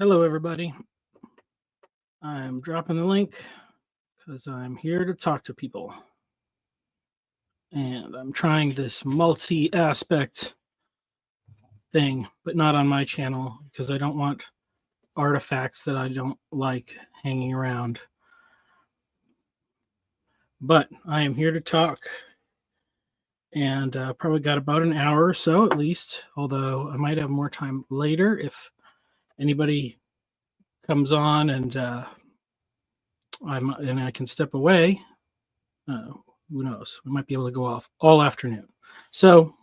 Hello, everybody. I'm dropping the link because I'm here to talk to people. And I'm trying this multi aspect thing, but not on my channel because I don't want artifacts that I don't like hanging around. But I am here to talk. And probably got about an hour or so at least, although I might have more time later if anybody comes on and I can step away. Who knows? We might be able to go off all afternoon. So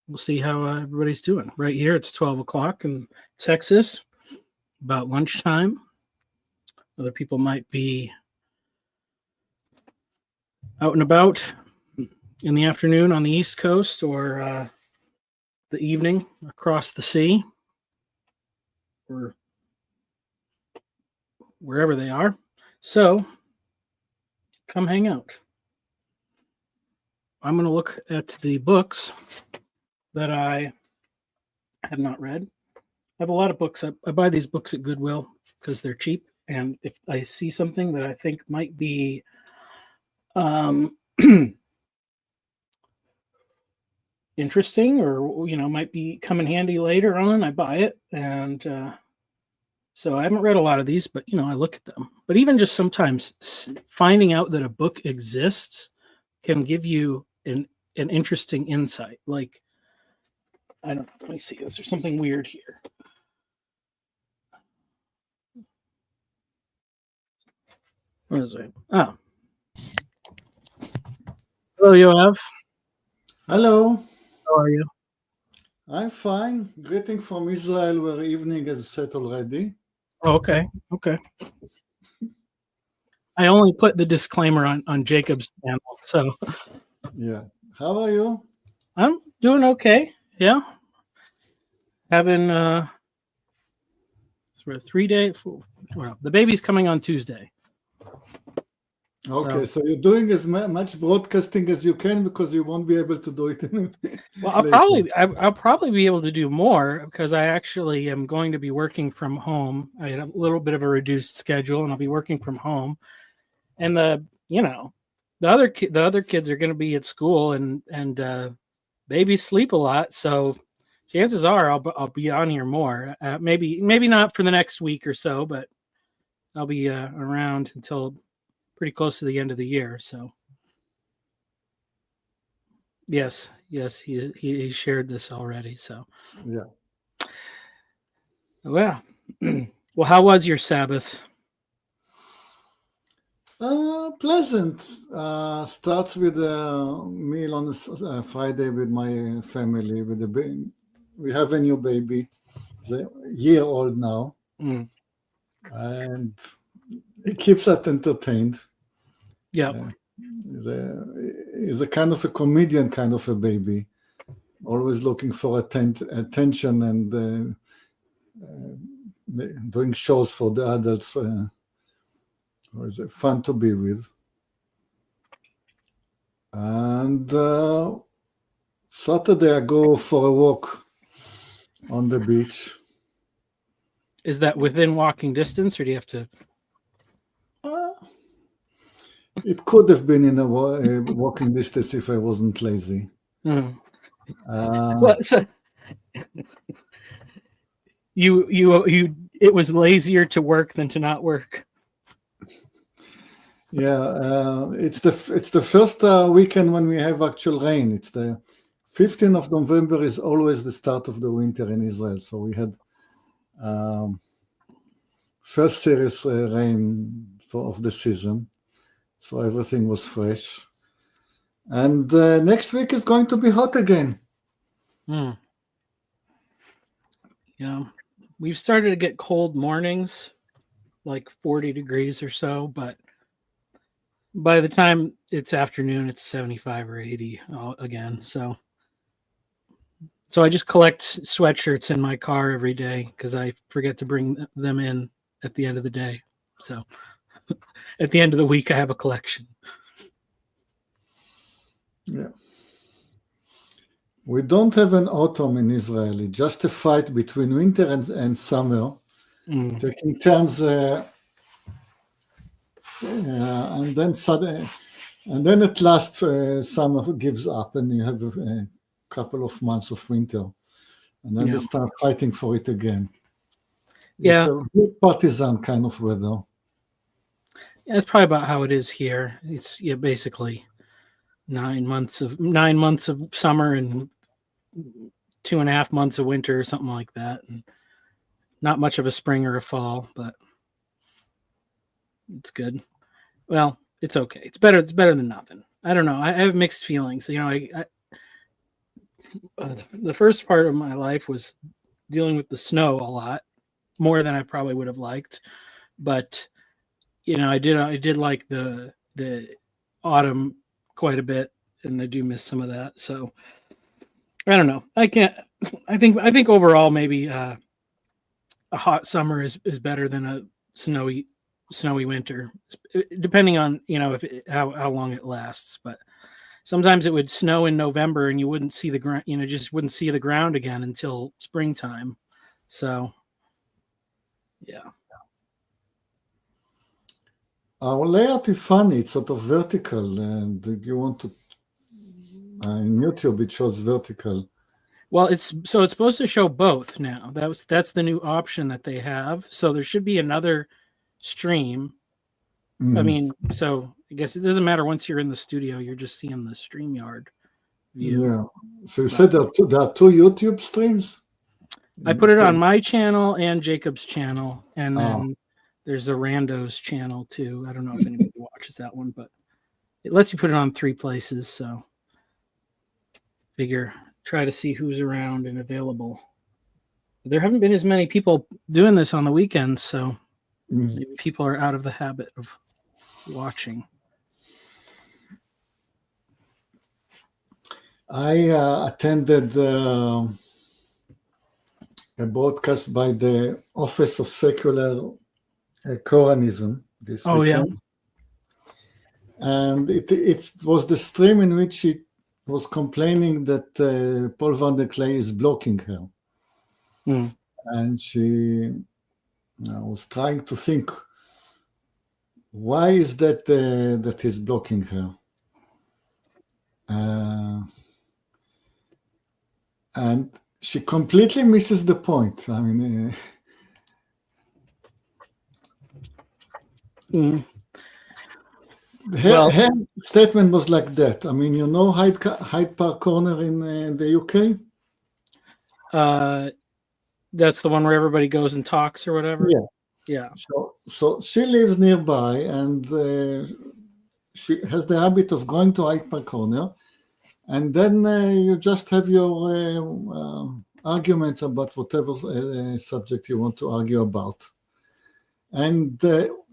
we'll see how everybody's doing. Right here, it's 12 o'clock in Texas, about lunchtime. Other people might be out and about in the afternoon on the East Coast or the evening across the sea or wherever they are. So come hang out. I'm going to look at the books that I have not read. I have a lot of books. I buy these books at Goodwill because they're cheap. And if I see something that I think might be interesting or, might be come in handy later on, I buy it. And so I haven't read a lot of these, but, I look at them. But even just sometimes finding out that a book exists can give you an interesting insight. Like, let me see, is there something weird here? What is it? Oh. Hello, Yoav. Hello. How are you? I'm fine. Greeting from Israel, where evening is set already. Oh, okay. I only put the disclaimer on Jacob's channel, so. Yeah. How are you? I'm doing okay. Yeah. Having for 3 days. Well, the baby's coming on Tuesday. Okay, so you're doing as much broadcasting as you can because you won't be able to do it. Well, I'll probably be able to do more because I actually am going to be working from home. I had a little bit of a reduced schedule, and I'll be working from home. And the other kids are going to be at school, and babies sleep a lot, so chances are I'll be on here more. Maybe not for the next week or so, but I'll be around until pretty close to the end of the year. So yes, he shared this already. So yeah. Well, well, how was your Sabbath? Pleasant. Starts with a meal on a Friday with my family. With the we have a new baby, a year old now, and it keeps us entertained. Yeah, he's a kind of a comedian, kind of a baby, always looking for attention and doing shows for the adults. It's fun to be with. And Saturday I go for a walk on the beach. Is that within walking distance, or do you have to? It could have been in a walking distance if I wasn't lazy. Well, so it was lazier to work than to not work. Yeah, it's the first weekend when we have actual rain. It's the 15th of November is always the start of the winter in Israel. So we had first serious rain of the season. So everything was fresh. And next week is going to be hot again. Yeah, we've started to get cold mornings, like 40 degrees or so, but by the time it's afternoon, it's 75 or 80 again. So I just collect sweatshirts in my car every day because I forget to bring them in at the end of the day. So at the end of the week, I have a collection. Yeah. We don't have an autumn in Israel. It's just a fight between winter and summer, taking turns, and then suddenly, and then at last summer gives up, and you have a couple of months of winter, and then they start fighting for it again. Yeah. It's a good partisan kind of weather. Yeah, that's probably about how it is here. It's basically 9 months of summer and 2.5 months of winter or something like that, and not much of a spring or a fall, but it's good. Well, it's okay. It's better than nothing. I don't know. I have mixed feelings. The first part of my life was dealing with the snow a lot more than I probably would have liked, but I did like the autumn quite a bit, and I do miss some of that. So I don't know. I think overall maybe a hot summer is better than a snowy winter, depending on how long it lasts. But sometimes it would snow in November and you wouldn't see the ground, just wouldn't see the ground again until springtime. So yeah. Our layout is funny. It's sort of vertical, and you want to. In YouTube, it shows vertical. Well, it's supposed to show both now. That's the new option that they have. So there should be another stream. I mean, so I guess it doesn't matter once you're in the studio. You're just seeing the StreamYard view. Yeah. So you said there are two YouTube streams? I put it on my channel and Jacob's channel, and then there's a Randos channel too. I don't know if anybody watches that one, but it lets you put it on 3 places. So try to see who's around and available. There haven't been as many people doing this on the weekends, so maybe people are out of the habit of watching. I attended a broadcast by the Office of Secular Koranism this weekend. And it was the stream in which she was complaining that Paul van der Klee is blocking her. And she was trying to think, why is that that he's blocking her? And she completely misses the point. I mean, her statement was like that. I mean, Hyde Park Corner in the UK? That's the one where everybody goes and talks or whatever? Yeah. So she lives nearby, and she has the habit of going to Hyde Park Corner, and then you just have your arguments about whatever subject you want to argue about. And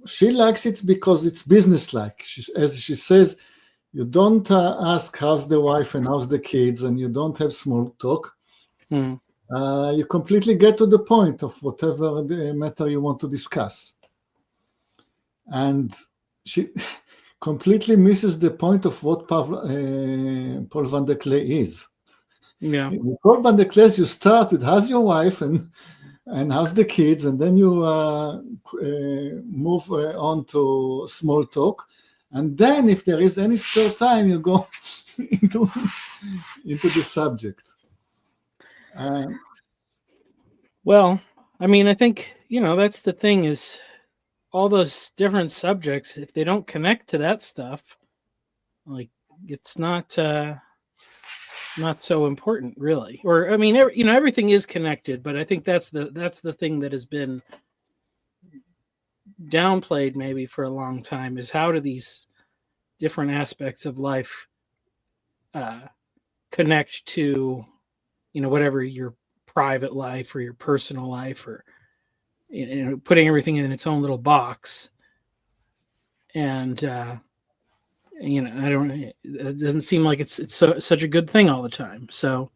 she likes it because it's businesslike. As she says, you don't ask how's the wife and how's the kids, and you don't have small talk. You completely get to the point of whatever the matter you want to discuss. And she completely misses the point of what Paul van der Klee is. Yeah. With Paul van der Klee, you start with how's your wife and how's the kids, and then you move on to small talk. And then if there is any spare time, you go into the subject. Well, I mean, I think, that's the thing is all those different subjects, if they don't connect to that stuff, like it's not so important really. Or, I mean, everything is connected, but I think that's the thing that has been downplayed maybe for a long time is how do these different aspects of life connect to, whatever your private life or your personal life, or putting everything in its own little box. And it doesn't seem like it's such a good thing all the time. So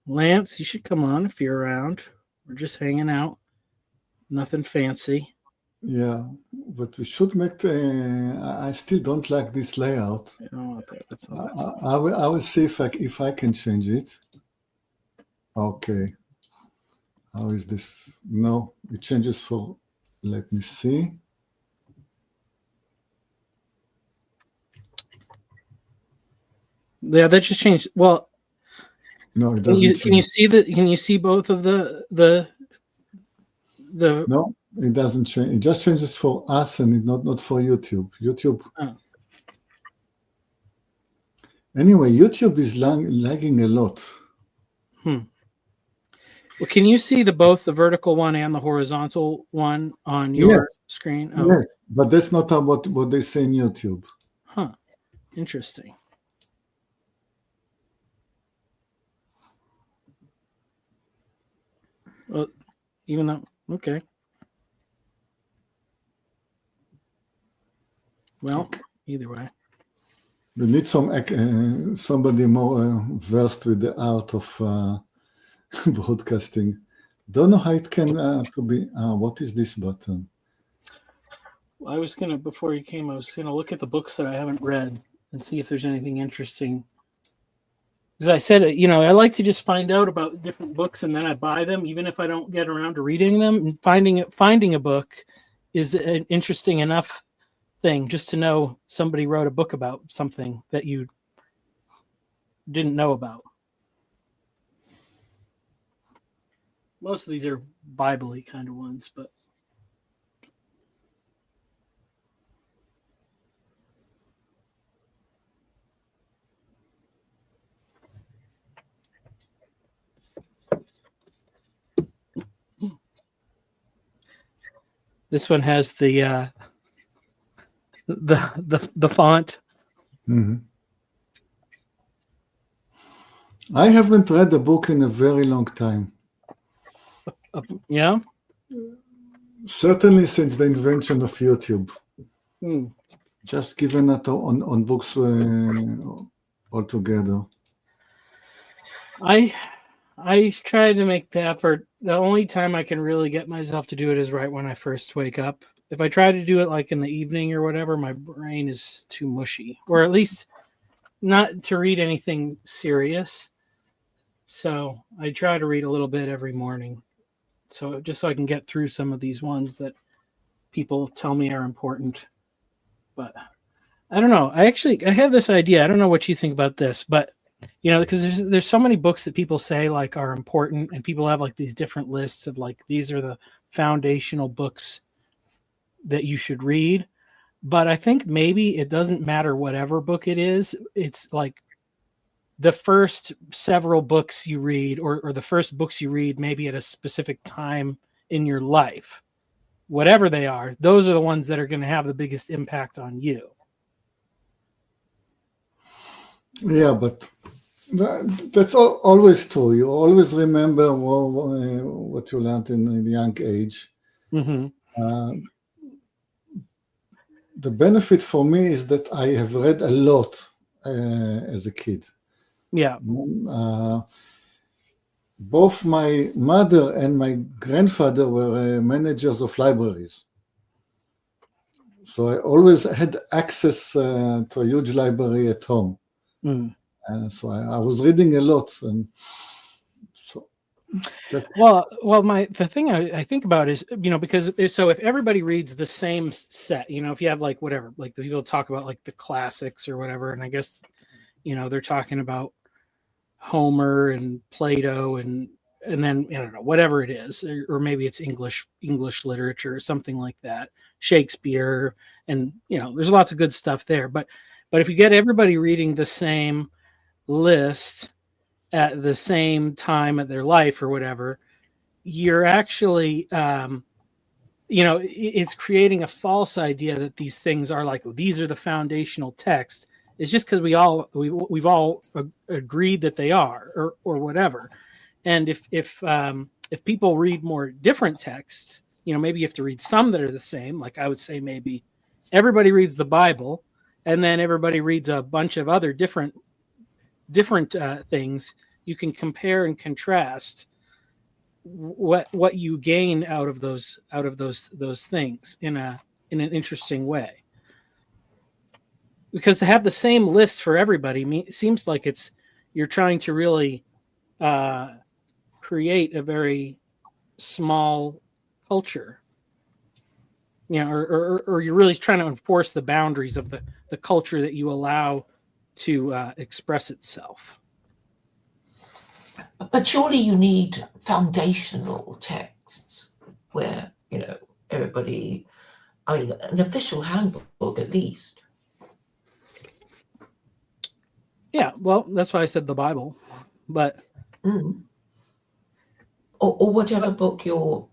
Lance, you should come on if you're around. We're just hanging out, nothing fancy. Yeah, but we should make I still don't like this layout. Let's So that's I will see if I can change it. Okay. How is this? No, it changes for. Let me see. yeah, that just changed. Well, No, it can doesn't you change. see the can you see both of the No, it doesn't change. It just changes for us and it not for YouTube. YouTube. oh. Anyway, YouTube is lagging a lot. Well, can you see both the vertical one and the horizontal one on Yes, your screen? Oh, yes, but that's not what they say in YouTube. huh. Interesting. Well, even though okay. Well, either way. We need somebody more versed with the art of broadcasting. Don't know how it can to be. What is this button? I was gonna before you came, I was gonna look at the books that I haven't read and see if there's anything interesting. Because I said, I like to just find out about different books and then I buy them, even if I don't get around to reading them. And finding a book is an interesting enough thing just to know somebody wrote a book about something that you didn't know about. Most of these are Bible-y kind of ones, but this one has the font. Mm-hmm. I haven't read a book in a very long time. Yeah. Certainly since the invention of YouTube. Hmm. Just given that on books altogether. I try to make the effort. The only time I can really get myself to do it is right when I first wake up. If I try to do it like in the evening or whatever, my brain is too mushy, or at least not to read anything serious. So I try to read a little bit every morning. So just so I can get through some of these ones that people tell me are important. But I don't know. I have this idea. I don't know what you think about this, but because there's so many books that people say like are important, and people have like these different lists of like these are the foundational books that you should read. But I think maybe it doesn't matter whatever book it is. It's like the first several books you read, or the first books you read, maybe at a specific time in your life, whatever they are, those are the ones that are going to have the biggest impact on you. Yeah, but that's always true. You always remember what you learned in a young age. Mm-hmm. The benefit for me is that I have read a lot as a kid. Yeah. Both my mother and my grandfather were managers of libraries. So I always had access to a huge library at home. Mm. So I was reading a lot. And so the thing I think about is, because if everybody reads the same set, if you have like whatever, like the people talk about like the classics or whatever, and I guess, they're talking about Homer and Plato and then, I don't know, whatever it is, or maybe it's English literature or something like that, Shakespeare, and, there's lots of good stuff there. But if you get everybody reading the same list at the same time of their life or whatever, you're actually, it's creating a false idea that these things are like, these are the foundational texts. It's just because we've all agreed that they are, or whatever. And if people read more different texts, maybe you have to read some that are the same. Like I would say maybe everybody reads the Bible, and then everybody reads a bunch of other different things. You can compare and contrast what you gain out of those things in an interesting way. because to have the same list for everybody seems like you're trying to really create a very small culture, or you're really trying to enforce the boundaries of the culture that you allow to express itself. But surely you need foundational texts where, everybody, an official handbook at least. Yeah, well, that's why I said the Bible, but or whatever book your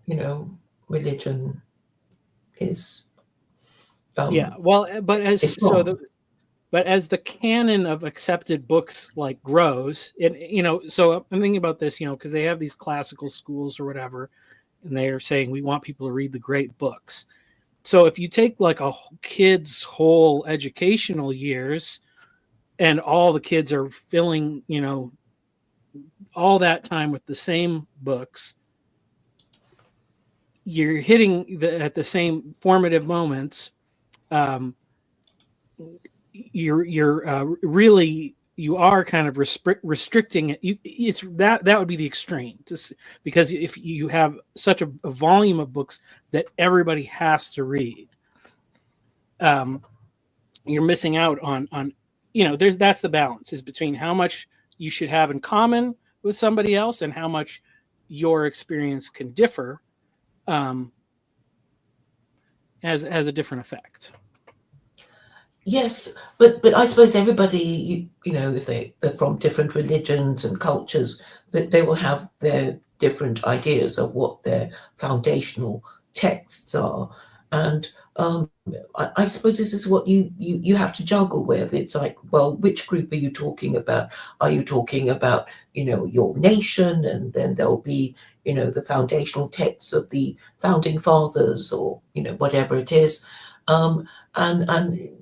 religion is. Yeah, well, but as the canon of accepted books grows, so I'm thinking about this, because they have these classical schools or whatever, and they are saying we want people to read the great books. So if you take a kid's whole educational years, and all the kids are filling, all that time with the same books, you're hitting at the same formative moments. You are kind of restricting it. It's that would be the extreme, because if you have such a volume of books that everybody has to read, you're missing out on that's the balance, is between how much you should have in common with somebody else and how much your experience can differ, has a different effect. Yes, but I suppose everybody, if they're from different religions and cultures, that they will have their different ideas of what their foundational texts are, and I suppose this is what you have to juggle with. It's like, well, which group are you talking about? Are you talking about your nation, and then there'll be the foundational texts of the founding fathers, or whatever it is, and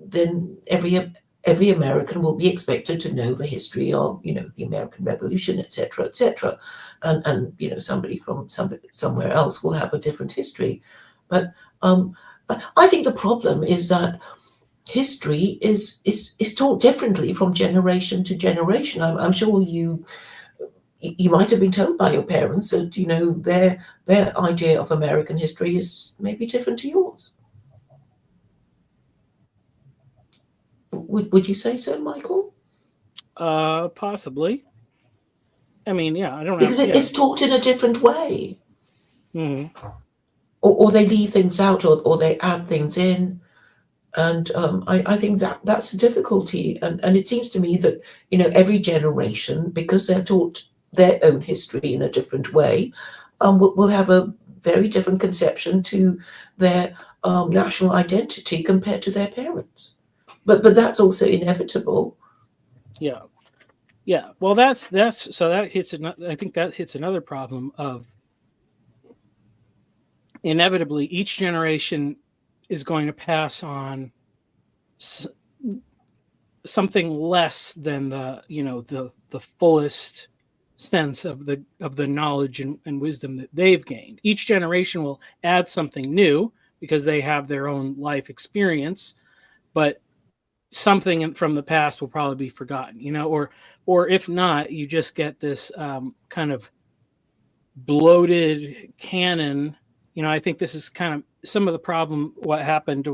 then every American will be expected to know the history of the American Revolution, etc., etc., and somebody from somewhere else will have a different history, but I think the problem is that history is taught differently from generation to generation. I'm sure you might have been told by your parents that their idea of American history is maybe different to yours. Would you say so, Michael? Possibly. I mean, yeah, I don't know. Because it's taught in a different way. Mm-hmm. Or they leave things out, or they add things in. And I think that's a difficulty. And it seems to me that, every generation, because they're taught their own history in a different way, will have a very different conception to their national identity compared to their parents. But that's also inevitable. Yeah. Yeah. Well, that's so that hits I think that hits another problem of, inevitably each generation is going to pass on something less than the fullest sense of the knowledge and wisdom that they've gained. Each generation will add something new because they have their own life experience, but something from the past will probably be forgotten, or if not, you just get this kind of bloated canon. I think this is kind of some of the problem, what happened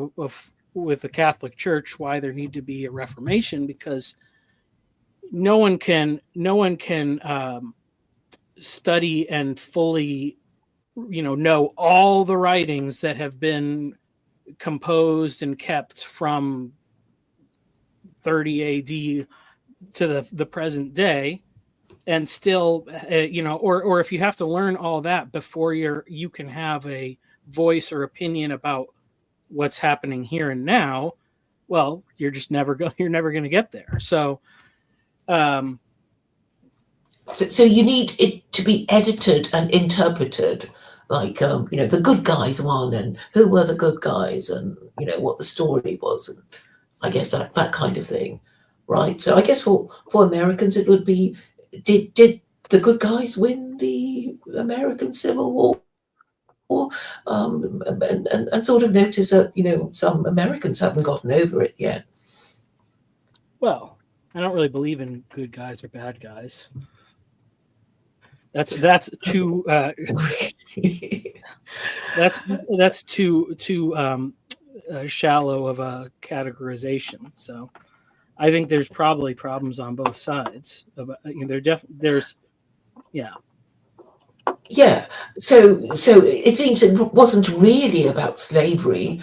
with the Catholic Church, why there need to be a reformation, because no one can study and fully know all the writings that have been composed and kept from 30 AD to the present day, and still or if you have to learn all that before you can have a voice or opinion about what's happening here and now, well, you're never going to get there. So so you need it to be edited and interpreted, like the good guys one, and who were the good guys, and what the story was, and I guess that kind of thing, right? So I guess for Americans it would be, did the good guys win the American Civil War? And sort of notice that some Americans haven't gotten over it yet. Well, I don't really believe in good guys or bad guys. That's too that's too shallow of a categorization. So I think there's probably problems on both sides. There's yeah. Yeah, so it seems it wasn't really about slavery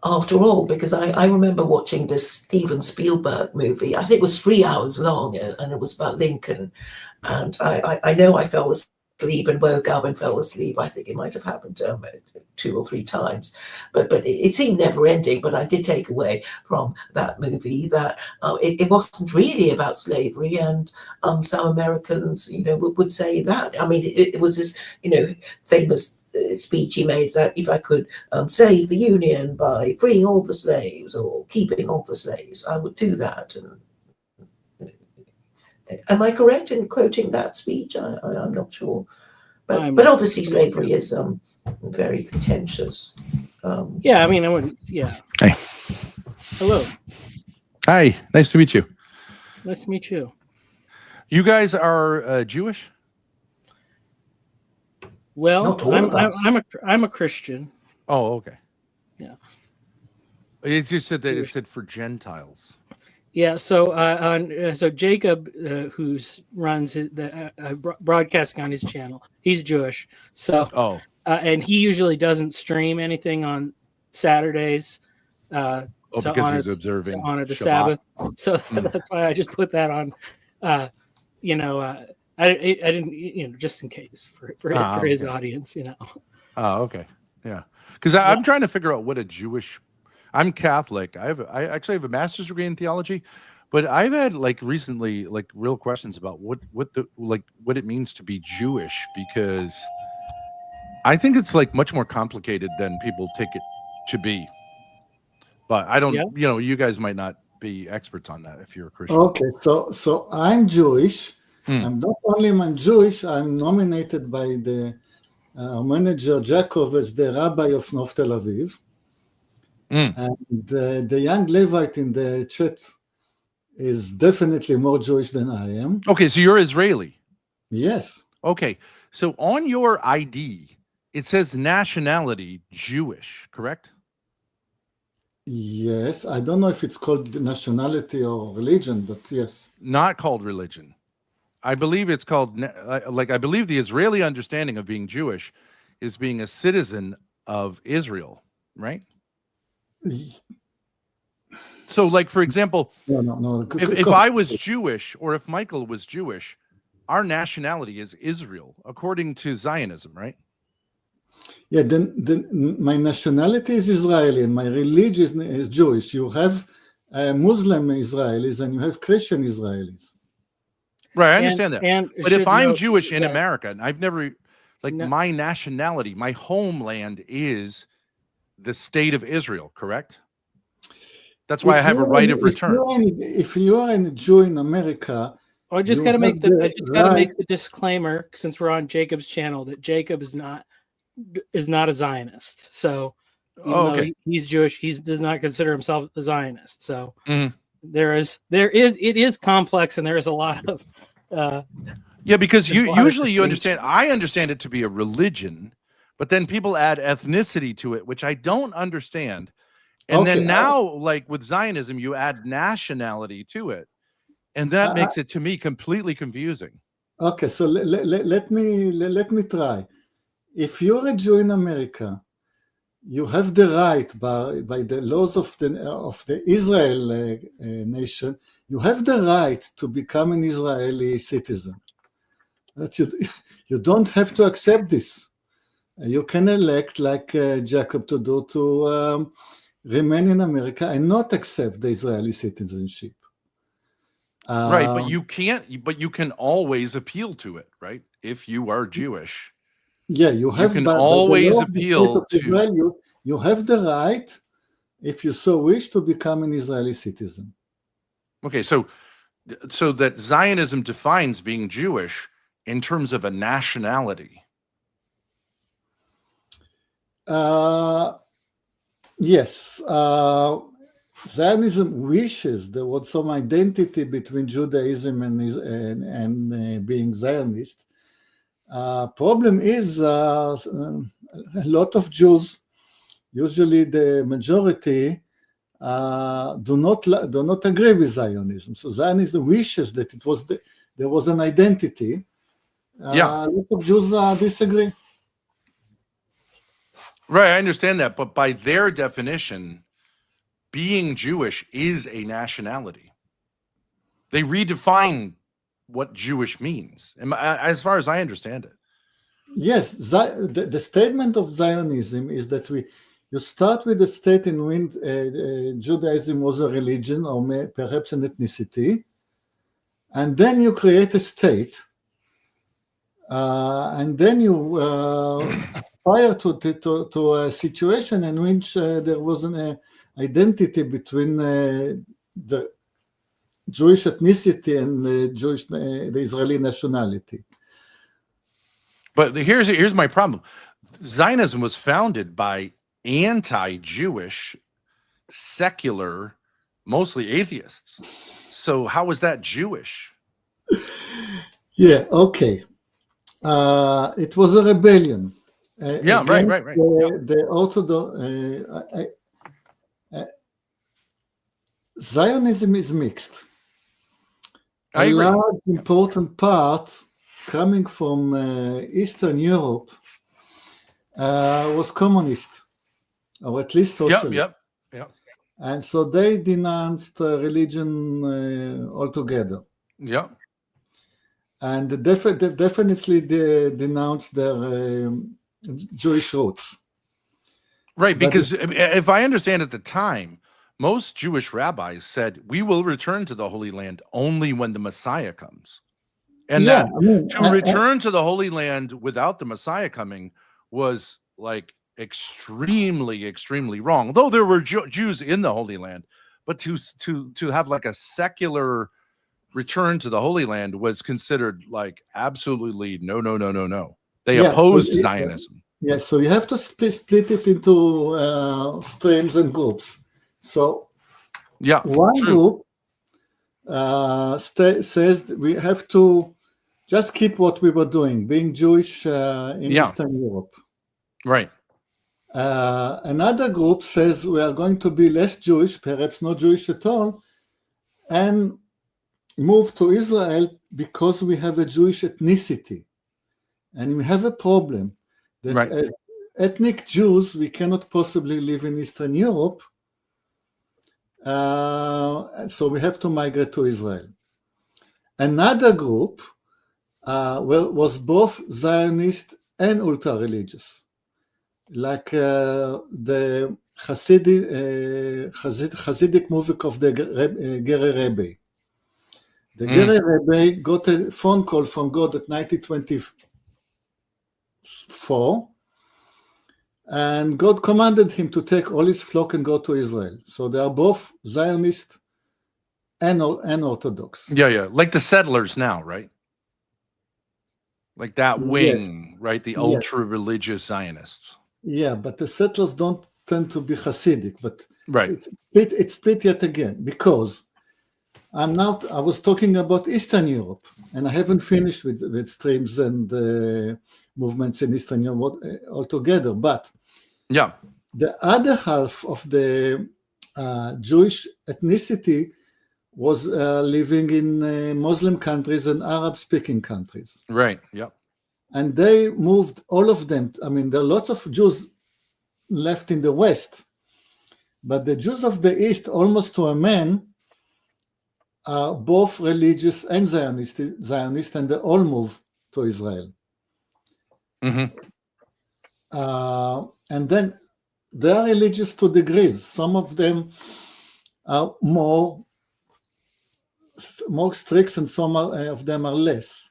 after all, because I remember watching this Steven Spielberg movie. I think it was 3 hours long, and it was about Lincoln. And I know I fell asleep and woke up and fell asleep. I think it might have happened 2 or 3 times, but it seemed never ending. But I did take away from that movie that it wasn't really about slavery, and some Americans, would say that. I mean, it was this, famous speech he made that if I could save the Union by freeing all the slaves or keeping all the slaves, I would do that. And am I correct in quoting that speech? I'm not sure, but obviously slavery is very contentious. Yeah, I mean, I wouldn't. Yeah. Hey. Hello. Hi. Nice to meet you. Nice to meet you. You guys are Jewish? Well, Not all of us. I'm a Christian. Oh, okay. Yeah. It just said that it said for Gentiles. Yeah. So so Jacob, who runs the broadcasting on his channel, he's Jewish. So and he usually doesn't stream anything on Saturdays. Because he's observing to honor the Shabbat. Sabbath. So that's why I just put that on. I didn't, just in case for his audience, Oh, okay. Yeah. Because I'm trying to figure out what a Jewish. I'm Catholic. I actually have a master's degree in theology, but I've had recently real questions about what it means to be Jewish, because I think it's much more complicated than people take it to be. But I don't, you guys might not be experts on that if you're a Christian. Okay, so I'm Jewish. I'm not only Jewish, I'm nominated by the manager Jacob as the rabbi of North Tel Aviv. And the young Levite in the chat is definitely more Jewish than I am. Okay, so you're Israeli. Yes. Okay, so on your ID, it says nationality Jewish, correct? Yes, I don't know if it's called nationality or religion, but yes. Not called religion. I believe it's called, I believe the Israeli understanding of being Jewish is being a citizen of Israel, right? So, for example, no. If I was Jewish, or if Michael was Jewish, our nationality is Israel, according to Zionism, right? Yeah, then my nationality is Israeli and my religion is Jewish. You have Muslim Israelis and you have Christian Israelis. Right, I understand that. But if I'm Jewish in America, and I've never, my nationality, my homeland is the state of Israel, correct? That's why I have a right of return. If you are a Jew in America, I just got to make the disclaimer, since we're on Jacob's channel, that Jacob is not a Zionist. So okay, he's Jewish. He does not consider himself a Zionist. So it is complex, and there is a lot of because usually you understand. I understand it to be a religion, but then people add ethnicity to it, which I don't understand. And then now, with Zionism, you add nationality to it, and that makes it to me completely confusing. Okay, so let me try. If you're a Jew in America, you have the right by the laws of the Israel nation, you have the right to become an Israeli citizen. That you don't have to accept this. You can elect, like Jacob to do, to remain in America and not accept the Israeli citizenship. Right, but you can't. But you can always appeal to it, right? If you are Jewish. Yeah, you can always appeal to Israel, you have the right, if you so wish, to become an Israeli citizen. Okay, so that Zionism defines being Jewish in terms of a nationality. Yes. Zionism wishes there was some identity between Judaism and being Zionist. Problem is, a lot of Jews, usually the majority, do not agree with Zionism. So Zionism wishes that there was an identity. Yeah. A lot of Jews disagree. Right, I understand that, but by their definition, being Jewish is a nationality. They redefine what Jewish means, as far as I understand it. Yes, the statement of Zionism is that you start with a state in which Judaism was a religion or perhaps an ethnicity, and then you create a state, and then you aspire to a situation in which there was an identity between the Jewish ethnicity and the Israeli nationality. But here's my problem. Zionism was founded by anti-Jewish, secular, mostly atheists. So how is that Jewish? Yeah, okay. It was a rebellion. Yeah, right. The Orthodox Zionism is mixed. I A agree. large important part coming from Eastern Europe was communist, or at least socialist. Yep. And so they denounced religion altogether. Yep. And definitely they denounced their Jewish roots. Right, But because if I understand at the time, most Jewish rabbis said, we will return to the Holy Land only when the Messiah comes. And Yeah, that I mean, to return to the Holy Land without the Messiah coming was like extremely, extremely wrong. Though there were Jews in the Holy Land, but to have like a secular return to the Holy Land was considered like absolutely no. They Yeah, opposed so Zionism. yes, so you have to split it into streams and groups. So Yeah, one true. group says that we have to just keep what we were doing, being Jewish in Eastern Europe. Right. Another group says we are going to be less Jewish, perhaps not Jewish at all, and move to Israel because we have a Jewish ethnicity. And we have a problem that Right. as ethnic Jews, we cannot possibly live in Eastern Europe. So we have to migrate to Israel. Another group was both Zionist and ultra-religious, like the Hasidic movement of the Gere Rebbe. The Gere Rebbe got a phone call from God at 1924, and God commanded him to take all his flock and go to Israel. So they are both Zionist and Orthodox. Yeah. Like the settlers now, right? Like that wing, right? The ultra-religious Zionists. Yeah, but the settlers don't tend to be Hasidic, but Right. it's split yet again, because I was talking about Eastern Europe, and I haven't finished with streams and movements in Eastern Europe altogether. But Yeah. the other half of the Jewish ethnicity was living in Muslim countries and Arab-speaking countries. Right. Yep. And they moved, all of them. I mean, there are lots of Jews left in the West, but the Jews of the East, almost to a man, are both religious and Zionist, and they all move to Israel. Mm-hmm. And then they are religious to degrees. Some of them are more strict, and some of them are less.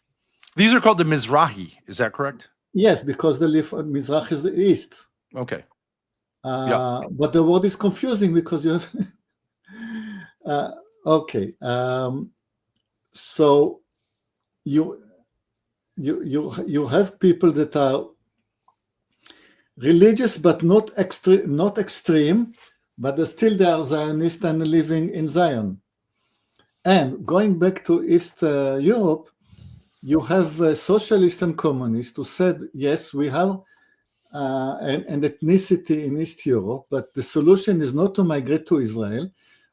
These are called the Mizrahi. Is that correct? Yes, because they live on Mizrach is the East. Okay. But the word is confusing because you have okay. So you have people that are religious but not extreme, but they are Zionists and living in Zion. And going back to East Europe, you have socialists and communists who said, yes, we have an ethnicity in East Europe, but the solution is not to migrate to Israel,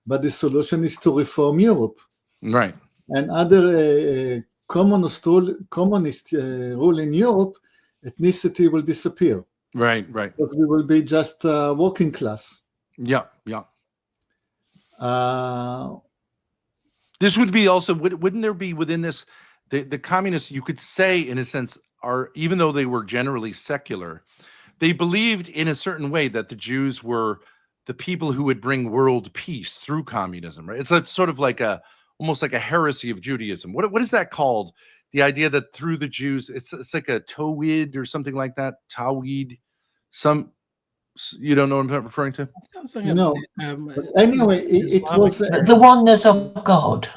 but the solution is to reform Europe. Right. And other communist rule in Europe, ethnicity will disappear. Right. Because we will be just working class. Yeah. Uh, This would be also, wouldn't there be within this, the communists, you could say in a sense, are, even though they were generally secular, they believed in a certain way that the Jews were the people who would bring world peace through communism, right? It's a sort of like almost like a heresy of Judaism. What is that called? The idea that through the Jews, it's like a Tawhid or something like that. Tawhid, you don't know what I'm referring to? Sounds like no. But anyway, it was The oneness of God.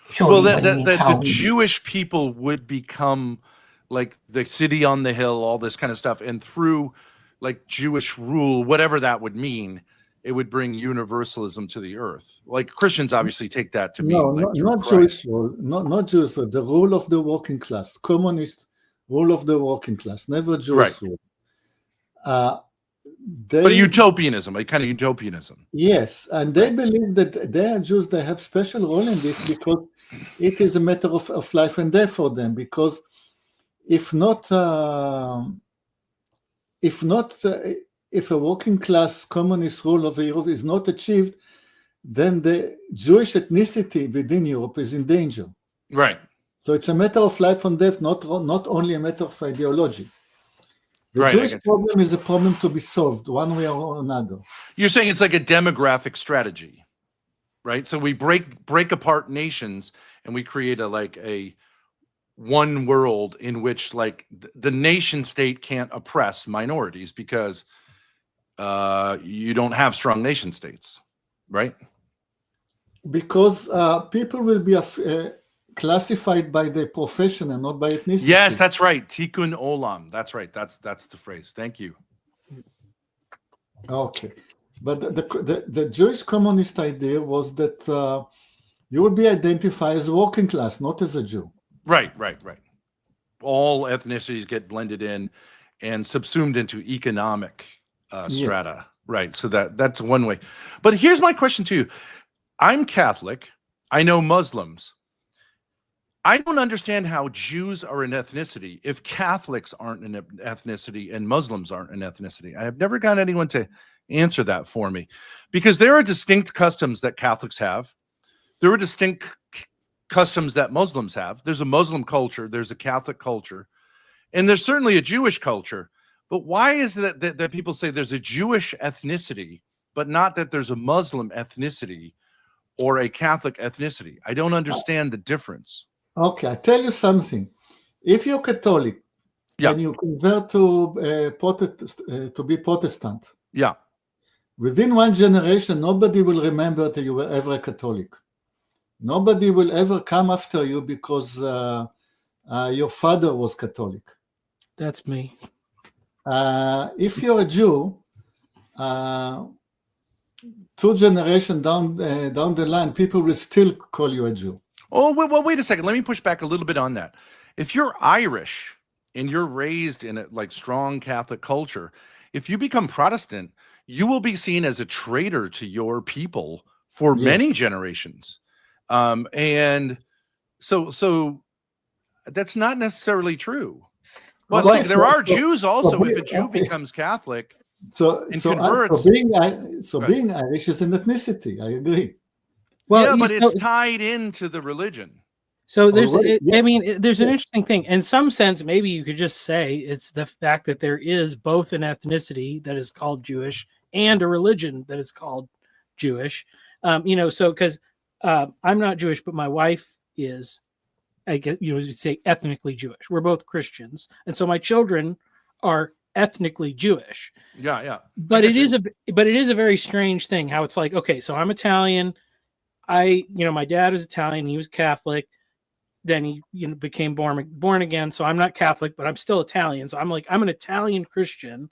Surely, Well, when you that mean the Talmud. Jewish people would become like the city on the hill, all this kind of stuff, and through like Jewish rule, whatever that would mean, it would bring universalism to the earth. Like Christians obviously take that to mean like through not Christ. Jewish rule, not Jewish rule, the rule of the working class, communist rule of the working class, never Jewish rule. But utopianism, like kind of utopianism. Yes, and they believe that they are Jews, they have special role in this because it is a matter of life and death for them. Because if a working class communist rule of Europe is not achieved, then the Jewish ethnicity within Europe is in danger. Right. So it's a matter of life and death, not only a matter of ideology. The Jewish problem is a problem to be solved one way or another. You're saying it's like a demographic strategy, right? So we break apart nations and we create a one world in which like the nation state can't oppress minorities because you don't have strong nation states, right? Because people will be classified by their profession and not by ethnicity. Yes, that's right. Tikkun olam. That's right. That's the phrase. Thank you. Okay, but the Jewish communist idea was that you will be identified as working class, not as a Jew. Right. All ethnicities get blended in and subsumed into economic strata. Right. So that's one way. But here's my question to you. I'm Catholic. I know Muslims. I don't understand how Jews are an ethnicity if Catholics aren't an ethnicity and Muslims aren't an ethnicity. I have never got anyone to answer that for me, because there are distinct customs that Catholics have. There are distinct customs that Muslims have. There's a Muslim culture, there's a Catholic culture, and there's certainly a Jewish culture. But why is it that people say there's a Jewish ethnicity, but not that there's a Muslim ethnicity or a Catholic ethnicity? I don't understand the difference. Okay, I tell you something. If you're Catholic and you convert to be Protestant, within one generation, nobody will remember that you were ever a Catholic. Nobody will ever come after you because your father was Catholic. That's me. If you're a Jew, 2 generations down the line, people will still call you a Jew. Oh, well, wait a second. Let me push back a little bit on that. If you're Irish and you're raised in a like strong Catholic culture, if you become Protestant, you will be seen as a traitor to your people for many generations. And so that's not necessarily true. But like there are Jews also. If a Jew becomes Catholic and converts, being Irish is an ethnicity. I agree. Well, but it's tied into the religion. So there's, there's an interesting thing. In some sense, maybe you could just say it's the fact that there is both an ethnicity that is called Jewish and a religion that is called Jewish. So because I'm not Jewish, but my wife is, I guess you'd say ethnically Jewish. We're both Christians, and so my children are ethnically Jewish. Yeah. But it is a very strange thing how it's like, okay, so I'm Italian. My dad was Italian. He was Catholic. Then he became born again. So I'm not Catholic, but I'm still Italian. So I'm an Italian Christian.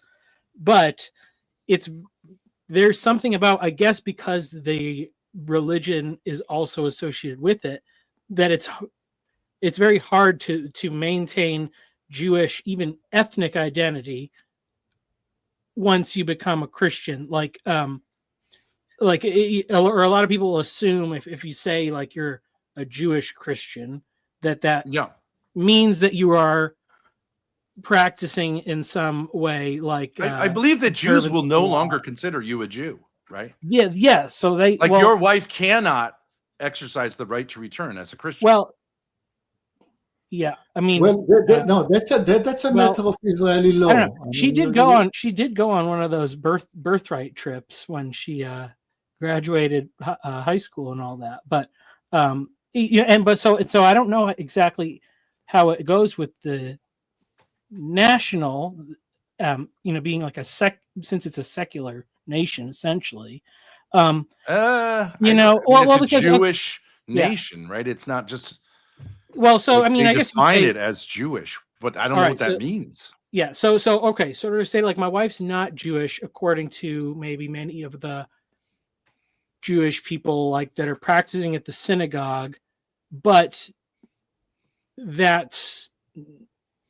But it's there's something about, I guess, because the religion is also associated with it, that it's very hard to maintain Jewish, even ethnic identity once you become a Christian. Like or a lot of people assume if you say like you're a Jewish Christian, that Yeah. means that you are practicing in some way, like I believe that Jews will observance no of law. longer consider you a Jew, right? Yeah. So they Like well, your wife cannot exercise the right to return as a Christian. well, yeah. I mean, Well, no, that's a well, matter of Israeli law. I don't know. I She mean, did go on. She did go on one of those birthright trips when she graduated high school and all that. But so I don't know exactly how it goes with the national. Being like since it's a secular nation essentially. Well, Well, it's a because Jewish yeah. nation, right? It's not just. Well, so like, I mean, they I guess you define say, it as Jewish, but I don't All know right, what that so- means. yeah. So okay. So to say like my wife's not Jewish according to maybe many of the Jewish people like that are practicing at the synagogue, but that's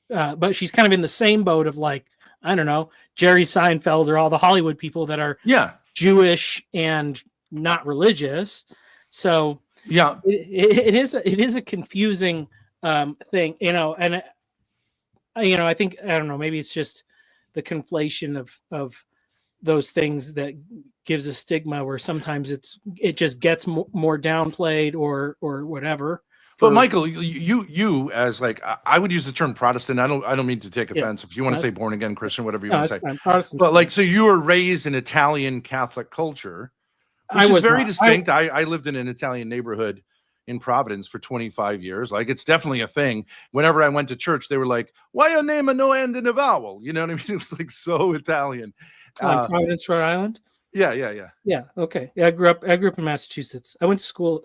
but she's kind of in the same boat of like, I don't know, Jerry Seinfeld or all the Hollywood people that are Yeah, Jewish and not religious. So yeah. it is a confusing thing, and I think, I don't know, maybe it's just the conflation of those things that gives a stigma where sometimes it just gets more downplayed or whatever. But Michael, you as like I would use the term Protestant. I don't mean to take Yeah. offense. If you want to say born again Christian, whatever you No, want it's to say. fine. Protestants But are like, fine. so you were raised in Italian Catholic culture, which I is was very not. distinct. I lived in an Italian neighborhood in Providence for 25 years. Like, it's definitely a thing. Whenever I went to church, they were like, "Why your name a no end in a vowel?" You know what I mean? It was like so Italian. On Providence, Rhode Island. Yeah. Yeah. Okay. Yeah, I grew up in Massachusetts. I went to school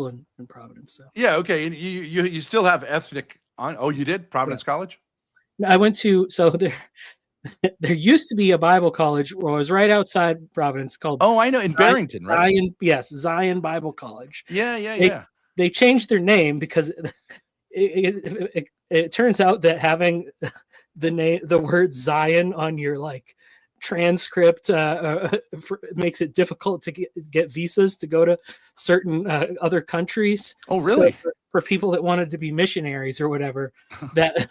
in Providence. So Yeah. Okay. And you still have ethnic on. Oh, you did Providence College? I went to there used to be a Bible college where I was right outside Providence called Oh, I know, in Barrington, right? Zion. Yes, Zion Bible College. Yeah. They changed their name because it turns out that having the word Zion on your like transcript makes it difficult to get visas to go to certain other countries. Oh, really? So for people that wanted to be missionaries or whatever, that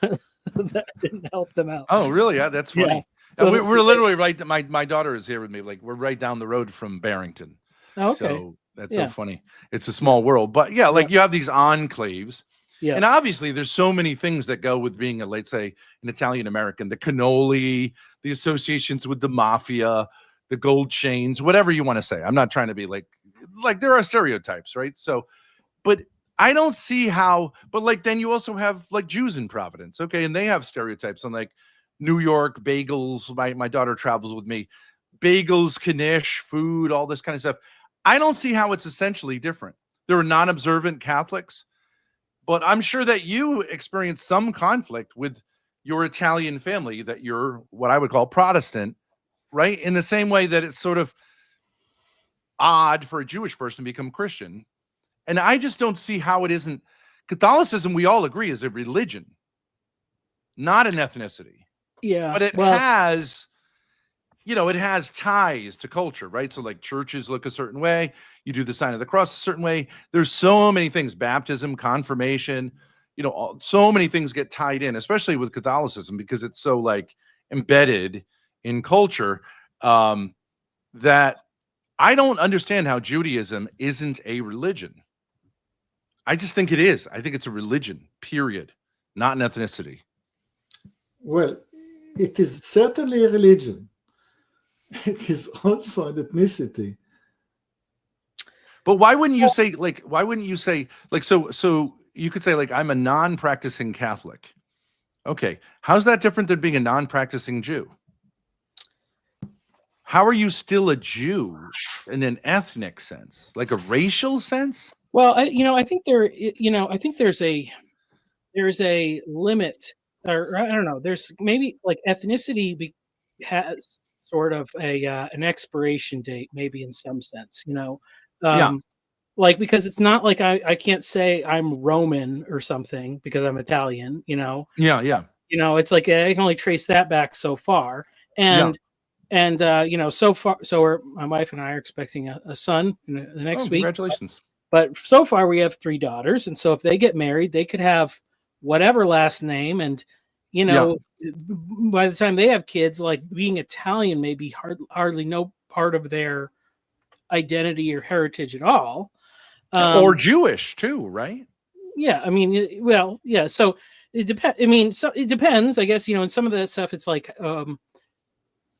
didn't help them out. Oh, really? Yeah, that's funny. Yeah. So we're literally right. My daughter is here with me. Like, we're right down the road from Barrington. Okay. So that's Yeah. so funny. It's a small world, but yeah, like you have these enclaves. Yeah. And obviously there's so many things that go with being let's say an Italian American, the cannoli, the associations with the mafia, the gold chains, whatever you want to say. I'm not trying to be like there are stereotypes, right? So, but I don't see how, but like, then you also have like Jews in Providence. Okay. And they have stereotypes on like New York bagels. My daughter travels with me, bagels, knish, food, all this kind of stuff. I don't see how it's essentially different. There are non-observant Catholics, but I'm sure that you experience some conflict with your Italian family, that you're what I would call Protestant, right? In the same way that it's sort of odd for a Jewish person to become Christian. And I just don't see how it isn't. Catholicism, we all agree, is a religion, not an ethnicity. Yeah. But it has, it has ties to culture, right? So like churches look a certain way. You do the sign of the cross a certain way. There's so many things, baptism, confirmation, so many things get tied in, especially with Catholicism, because it's so like embedded in culture that I don't understand how Judaism isn't a religion. I just think it is. I think it's a religion, period, not an ethnicity. Well, it is certainly a religion. It is also an ethnicity. But why wouldn't you say so you could say like, I'm a non-practicing Catholic. Okay. How's that different than being a non-practicing Jew? How are you still a Jew in an ethnic sense, like a racial sense? Well, I think there's a limit, or I don't know. There's maybe like ethnicity has sort of an expiration date, maybe in some sense, Yeah. like because it's not like I can't say I'm Roman or something because I'm Italian, Yeah. Yeah. it's like I can only trace that back so far, Yeah. and so far, my wife and I are expecting a son in the next Oh, week. congratulations. But so far, we have 3 daughters, and so if they get married, they could have whatever last name, and by the time they have kids, like being Italian may be hardly no part of their identity or heritage at all. Or Jewish too, right? Yeah, I mean, well, yeah. So it depends. I mean, so it depends, I guess. In some of that stuff, it's like,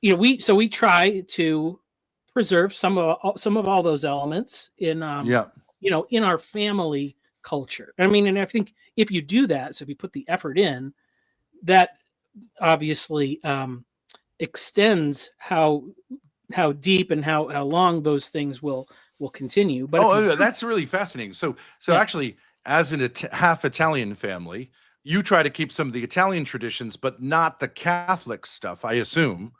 we try to preserve some of all those elements in in our family culture. I mean, and I think if you do that, so if you put the effort in, that obviously extends how deep and how long those things will continue. But that's really fascinating. So Yeah. actually, as an half Italian family, you try to keep some of the Italian traditions, but not the Catholic stuff, I assume.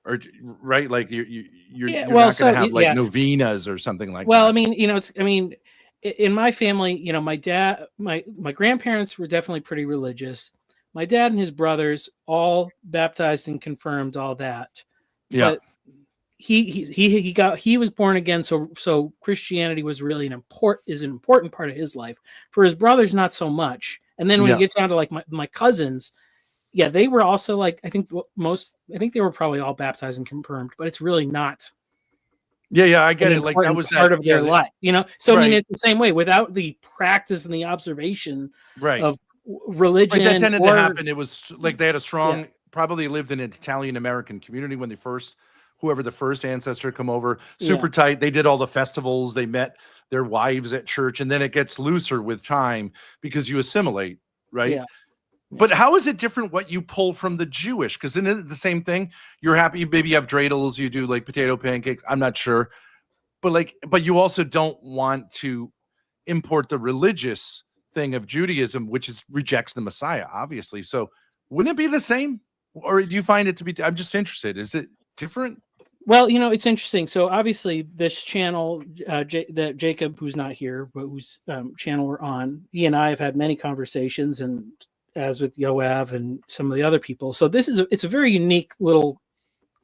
Or right, like you're Yeah, not well, going to so, have like yeah. novenas or something like Well, that. I mean, in my family, my dad, my grandparents were definitely pretty religious. My dad and his brothers all baptized and confirmed, all that. Yeah. But he was born again, so Christianity was really an important part of his life. For his brothers, not so much. And then when Yeah. you get down to like my cousins, yeah, they were also like, I think they were probably all baptized and confirmed, but it's really not Yeah, I get an it. Like that important was part of their life, So I mean, Right. it's the same way. Without the practice and the observation right. of religion, Right, that tended to or- happen. It was like they had a strong, probably lived in an Italian American community when whoever the first ancestor come over, super tight. They did all the festivals. They met their wives at church, and then it gets looser with time because you assimilate, right? Yeah. But how is it different what you pull from the Jewish? Because isn't it the same thing? You're happy, maybe you have dreidels, you do like potato pancakes. I'm not sure. But you also don't want to import the religious thing of Judaism, which rejects the Messiah, obviously. So wouldn't it be the same? Or do you find it to be, I'm just interested. Is it different? Well, it's interesting. So obviously, this channel, that Jacob, who's not here, but whose channel we're on, he and I have had many conversations, and as with Yoav and some of the other people. So it's a very unique little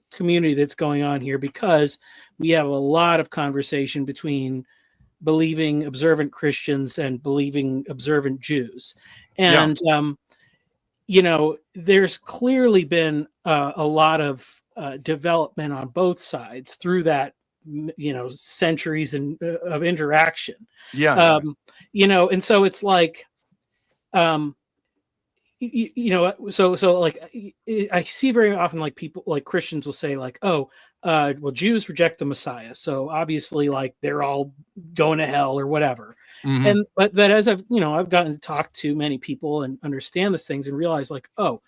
community that's going on here, because we have a lot of conversation between believing observant Christians and believing observant Jews. And, there's clearly been a lot of development on both sides through that, centuries of interaction. Yeah. And so it's like, so like I see very often, like, people, like Christians will say like, oh, well, Jews reject the Messiah, so obviously like they're all going to hell or whatever. Mhm. And but as I've gotten to talk to many people and understand these things and realize like, oh,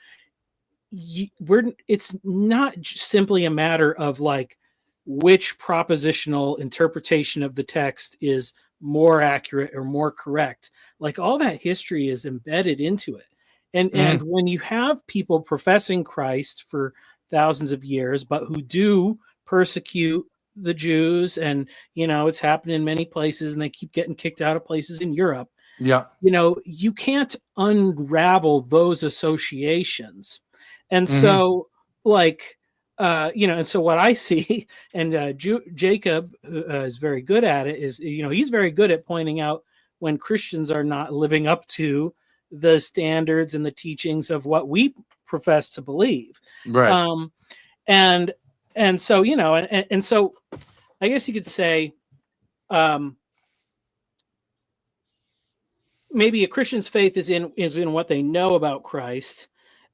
it's not simply a matter of like which propositional interpretation of the text is more accurate or more correct. Like, all that history is embedded into it. And when you have people professing Christ for thousands of years, but who do persecute the Jews, and it's happened in many places, and they keep getting kicked out of places in Europe. Yeah. You can't unravel those associations. And so, like, and so what I see, and Jacob is very good at it, is, he's very good at pointing out when Christians are not living up to the standards and the teachings of what we profess to believe. Right. And so, and so I guess you could say, maybe a Christian's faith is in what they know about Christ,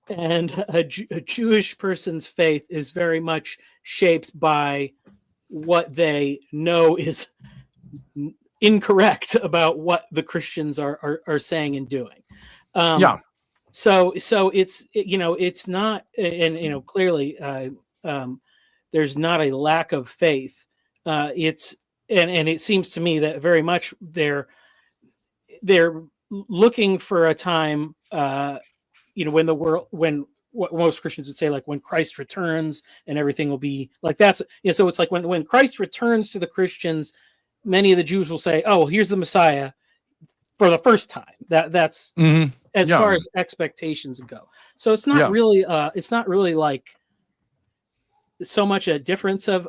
and a Jewish person's faith is very much shaped by what they know is incorrect about what the Christians are saying and doing. So it's, it's not, and clearly there's not a lack of faith. It's and it seems to me that very much they're looking for a time, when the world, when what most Christians would say, like when Christ returns and everything will be like that's, so it's like when Christ returns to the Christians, many of the Jews will say, oh, here's the Messiah for the first time. That's Mhm. as Yeah. far as expectations go. So it's not really like so much a difference of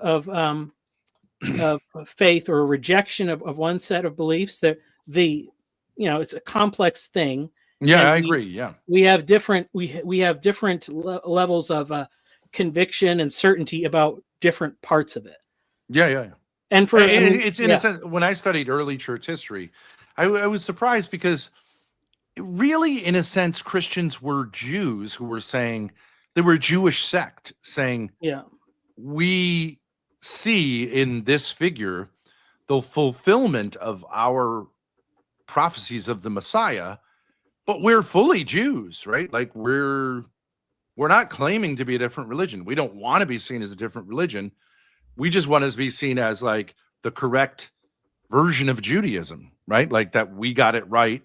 faith or a rejection of one set of beliefs. That it's a complex thing. Yeah, And I agree. Yeah. we have different levels of conviction and certainty about different parts of it. Yeah. And for It's in a sense, when I studied early church history, I was surprised because really, in a sense, Christians were Jews who were saying, they were a Jewish sect saying, yeah, we see in this figure the fulfillment of our prophecies of the Messiah, but we're fully Jews, right? Like we're not claiming to be a different religion. We don't want to be seen as a different religion. We just want to be seen as like the correct version of Judaism, right? Like that we got it right.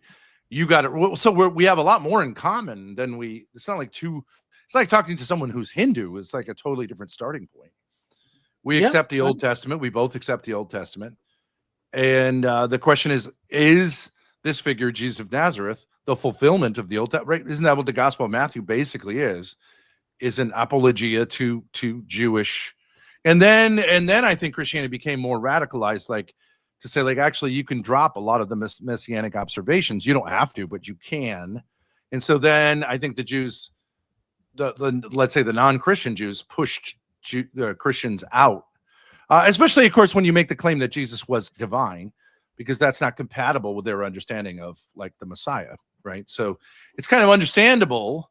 You got it. So we have a lot more in common than it's not like it's like talking to someone who's Hindu. It's like a totally different starting point. We accept the Old Testament. We both accept the Old Testament. And the question is this figure, Jesus of Nazareth, the fulfillment of the Old Testament? Right? Isn't that what the Gospel of Matthew basically is an apologia to Jewish? And then I think Christianity became more radicalized, like to say, like, actually, you can drop a lot of the messianic observations. You don't have to, but you can. And so then I think the Jews, let's say the non-Christian Jews, pushed Christians out, especially, of course, when you make the claim that Jesus was divine, because that's not compatible with their understanding of like the Messiah, right? So it's kind of understandable.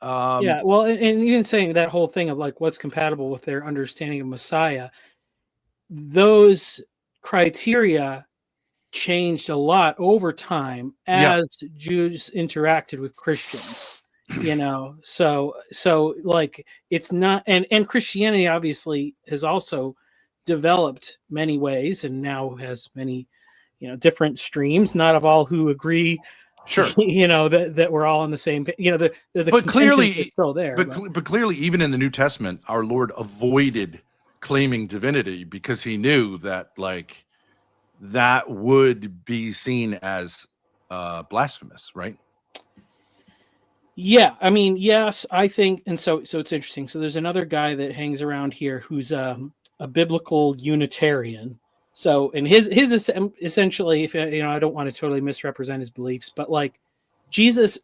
Well, and even saying that whole thing of like what's compatible with their understanding of Messiah, those criteria changed a lot over time as Jews interacted with Christians. So like it's not, and Christianity obviously has also developed many ways and now has many different streams, not of all who agree, sure, that we're all on the same, but clearly still there. But clearly, even in the New Testament, our Lord avoided claiming divinity because he knew that like that would be seen as blasphemous, right? Yeah, I mean, yes, I think, and so it's interesting. So there's another guy that hangs around here who's a biblical Unitarian. So, and his essentially, if I don't want to totally misrepresent his beliefs, but like Jesus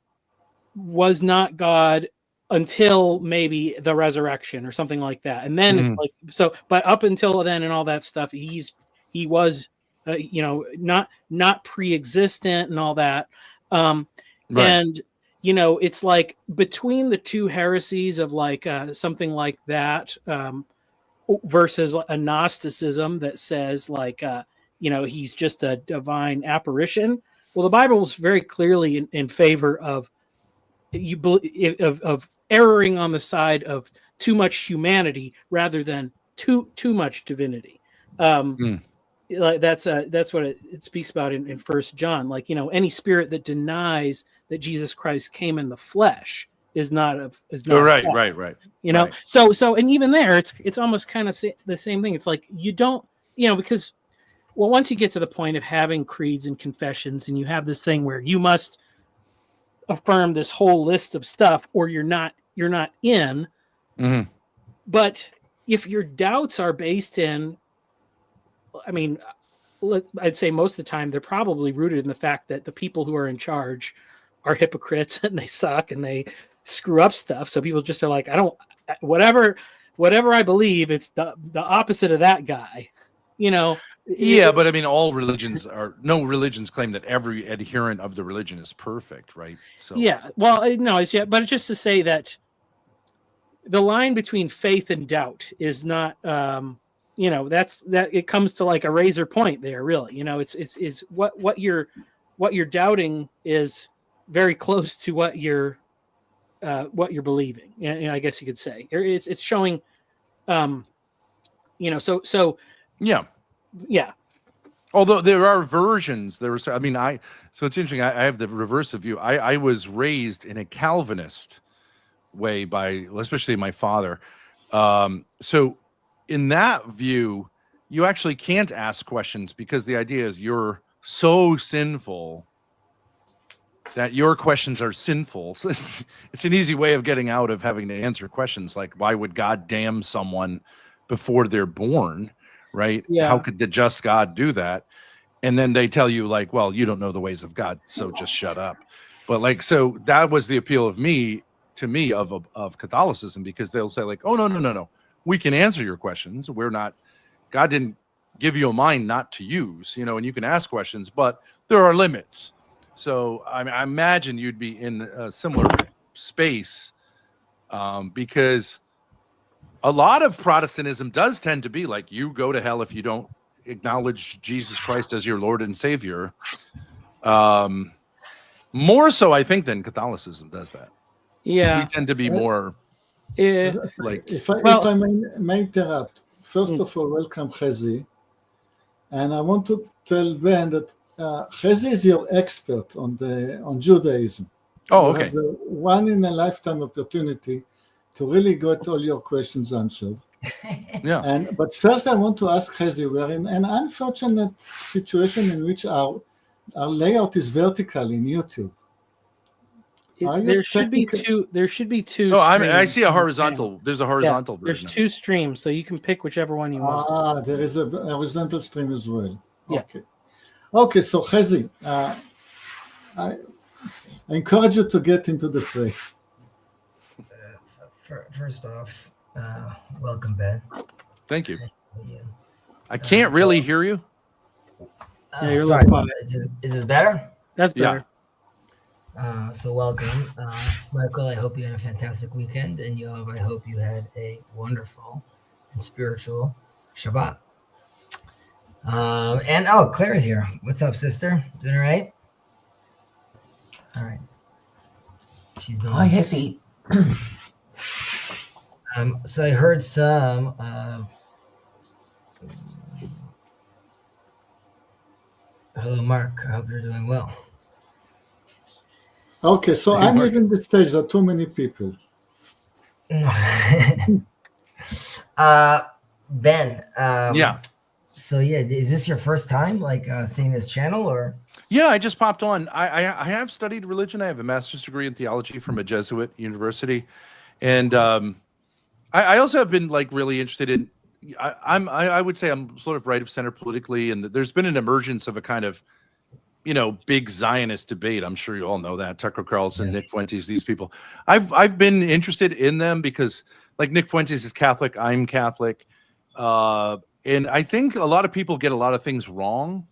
was not God until maybe the resurrection or something like that, and then it's like so. But up until then and all that stuff, he was, not pre-existent and all that, Right. and it's like between the two heresies of like something like that. Versus a Gnosticism that says like he's just a divine apparition. Well, the Bible is very clearly in favor of of erring on the side of too much humanity rather than too much divinity. Like that's what it speaks about in 1 John. Like any spirit that denies that Jesus Christ came in the flesh is not right. Right. So and even there it's almost kind of the same thing. It's like you don't because once you get to the point of having creeds and confessions and you have this thing where you must affirm this whole list of stuff or you're not in. But if your doubts are based in, I mean, I'd say most of the time they're probably rooted in the fact that the people who are in charge are hypocrites and they suck and they screw up stuff. So people just are like, I don't, whatever I believe, it's the opposite of that guy, Yeah, but I mean, no religions claim that every adherent of the religion is perfect, right? So yeah, well, no, but it's just to say that the line between faith and doubt is not, it comes to like a razor point there, really. It's what you're doubting is very close to what you're believing. I guess you could say it's showing, so yeah. Although there are versions, so it's interesting. I have the reverse of you. I was raised in a Calvinist way by especially my father. So in that view, you actually can't ask questions because the idea is you're so sinful that your questions are sinful. So it's an easy way of getting out of having to answer questions like, why would God damn someone before they're born, right? Yeah. How could the just God do that? And then they tell you like, well, you don't know the ways of God, so just shut up. But like, so that was the appeal of of Catholicism, because they'll say like, oh, no. We can answer your questions. God didn't give you a mind not to use, and you can ask questions, but there are limits. So I imagine you'd be in a similar space, because a lot of Protestantism does tend to be like, you go to hell if you don't acknowledge Jesus Christ as your Lord and Savior. More so, I think, than Catholicism does that. Yeah. We tend to be more like. If I may interrupt, first of all, welcome Chezi, and I want to tell Ben that Chezi is your expert on Judaism. Oh, You okay. have a one in a lifetime opportunity to really get all your questions answered. Yeah. But first, I want to ask Chezi, we are in an unfortunate situation in which our layout is vertical in YouTube. There should be two. There should be two. Oh, I streams see a on the horizontal. channel. There's a horizontal There's version. two streams, so you can pick whichever one you want. There is a horizontal stream as well. Yeah. Okay. So Chezi, I encourage you to get into the fray. First off, welcome, Ben. Thank you. Nice to meet you. I can't really hear you. Yeah, you're a Sorry, little quiet. is it better? That's Yeah. better. So welcome, Michael. I hope you had a fantastic weekend, and Yoav, I hope you had a wonderful and spiritual Shabbat. And Claire's here. What's up, sister? Doing all right? All right. She's doing. Hi, Hezzy. So I heard some. Hello, Mark. I hope you're doing well. Okay, so I'm leaving the stage. There are too many people. Ben. Yeah. So yeah, is this your first time seeing this channel or? Yeah, I just popped on. I have studied religion. I have a master's degree in theology from a Jesuit university, and I also have been like really interested in. I would say I'm sort of right of center politically, and there's been an emergence of a kind of, big Zionist debate. I'm sure you all know that. Tucker Carlson, Yeah. Nick Fuentes, these people. I've been interested in them because, like, Nick Fuentes is Catholic. I'm Catholic, and I think a lot of people get a lot of things wrong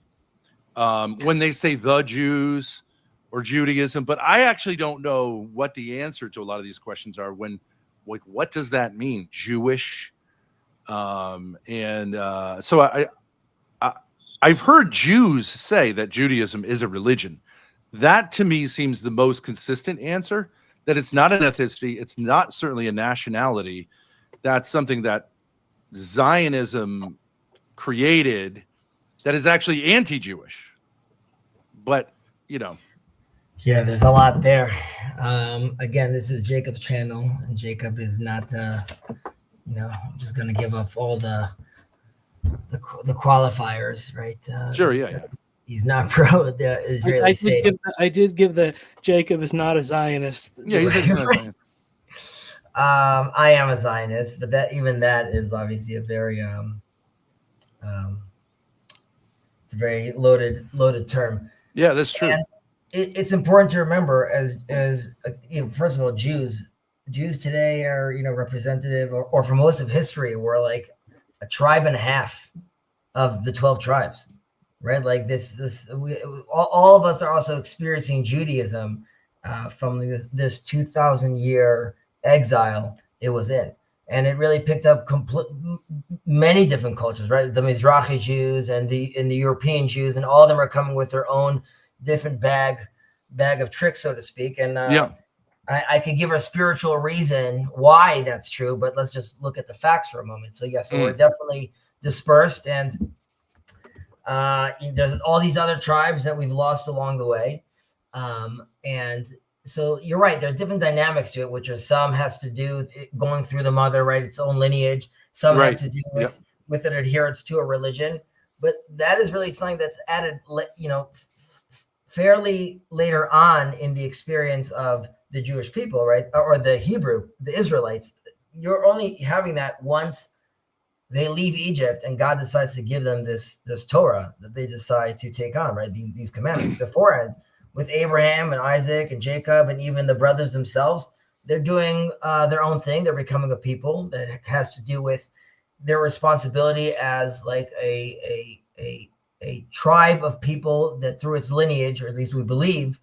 when they say the Jews or Judaism. But I actually don't know what the answer to a lot of these questions are. Like, what does that mean? Jewish? So I've heard Jews say that Judaism is a religion. That to me seems the most consistent answer, that it's not an ethnicity. It's not certainly a nationality. That's something that Zionism created that is actually anti-Jewish. But, Yeah, there's a lot there. Again, this is Jacob's channel, and Jacob is not, I'm just going to give up all the qualifiers, right? sure, yeah. He's not pro the Israeli state. I did give the Jacob is not a Zionist. Yeah, he's a I am a Zionist, but that is obviously a very it's a very loaded term. Yeah, that's true. And it's important to remember as first of all, Jews today are representative, or for most of history were like a tribe and a half of the 12 tribes, right? Like all of us are also experiencing Judaism from this 2,000 year exile it was in, and it really picked up many different cultures, right? The Mizrahi Jews and the European Jews, and all of them are coming with their own different bag of tricks, so to speak. And I could give a spiritual reason why that's true, but let's just look at the facts for a moment. So yes, we're definitely dispersed, and there's all these other tribes that we've lost along the way, and so you're right. There's different dynamics to it, which are some has to do with it going through the mother, right? Its own lineage. Some Right. have to do with an adherence to a religion. But that is really something that's added, fairly later on in the experience of the Jewish people, right? Or the Israelites. You're only having that once they leave Egypt and God decides to give them this Torah that they decide to take on, right? These commandments. Beforehand, with Abraham and Isaac and Jacob and even the brothers themselves, they're doing their own thing. They're becoming a people that has to do with their responsibility as like a tribe of people that through its lineage, or at least we believe,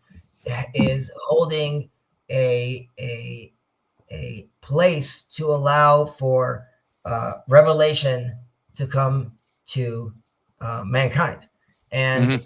is holding a place to allow for revelation to come to mankind. And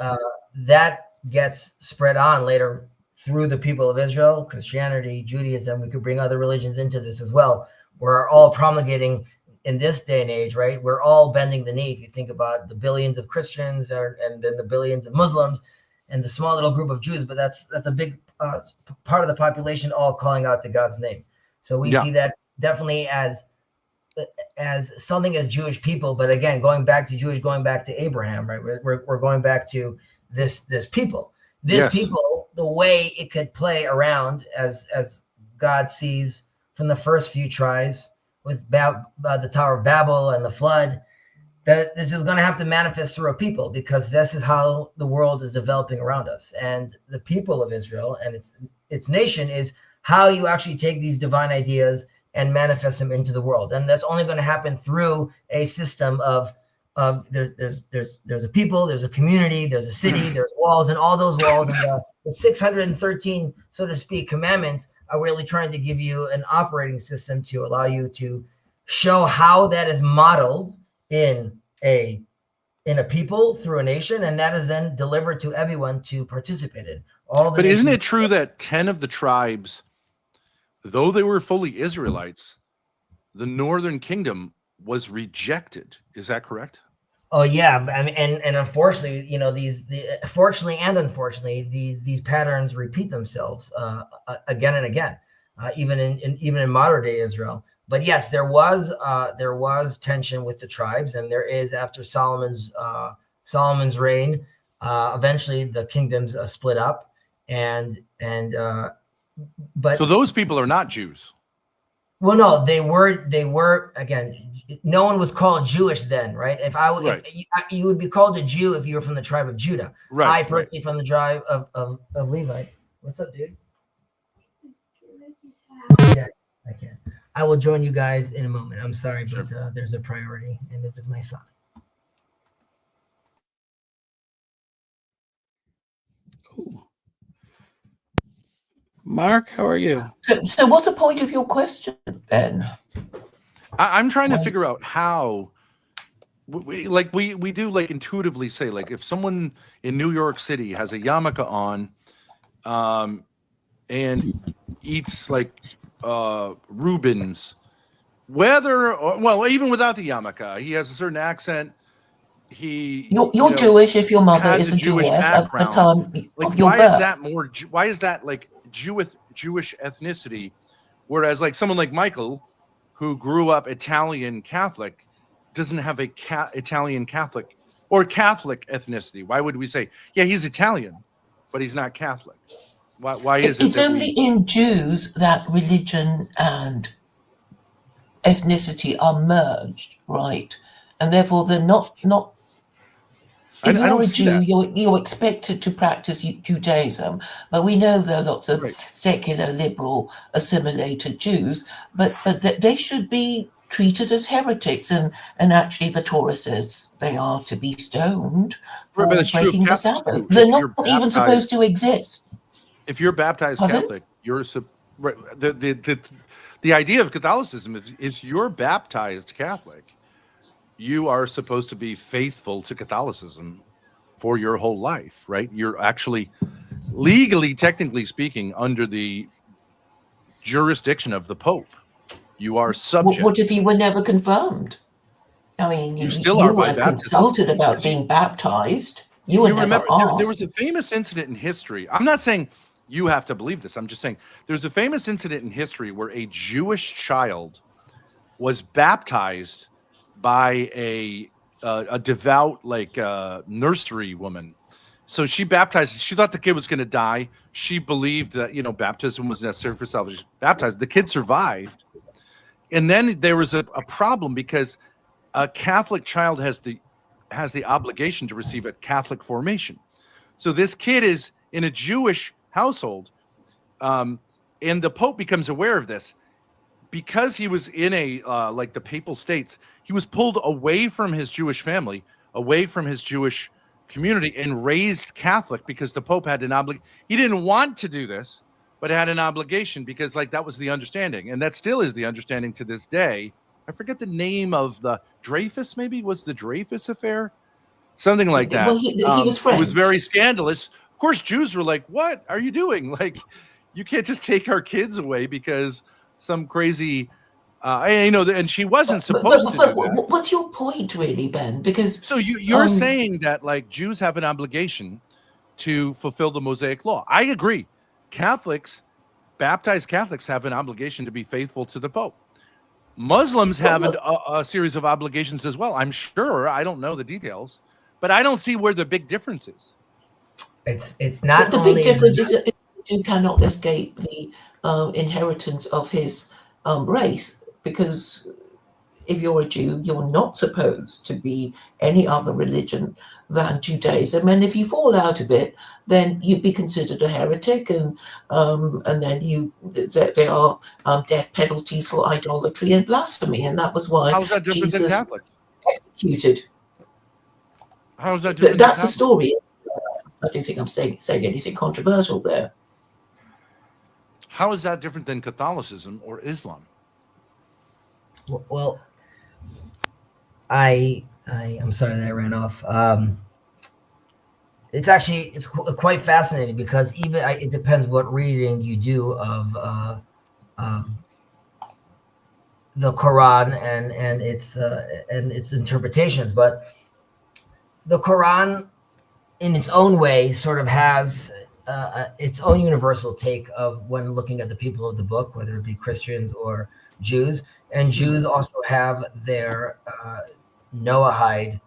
that gets spread on later through the people of Israel, Christianity, Judaism. We could bring other religions into this as well. We're all promulgating in this day and age, right? We're all bending the knee. If you think about the billions of Christians and then the billions of Muslims and the small little group of Jews, but that's a big part of the population all calling out to God's name. So we see that definitely as something as Jewish people, but again, going back to Abraham, right? We're going back to this people. People, the way it could play around as God sees from the first few tries with the Tower of Babel and the flood, that this is going to have to manifest through a people, because this is how the world is developing around us. And the people of Israel and its nation is how you actually take these divine ideas and manifest them into the world. And that's only going to happen through a system of there's a people, there's a community, there's a city, there's walls, and all those walls and the 613, so to speak, commandments are really trying to give you an operating system to allow you to show how that is modeled in a people through a nation, and that is then delivered to everyone to participate in. But isn't it true that 10 of the tribes, though they were fully Israelites, the northern kingdom was rejected? Is that correct? Oh yeah, I mean, and unfortunately, fortunately and unfortunately, these patterns repeat themselves again and again, even in modern day Israel. But yes, there was tension with the tribes, and there is after Solomon's reign. Eventually, the kingdoms split up, but So those people are not Jews. Well, no, they were again. No one was called Jewish then, right? If you would be called a Jew if you were from the tribe of Judah. Right. I personally from the tribe of Levi. What's up, dude? Yeah, I can. I will join you guys in a moment. I'm sorry, but there's a priority, and it is my son. Cool. Mark, how are you? So what's the point of your question, Ben? I'm trying to figure out how we do like intuitively say, like, if someone in New York City has a yarmulke on and eats like Reubens, even without the yarmulke, he has a certain accent. You're Jewish if your mother is a Jewess at the time of your birth. Why is that like Jewish ethnicity, whereas like someone like Michael, who grew up Italian Catholic, doesn't have a Italian Catholic or Catholic ethnicity? Why would we say, yeah, he's Italian, but he's not Catholic? Why is it? It's only in Jews that religion and ethnicity are merged, right? And therefore, they're not. If you're a Jew, you're expected to practice Judaism, but we know there are lots of secular, liberal, assimilated Jews, but they should be treated as heretics, and actually the Torah says they are to be stoned for breaking the Sabbath. They're not even supposed to exist. If you're baptized Catholic, you're the idea of Catholicism is you're baptized Catholic, you are supposed to be faithful to Catholicism for your whole life, right? You're actually legally, technically speaking, under the jurisdiction of the Pope. You are subject. What if you were never confirmed? I mean, you weren't consulted about being baptized. You were never asked. There was a famous incident in history. I'm not saying you have to believe this. I'm just saying there's a famous incident in history where a Jewish child was baptized by a devout nursery woman. So she baptized. She thought the kid was going to die. She believed that baptism was necessary for salvation. Baptized. The kid survived, and then there was a problem because a Catholic child has the obligation to receive a Catholic formation. So this kid is in a Jewish household, and the Pope becomes aware of this. Because he was in the Papal States, he was pulled away from his Jewish family, away from his Jewish community, and raised Catholic because the Pope had an obligation. He didn't want to do this, but had an obligation because that was the understanding. And that still is the understanding to this day. I forget the name of the Dreyfus, maybe was the Dreyfus affair, something like that. Well, he was French. It was very scandalous. Of course, Jews were like, "What are you doing? You can't just take our kids away because some crazy, and she wasn't supposed to do that." What's your point, really, Ben? Because so you're saying that Jews have an obligation to fulfill the Mosaic Law. I agree. Baptized Catholics have an obligation to be faithful to the Pope. Muslims have a series of obligations as well. I'm sure. I don't know the details, but I don't see where the big difference is. It's not. The big difference is that you cannot escape the inheritance of his race, because if you're a Jew, you're not supposed to be any other religion than Judaism, and if you fall out of it, then you'd be considered a heretic, and then there are death penalties for idolatry and blasphemy, and that was why How is that different than Jesus Catholics? executed. How is that different? That's a story. I don't think I'm saying anything controversial there. How is that different than Catholicism or Islam? Well, I'm sorry that I ran off. It's quite fascinating because it depends what reading you do of the Quran and its interpretations. But the Quran, in its own way, sort of has its own universal take of when looking at the people of the book, whether it be Christians or Jews. And Jews also have their Noahide.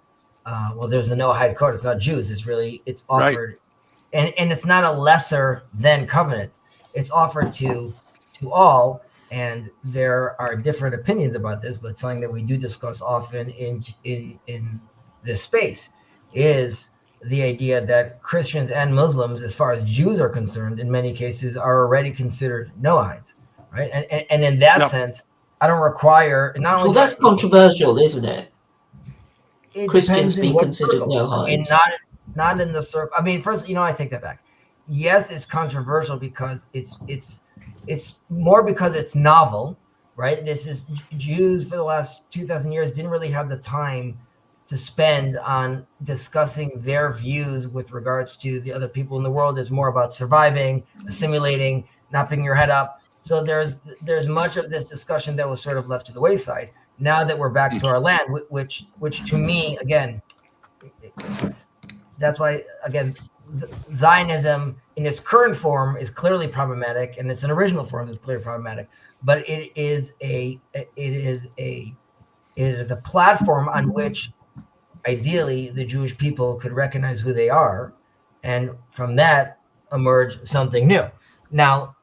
There's the Noahide code. It's not Jews. It's offered, right. and it's not a lesser than covenant. It's offered to all, and there are different opinions about this. But something that we do discuss often in this space is the idea that Christians and Muslims, as far as Jews are concerned, in many cases are already considered Noahides, right? And in that sense, I don't require not only. Well, that's controversial, isn't it? Christians be considered circle. Noahides. I mean, not in the circle. I mean, first, I take that back. Yes, it's controversial because it's more because it's novel, right? This is Jews for the last 2,000 years didn't really have the time to spend on discussing their views with regards to the other people in the world. It's more about surviving, assimilating, not picking your head up. So there's much of this discussion that was sort of left to the wayside. Now that we're back to our land, which to me, again, that's why, again, Zionism in its current form is clearly problematic, and its original form is clearly problematic. But it is a platform on which ideally the Jewish people could recognize who they are, and from that emerge something new. Now,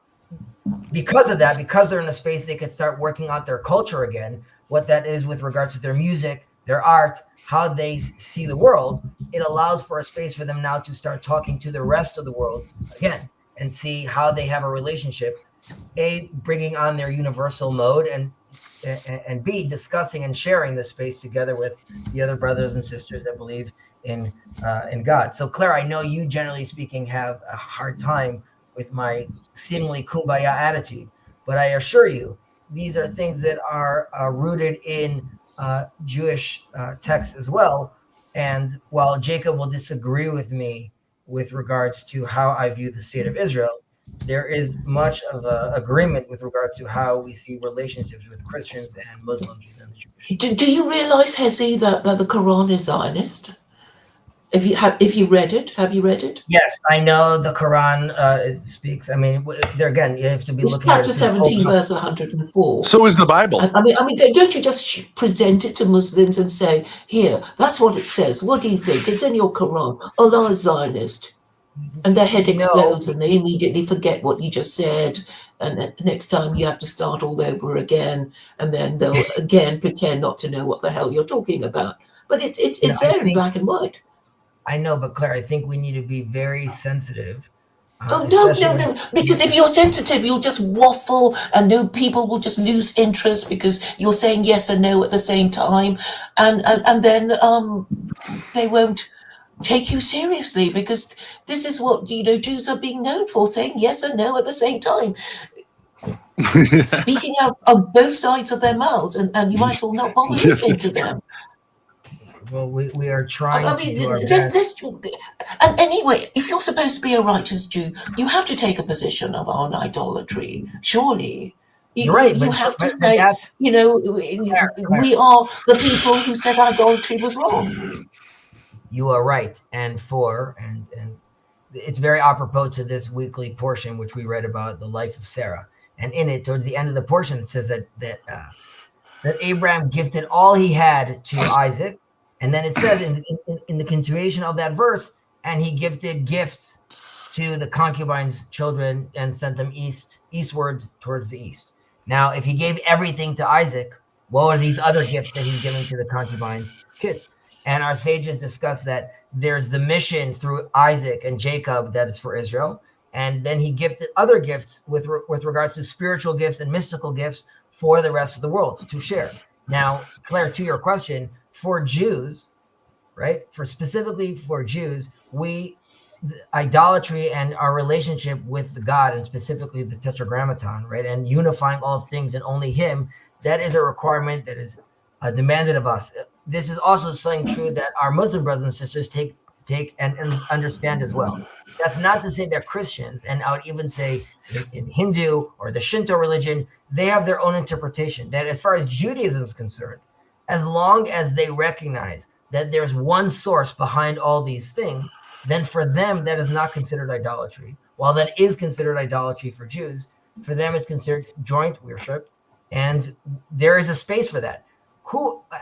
because of that, because they're in a space they could start working out their culture again, what that is with regards to their music, their art, how they see the world, it allows for a space for them now to start talking to the rest of the world again and see how they have a relationship, A, bringing on their universal mode, and B, discussing and sharing the space together with the other brothers and sisters that believe in God. So, Claire, I know you, generally speaking, have a hard time with my seemingly kumbaya attitude, but I assure you, these are things that are rooted in Jewish texts as well. And while Jacob will disagree with me with regards to how I view the state of Israel, there is much of an agreement with regards to how we see relationships with Christians and Muslims within the Jewish. Do you realize, Hezi, that the Quran is Zionist? If you read it, have you read it? Yes, I know the Quran speaks. I mean, there again, you have to be It's looking at chapter it through 17, full verse 104. So is the Bible. I mean, don't you just present it to Muslims and say, "Here, that's what it says. What do you think? It's in your Quran. Allah is Zionist," and their head explodes, and they immediately forget what you just said, and then next time you have to start all over again, and then they'll again pretend not to know what the hell you're talking about. But it's there in black and white. I know, but Claire, I think we need to be very sensitive. Oh, no. Because if you're sensitive, you'll just waffle and no people will just lose interest because you're saying yes and no at the same time. And then they won't take you seriously because this is what, Jews are being known for, saying yes and no at the same time. Speaking out on both sides of their mouths, and you might as well not bother listening to them. Well, we are trying to do our best. best. And anyway, if you're supposed to be a righteous Jew, you have to take a position on idolatry. Surely, You're right. You but, have to but say, that's, we are the people who said idolatry was wrong. you are right. And it's very apropos to this weekly portion, which we read about the life of Sarah. And in it, towards the end of the portion, it says that Abraham gifted all he had to Isaac. And then it says in the continuation of that verse, and he gifted gifts to the concubines' children and sent them eastward towards the east. Now, if he gave everything to Isaac, what are these other gifts that he's giving to the concubines' kids? And our sages discuss that there's the mission through Isaac and Jacob that is for Israel. And then he gifted other gifts with regards to spiritual gifts and mystical gifts for the rest of the world to share. Now, Claire, to your question, for Jews, right? Specifically for Jews, idolatry and our relationship with God, and specifically the Tetragrammaton, right? And unifying all things in only Him, that is a requirement that is demanded of us. This is also something true that our Muslim brothers and sisters take and understand as well. That's not to say they're Christians, and I would even say in Hindu or the Shinto religion, they have their own interpretation. That as far as Judaism is concerned, as long as they recognize that there's one source behind all these things, then for them, that is not considered idolatry. While that is considered idolatry for Jews, for them, it's considered joint worship. And there is a space for that.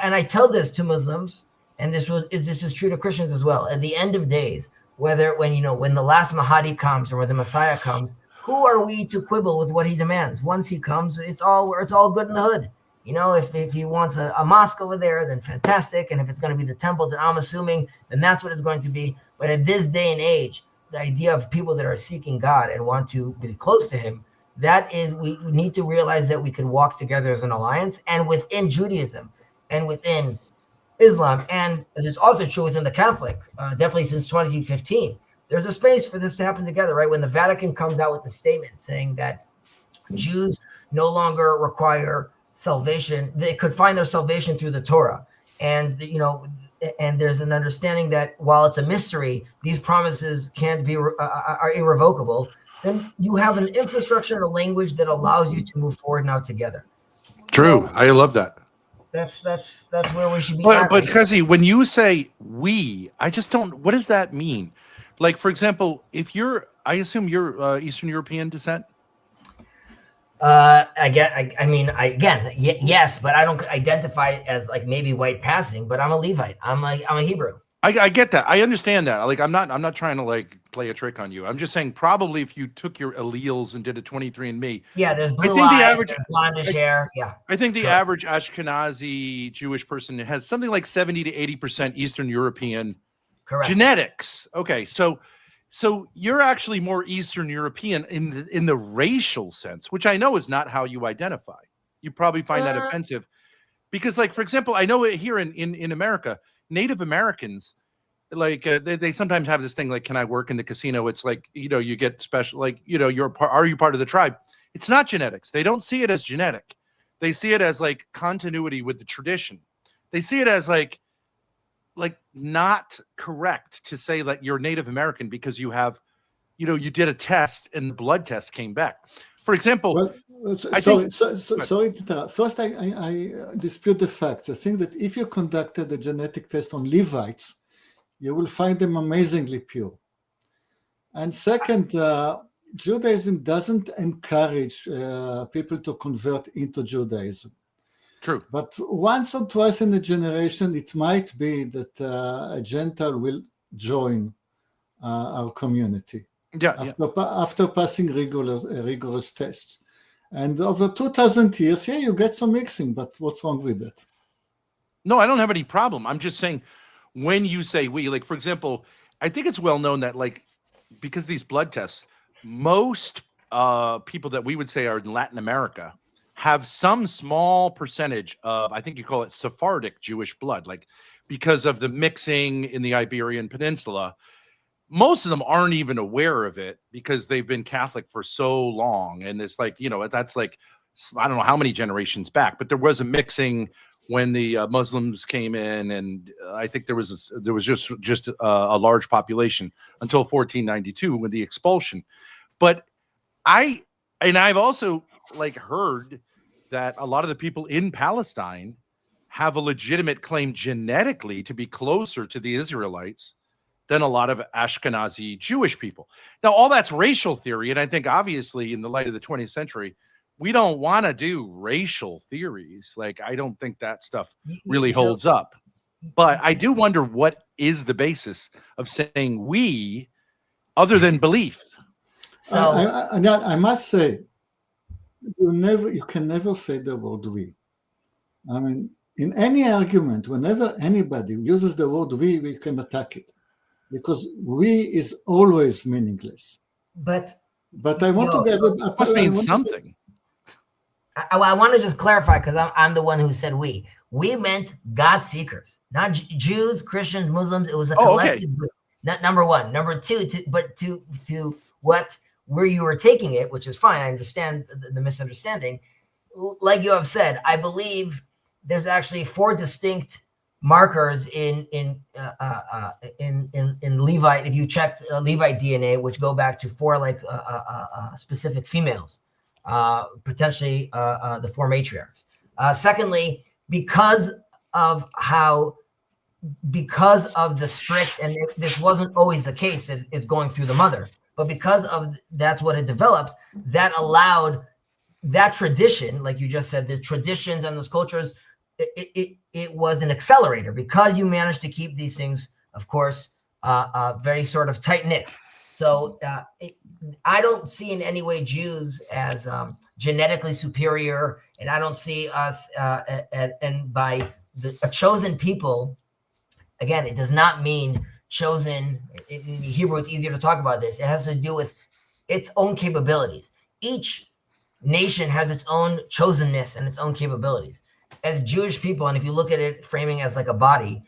And I tell this to Muslims, and this is true to Christians as well. At the end of days, when the last Mahdi comes or when the Messiah comes, who are we to quibble with what he demands? Once he comes, it's all good in the hood. If he wants a mosque over there, then fantastic. And if it's going to be the temple, then I'm assuming then that's what it's going to be. But at this day and age, the idea of people that are seeking God and want to be close to Him, that is, we need to realize that we can walk together as an alliance, and within Judaism and within Islam, and it's also true within the Catholic, definitely since 2015. There's a space for this to happen together, right? When the Vatican comes out with a statement saying that Jews no longer require salvation, they could find their salvation through the Torah. And, and there's an understanding that while it's a mystery, these promises can't be, are irrevocable. Then you have an infrastructure and a language that allows you to move forward now together. True. I love that. That's where we should be. But Kazi, when you say we, I just don't. What does that mean? Like, for example, I assume you're Eastern European descent. Yes, but I don't identify as like maybe white passing. But I'm a Levite. I'm a Hebrew. I get that. I understand that. Like, I'm not trying to like play a trick on you. I'm just saying probably if you took your alleles and did a 23andMe. Yeah, there's blue eyes, blondish hair. Yeah. I think the average Ashkenazi Jewish person has something like 70 to 80% Eastern European genetics. Okay, so you're actually more Eastern European in the racial sense, which I know is not how you identify. You probably find that offensive because, like, for example, I know here in America, Native Americans, like they sometimes have this thing like, can I work in the casino? It's like, you get special, like, are you part of the tribe? It's not genetics. They don't see it as genetic. They see it as like continuity with the tradition. They see it as like not correct to say that you're Native American because you have, you did a test and the blood test came back. For example, sorry to interrupt. First, I dispute the facts. I think that if you conducted a genetic test on Levites, you will find them amazingly pure. And second, Judaism doesn't encourage people to convert into Judaism. True. But once or twice in a generation, it might be that a Gentile will join our community after passing rigorous tests. And over 2,000 years, you get some mixing, but what's wrong with that? No, I don't have any problem. I'm just saying, when you say we, like, for example, I think it's well known that, like, because these blood tests, most people that we would say are in Latin America have some small percentage of, I think you call it Sephardic Jewish blood, like, because of the mixing in the Iberian Peninsula. Most of them aren't even aware of it because they've been Catholic for so long. And it's like, that's like, I don't know how many generations back, but there was a mixing when the Muslims came in, and I think there was just a large population until 1492 with the expulsion. But I've also, like, heard that a lot of the people in Palestine have a legitimate claim genetically to be closer to the Israelites than a lot of Ashkenazi Jewish people. Now, all that's racial theory, and I think obviously in the light of the 20th century, we don't want to do racial theories. Like, I don't think that stuff really holds up. But I do wonder, what is the basis of saying we, other than belief? So I must say, you can never say the word we. I mean, in any argument, whenever anybody uses the word we can attack it, because we is always meaningless. But I want to give it must mean something. I want to just clarify, because I'm the one who said we. We meant God seekers, not Jews, Christians, Muslims. It was a collective group. Not number one. Number two, to where you were taking it, which is fine. I understand the misunderstanding. Like you have said, I believe there's actually 4 distinct markers in Levite. If you checked Levite DNA, which go back to 4 specific females, potentially the 4 matriarchs. Secondly, because of the strict, and this wasn't always the case, it's going through the mother, but because of that's what it developed, that allowed that tradition, like you just said, the traditions and those cultures, it was an accelerator, because you managed to keep these things, of course, very sort of tight knit. So I don't see in any way Jews as genetically superior, and I don't see us and by a chosen people. Again, it does not mean chosen. In Hebrew, it's easier to talk about this. It has to do with its own capabilities. Each nation has its own chosenness and its own capabilities. As Jewish people, and if you look at it framing as like a body,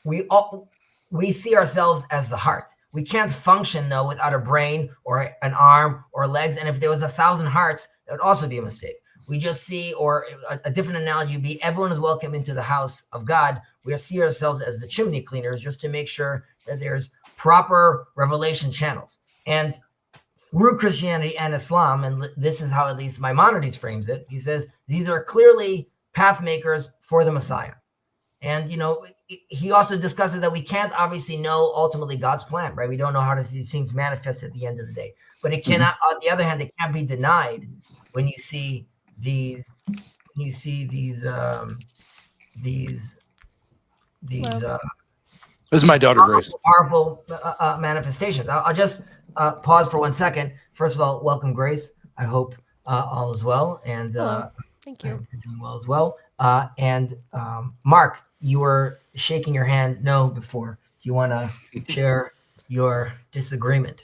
we see ourselves as the heart. We can't function, though, without a brain or an arm or legs. And if there was 1,000 hearts, that would also be a mistake. We just see, or a different analogy would be, everyone is welcome into the house of God. We see ourselves as the chimney cleaners, just to make sure that there's proper revelation channels. And through Christianity and Islam, and this is how at least Maimonides frames it, he says these are clearly path makers for the Messiah. And, he also discusses that we can't obviously know ultimately God's plan, right? We don't know how these things manifest at the end of the day. But it cannot, on the other hand, it can't be denied when you see these this is my daughter, Grace. Powerful manifestations. I'll just pause for 1 second. First of all, welcome, Grace. I hope all is well, and thank you. You're doing well as well. And Mark, you were shaking your hand no before. Do you want to share your disagreement?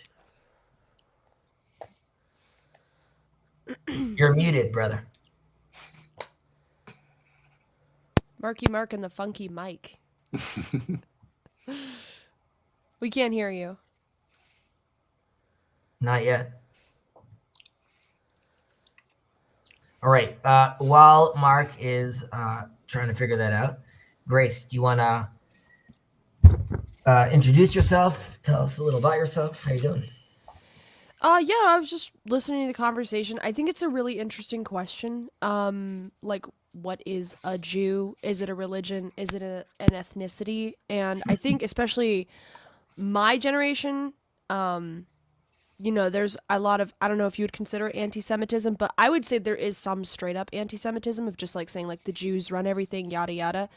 You're muted, brother. Marky Mark and the funky Mike. We can't hear you. Not yet. All right. While Mark is trying to figure that out, Grace, do you want to introduce yourself? Tell us a little about yourself. How you doing? Yeah, I was just listening to the conversation. I think it's a really interesting question. Like, what is a Jew? Is it a religion? Is it an ethnicity? And I think especially my generation, there's a lot of, I don't know if you would consider anti-Semitism, but I would say there is some straight up anti-Semitism of just like saying like the Jews run everything, yada yada.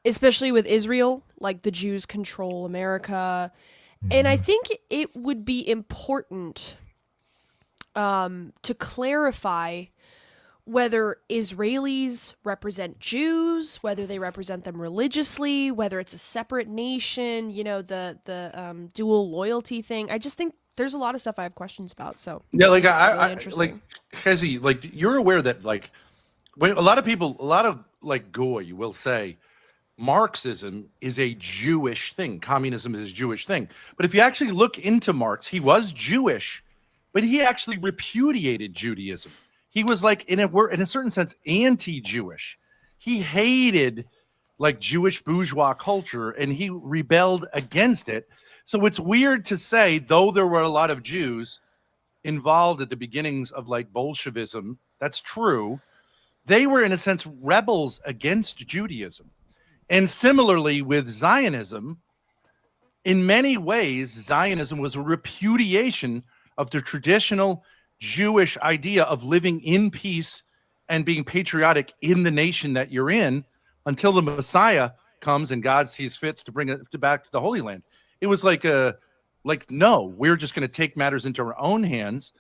Especially with Israel, like the Jews control America. And I think it would be important to clarify whether Israelis represent Jews, whether they represent them religiously, whether it's a separate nation, the dual loyalty thing. I just think there's a lot of stuff I have questions about. So Yeah, like it's really I like interesting. Kezi, like you're aware that like when a lot of like goy will say Marxism is a Jewish thing. Communism is a Jewish thing. But if you actually look into Marx, he was Jewish, but he actually repudiated Judaism. He was like, in a certain sense, anti-Jewish. He hated like Jewish bourgeois culture, and he rebelled against it. So it's weird to say, though there were a lot of Jews involved at the beginnings of like Bolshevism, that's true. They were, in a sense, rebels against Judaism. And similarly with Zionism, in many ways, Zionism was a repudiation of the traditional Jewish idea of living in peace and being patriotic in the nation that you're in until the Messiah comes and God sees fit to bring it back to the Holy Land. It was like no, we're just going to take matters into our own hands.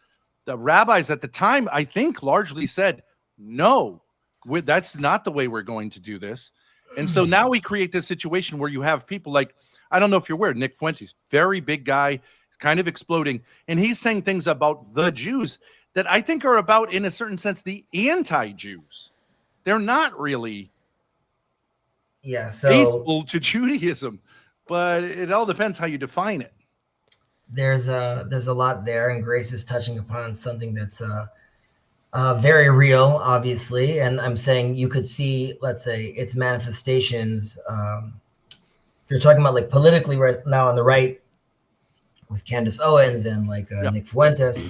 The rabbis at the time, I think, largely said, no, that's not the way we're going to do this. And so now we create this situation where you have people like, I don't know if you're aware, Nick Fuentes, very big guy, kind of exploding. And he's saying things about the Jews that I think are about, in a certain sense, the anti-Jews. They're not really faithful to Judaism, but it all depends how you define it. There's a lot there, and Grace is touching upon something that's very real, obviously. And I'm saying you could see, let's say, its manifestations. If you're talking about like politically right now on the right with Candace Owens and like Nick Fuentes,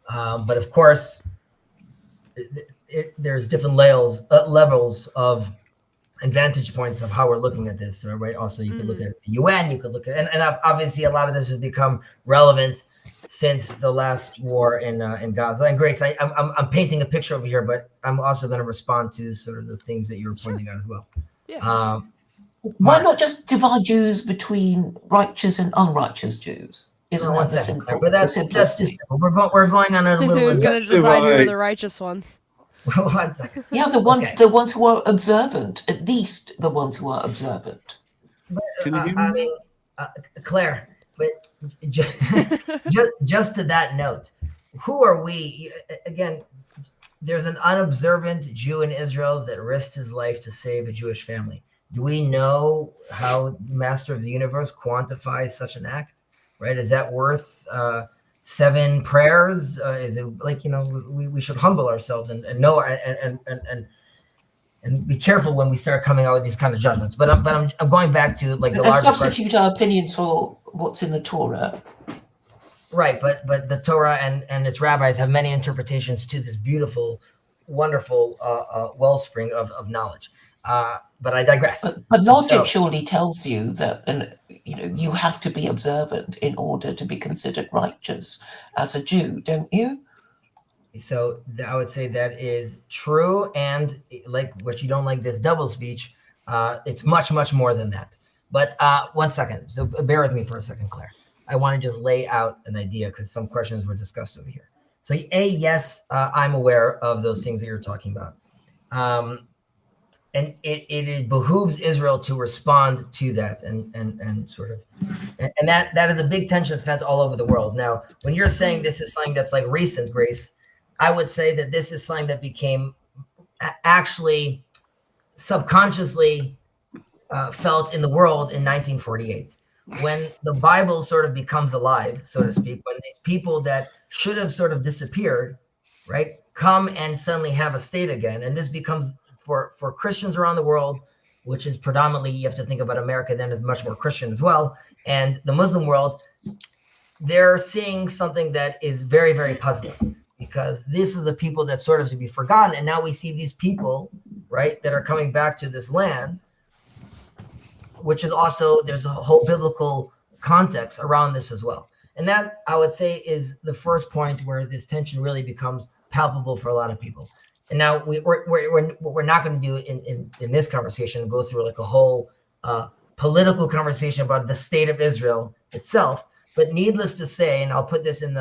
but of course, there's different levels of and vantage points of how we're looking at this, right? Also, you could look at the UN, you could look at, and obviously a lot of this has become relevant since the last war in Gaza. And Grace, I'm painting a picture over here, but I'm also going to respond to sort of the things that you were pointing out as well. Yeah. Why not just divide Jews between righteous and unrighteous Jews? Isn't that the simple? But that's simplicity. We're going on a little. Who's going to decide who are the righteous ones? 1 second. Yeah, the ones who are observant, at least the ones who are observant. Can you hear me? I mean, Claire, but just to that note, who are we? Again, there's an unobservant Jew in Israel that risked his life to save a Jewish family. Do we know how Master of the Universe quantifies such an act? Right? Is that worth 7 prayers? Is it like, we should humble ourselves and know and be careful when we start coming out with these kind of judgments. But I'm going back to like the and larger substitute our opinions for what's in the Torah. Right, but the Torah and its rabbis have many interpretations to this beautiful, wonderful wellspring of knowledge. But I digress. But logic surely tells you that, you have to be observant in order to be considered righteous as a Jew, don't you? So I would say that is true. And like what you don't like, this double speech, it's much, much more than that. But 1 second. So bear with me for a second, Claire. I want to just lay out an idea because some questions were discussed over here. So yes, I'm aware of those things that you're talking about. And it behooves Israel to respond to that and sort of, and that is a big tension felt all over the world. Now, when you're saying this is something that's like recent, Grace, I would say that this is something that became actually subconsciously felt in the world in 1948, when the Bible sort of becomes alive, so to speak, when these people that should have sort of disappeared, right, come and suddenly have a state again. And this becomes for Christians around the world, which is predominantly, you have to think about America then as much more Christian as well, and the Muslim world, they're seeing something that is very, very puzzling, because this is the people that sort of to be forgotten. And now we see these people, right, that are coming back to this land, which is also, there's a whole biblical context around this as well. And that, I would say, is the first point where this tension really becomes palpable for a lot of people. And now we're not going to do in this conversation, go through like a whole political conversation about the state of Israel itself. But needless to say, and I'll put this in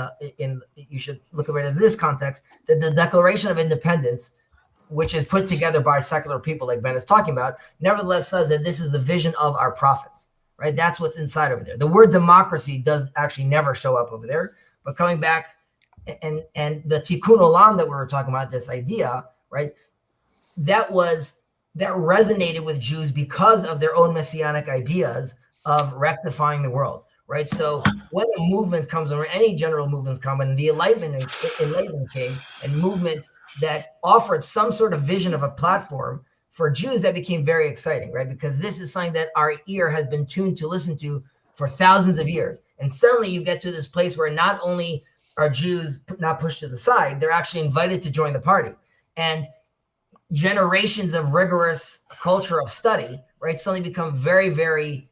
you should look at it in this context, that the Declaration of Independence, which is put together by secular people like Ben is talking about, nevertheless says that this is the vision of our prophets, right? That's what's inside over there. The word democracy does actually never show up over there. But coming back, and the tikkun olam that we were talking about, this idea, right? That resonated with Jews because of their own messianic ideas of rectifying the world, right? So when a movement comes, or any general movements come, and the Enlightenment came, and movements that offered some sort of vision of a platform for Jews, that became very exciting, right? Because this is something that our ear has been tuned to listen to for thousands of years. And suddenly you get to this place where not only are Jews not pushed to the side, they're actually invited to join the party. And generations of rigorous culture of study, right, suddenly become very, very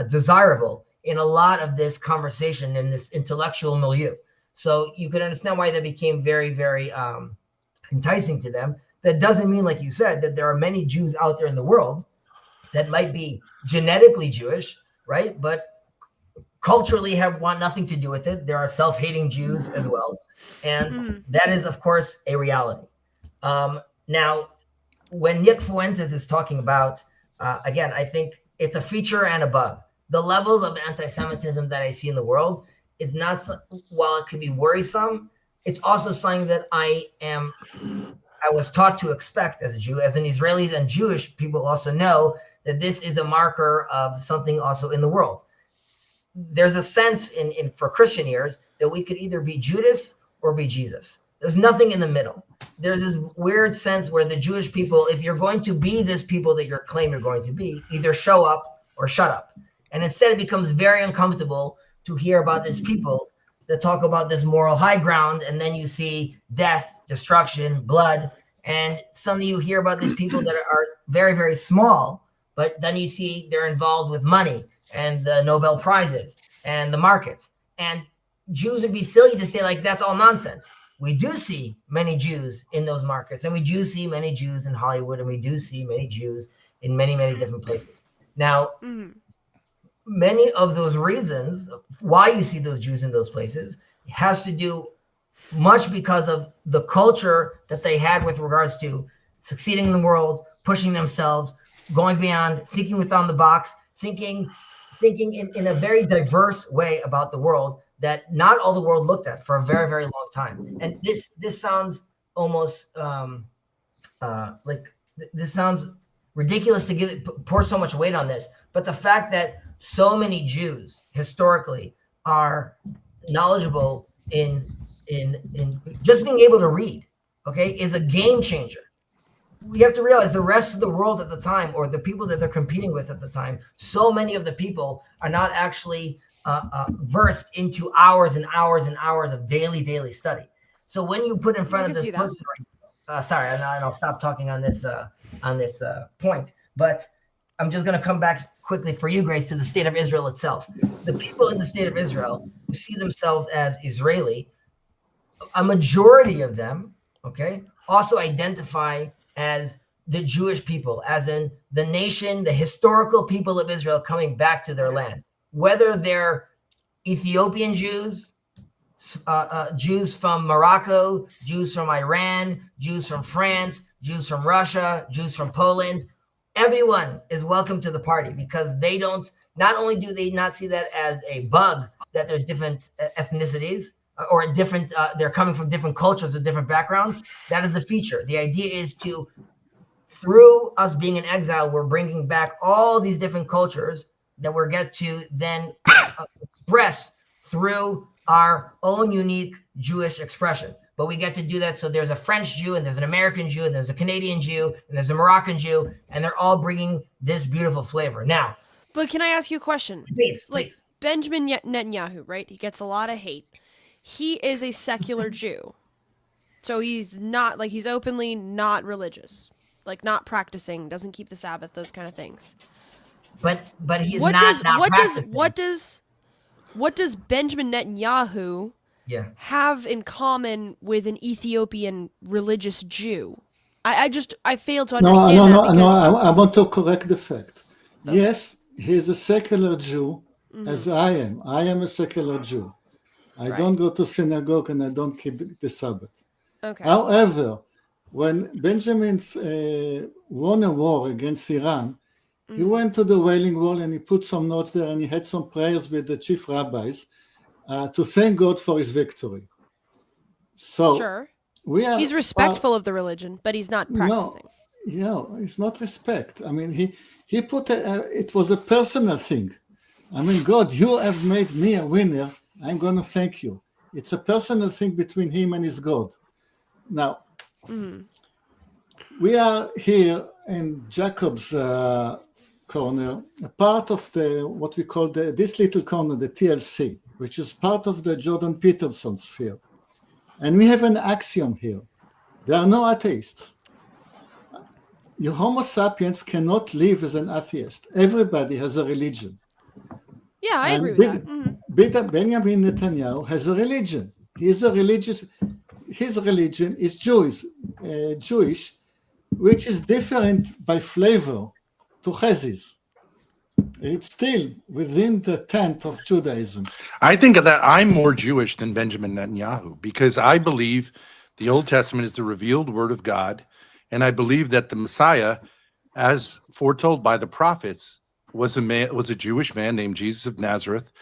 desirable in a lot of this conversation in this intellectual milieu. So you can understand why that became very, very enticing to them. That doesn't mean, like you said, that there are many Jews out there in the world that might be genetically Jewish, right, but culturally want nothing to do with it. There are self-hating Jews as well. And that is, of course, a reality. Now, when Nick Fuentes is talking about, again, I think it's a feature and a bug. The levels of anti-Semitism that I see in the world is not, while it could be worrisome, it's also something that I was taught to expect as a Jew. As an Israeli and Jewish people also know that this is a marker of something also in the world. There's a sense for Christian ears that we could either be Judas or be Jesus. There's nothing in the middle. There's this weird sense where the Jewish people, if you're going to be this people that you claim you're going to be, either show up or shut up. And instead it becomes very uncomfortable to hear about these people that talk about this moral high ground, and then you see death, destruction, blood, and suddenly you hear about these people that are very, very small, but then you see they're involved with money and the Nobel Prizes and the markets. And Jews would be silly to say, like, that's all nonsense. We do see many Jews in those markets, and we do see many Jews in Hollywood, and we do see many Jews in many, many different places. Now, many of those reasons why you see those Jews in those places has to do much because of the culture that they had with regards to succeeding in the world, pushing themselves, going beyond, thinking within the box, thinking in a very diverse way about the world that not all the world looked at for a very, very long time. And this sounds almost this sounds ridiculous to pour so much weight on this, but the fact that so many Jews historically are knowledgeable in just being able to read, okay, is a game changer. We have to realize the rest of the world at the time, or the people that they're competing with at the time, so many of the people are not actually versed into hours and hours and hours of daily study. So when you put in front of this person, sorry, and I'll stop talking on this point, but I'm just going to come back quickly for you, Grace, to the state of Israel itself. The people in the state of Israel who see themselves as Israeli, a majority of them, okay, also identify as the Jewish people, as in the nation, the historical people of Israel coming back to their land. Whether they're Ethiopian Jews, Jews from Morocco, Jews from Iran, Jews from France, Jews from Russia, Jews from Poland, everyone is welcome to the party, because they don't, not only do they not see that as a bug that there's different ethnicities or different, they're coming from different cultures with different backgrounds. That is the feature. The idea is to, through us being in exile, we're bringing back all these different cultures that we're get to then express through our own unique Jewish expression. But we get to do that. So there's a French Jew, and there's an American Jew, and there's a Canadian Jew, and there's a Moroccan Jew, and they're all bringing this beautiful flavor. Now, but can I ask you a question? Please. Benjamin Netanyahu, right? He gets a lot of hate. He is a secular Jew. So he's not like he's openly not religious. Like not practicing, doesn't keep the Sabbath, those kind of things. But he's What not does not what does practicing. what does Benjamin Netanyahu Yeah. have in common with an Ethiopian religious Jew? I fail to No, understand no, that no, because no. I want to correct the fact. Yes, he's a secular Jew, as I am. I am a secular Jew. I Right. don't go to synagogue and I don't keep the Sabbath. okay. However, when Benjamin won a war against Iran, he went to the Wailing Wall and he put some notes there and he had some prayers with the chief rabbis to thank God for his victory. So Sure. we are He's respectful of the religion, but he's not practicing. No, it's not respect. I mean, he put it was a personal thing. I mean, God, you have made me a winner. I'm going to thank you. It's a personal thing between him and his God. Now, we are here in Jacob's corner, a part of what we call this little corner, the TLC, which is part of the Jordan Peterson sphere. And we have an axiom here. There are no atheists. Your Homo sapiens cannot live as an atheist. Everybody has a religion. Yeah, I And agree with that. Mhm. Benjamin Netanyahu has a religion. His religion is Jewish, which is different by flavor to Chazis. It's still within the tent of Judaism. I think that I'm more Jewish than Benjamin Netanyahu because I believe the Old Testament is the revealed word of God, and I believe that the Messiah, as foretold by the prophets, was a Jewish man named Jesus of Nazareth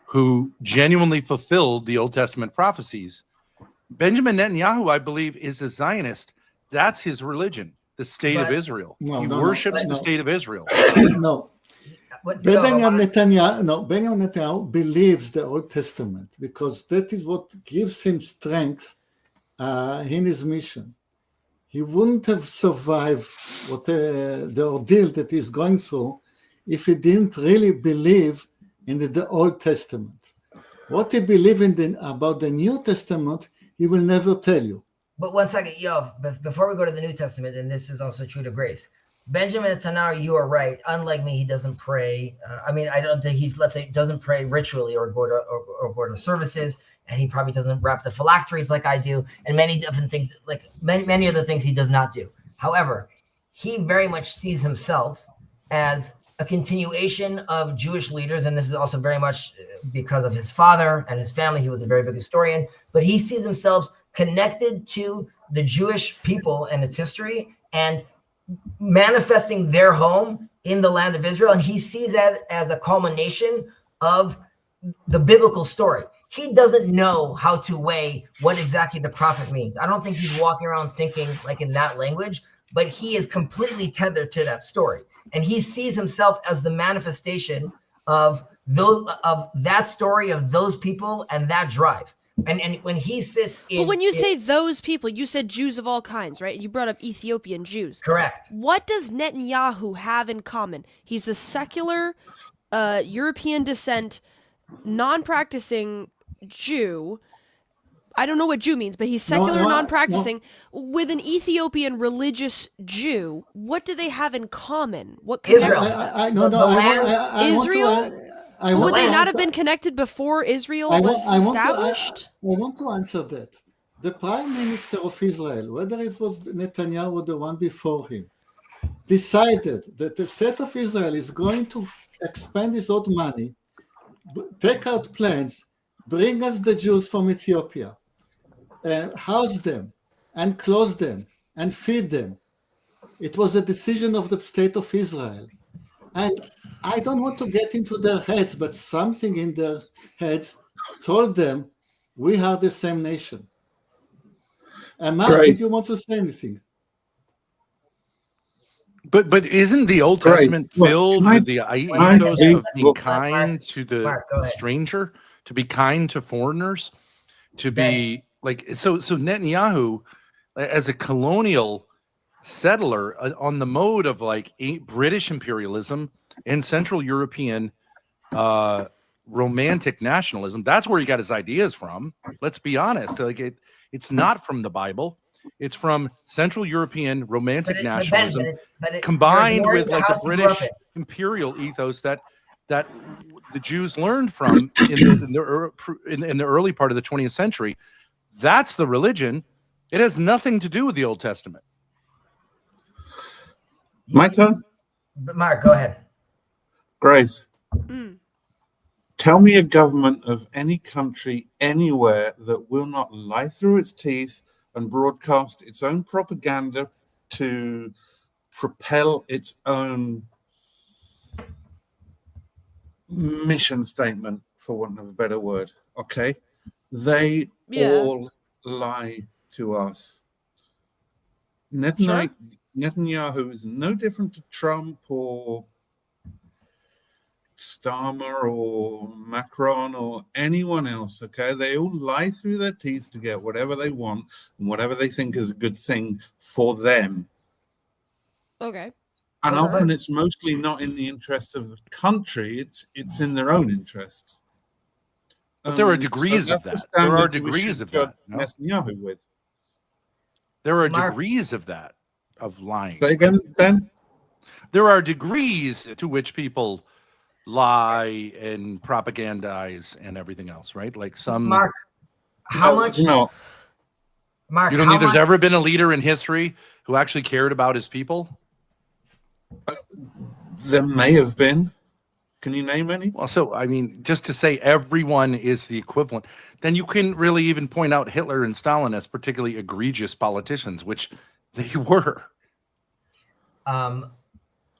who genuinely fulfilled the Old Testament prophecies. Benjamin Netanyahu, I believe, is a Zionist. That's his religion, the state of But- Israel. No, He no, no, worships no. the state of Israel. No, What, Benjamin Netanyahu believes the Old Testament because that is what gives him strength in his mission. He wouldn't have survived the ordeal that he's going through if he didn't really believe in the Old Testament. What he believes about the New Testament, he will never tell you. But 1 second, before we go to the New Testament, and this is also true to Grace, Benjamin Netanyahu, you are right. Unlike me, he doesn't pray. I don't think he, let's say, doesn't pray ritually or go to services, and he probably doesn't wrap the phylacteries like I do, and many different things, like many other things he does not do. However, he very much sees himself as a continuation of Jewish leaders, and this is also very much because of his father and his family. He was a very big historian, but he sees himself connected to the Jewish people and its history and manifesting their home in the land of Israel. And he sees that as a culmination of the biblical story. He doesn't know how to weigh what exactly the prophet means. I don't think he's walking around thinking like in that language, but he is completely tethered to that story. And he sees himself as the manifestation of that story, of those people and that drive. And when he sits in, But when you say those people, you said Jews of all kinds, right? You brought up Ethiopian Jews. correct. What does Netanyahu have in common? He's a secular, European descent, non-practicing Jew. I don't know what Jew means, but he's secular, no, non-practicing, with an Ethiopian religious Jew. What do they have in common? What Israel. connects them? I want to- Israel? I Would want they to not have answer- been connected before Israel I was want established? I want to answer that. The Prime Minister of Israel, whether it was Netanyahu or the one before him, decided that the state of Israel is going to expend its own money, take out plans, bring us the Jews from Ethiopia, house them, and close them, and feed them. It was a decision of the state of Israel. And I don't want to get into their heads, but something in their heads told them, we are the same nation. And Mark, Right. did you want to say anything? But isn't the Old Right. Testament Look, filled can I- with the can I ethos say- of being look- kind to the Mark, go ahead. stranger, to be kind to foreigners, to be like so Netanyahu as a colonial settler on the mode of like British imperialism and Central European romantic nationalism. That's where he got his ideas from. Let's be honest. Like it's not from the Bible. It's from Central European romantic nationalism combined with like the British imperial ethos that the Jews learned from in the early part of the 20th century. That's the religion. It has nothing to do with the Old Testament. My turn? But Mark, go ahead. Grace, Mm. tell me a government of any country anywhere that will not lie through its teeth and broadcast its own propaganda to propel its own mission statement, for want of a better word. Okay? They Yeah. all lie to us. Sure. Netanyahu is no different to Trump or Starmer or Macron or anyone else. Okay, they all lie through their teeth to get whatever they want and whatever they think is a good thing for them. Okay. And Okay. often it's mostly not in the interests of the country, it's in their own interests. But there are So degrees of that's the that. There are standards we degrees should of that. judge No? Netanyahu with. There are Mark- degrees of that, of lying. Say again, Ben? There are degrees to which people lie and propagandize and everything else, right? Like some Mark, how No, much? No, Mark, you don't how think there's much- ever been a leader in history who actually cared about his people? there may have been. Can you name any? Well, so I mean, just to say everyone is the equivalent, then you couldn't really even point out Hitler and Stalin as particularly egregious politicians, which they were.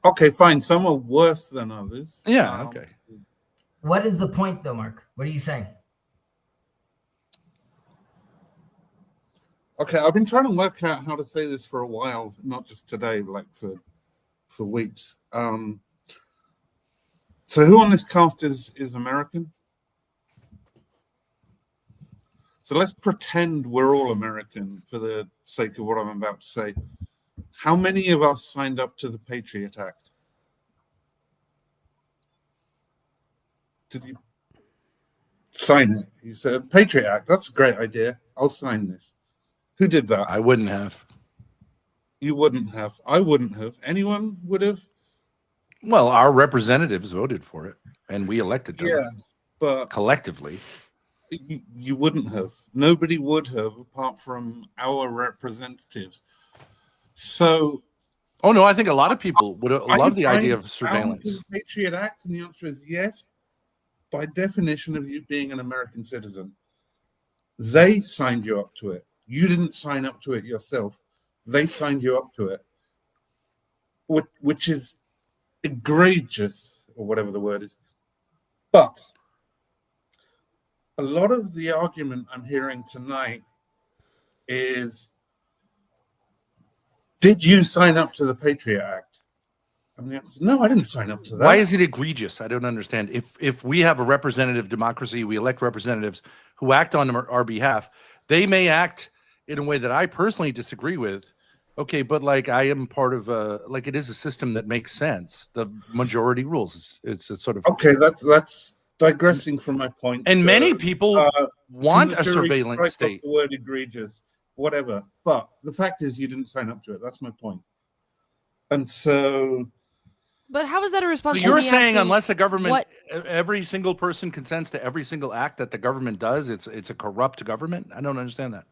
Okay, fine. Some are worse than others. Yeah, okay. What is the point, though, Mark? What are you saying? Okay, I've been trying to work out how to say this for a while, not just today, like for weeks. So who on this cast is American? So let's pretend we're all American for the sake of what I'm about to say. How many of us signed up to the Patriot Act? Did you sign it? You said, Patriot Act, that's a great idea. I'll sign this. Who did that? I wouldn't have. You wouldn't have. I wouldn't have. Anyone would have? Well, our representatives voted for it, and we elected them Yeah, but collectively. you wouldn't have. Nobody would have, apart from our representatives. So, Oh no, I think a lot of people would are love you the idea tying of down to surveillance. the Patriot Act? And the answer is yes. By definition of you being an American citizen, they signed you up to it. You didn't sign up to it yourself. They signed you up to it, which is egregious, or whatever the word is. But a lot of the argument I'm hearing tonight is, did you sign up to the Patriot Act? And the answer is, no, I didn't sign up to that. Why is it egregious? I don't understand. If we have a representative democracy, we elect representatives who act on our behalf. They may act in a way that I personally disagree with. Okay, but like I am part of like it is a system that makes sense. The majority rules. It's a sort of Okay, that's digressing from my point. and many people want the a jury surveillance strike off state. The word egregious, whatever. But the fact is, you didn't sign up to it. That's my point. And so, But how is that a response? So to you're me saying asking unless the government, what- every single person consents to every single act that the government does, it's a corrupt government? I don't understand that.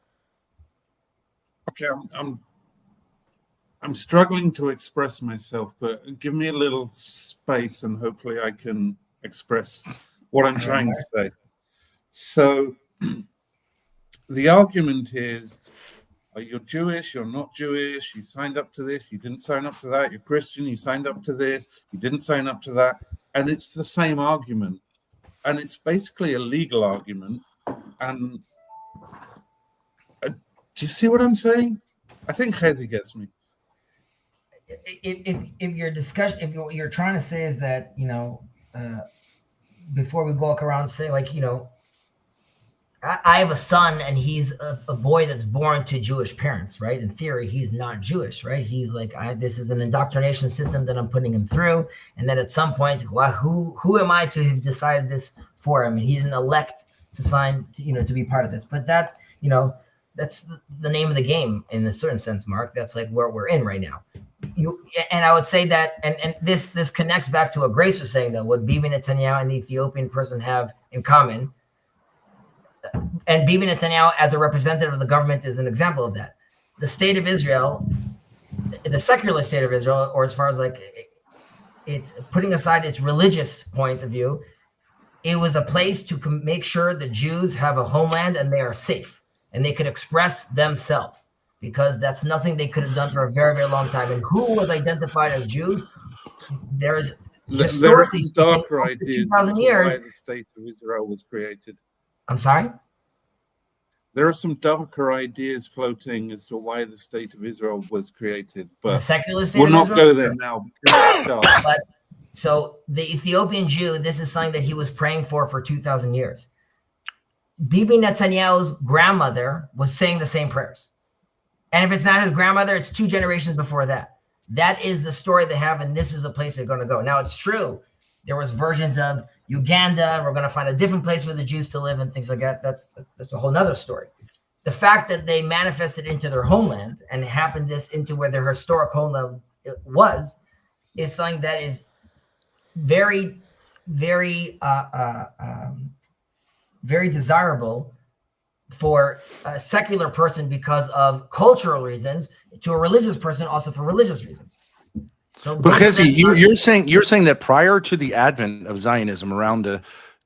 okay, I'm struggling to express myself, but give me a little space, and hopefully, I can express what I'm trying to say. So, the argument is, you're Jewish, you're not Jewish, you signed up to this, you didn't sign up to that, you're Christian, you signed up to this, you didn't sign up to that. And it's the same argument. And it's basically a legal argument. And do you see what I'm saying? I think Hezi gets me. If your discussion, if what you're trying to say is that, you know, before we walk around say like, you know, I have a son and he's a boy that's born to Jewish parents, right? In theory, he's not Jewish, right? He's like, this is an indoctrination system that I'm putting him through. And then at some point, well, who am I to have decided this for him. He didn't elect to sign, to be part of this. But that, that's the name of the game in a certain sense, Mark. That's like where we're in right now. And I would say that, and this connects back to what Grace was saying, though, what Bibi Netanyahu and the Ethiopian person have in common. And Bibi Netanyahu, as a representative of the government, is an example of that. The state of Israel, the secular state of Israel, or as far as like it's putting aside its religious point of view, it was a place to make sure the Jews have a homeland and they are safe and they could express themselves, because that's nothing they could have done for a very, very long time. And who was identified as Jews? There are some darker ideas 2,000 years. Why the state of Israel was created. I'm sorry? There are some darker ideas floating as to why the state of Israel was created, The but secular state we'll of not Israel? go there now. Because it's dark. But so the Ethiopian Jew, this is something that he was praying for 2,000 years. Bibi Netanyahu's grandmother was saying the same prayers. And if it's not his grandmother, it's 2 generations before that. That is the story they have, and this is the place they're going to go. Now, it's true. There was versions of Uganda. We're going to find a different place for the Jews to live and things like that. That's a whole nother story. The fact that they manifested into their homeland and happened this into where their historic homeland was is something that is very, very, very desirable for a secular person because of cultural reasons, to a religious person also for religious reasons. So, But Chesy, you're saying that prior to the advent of Zionism, around the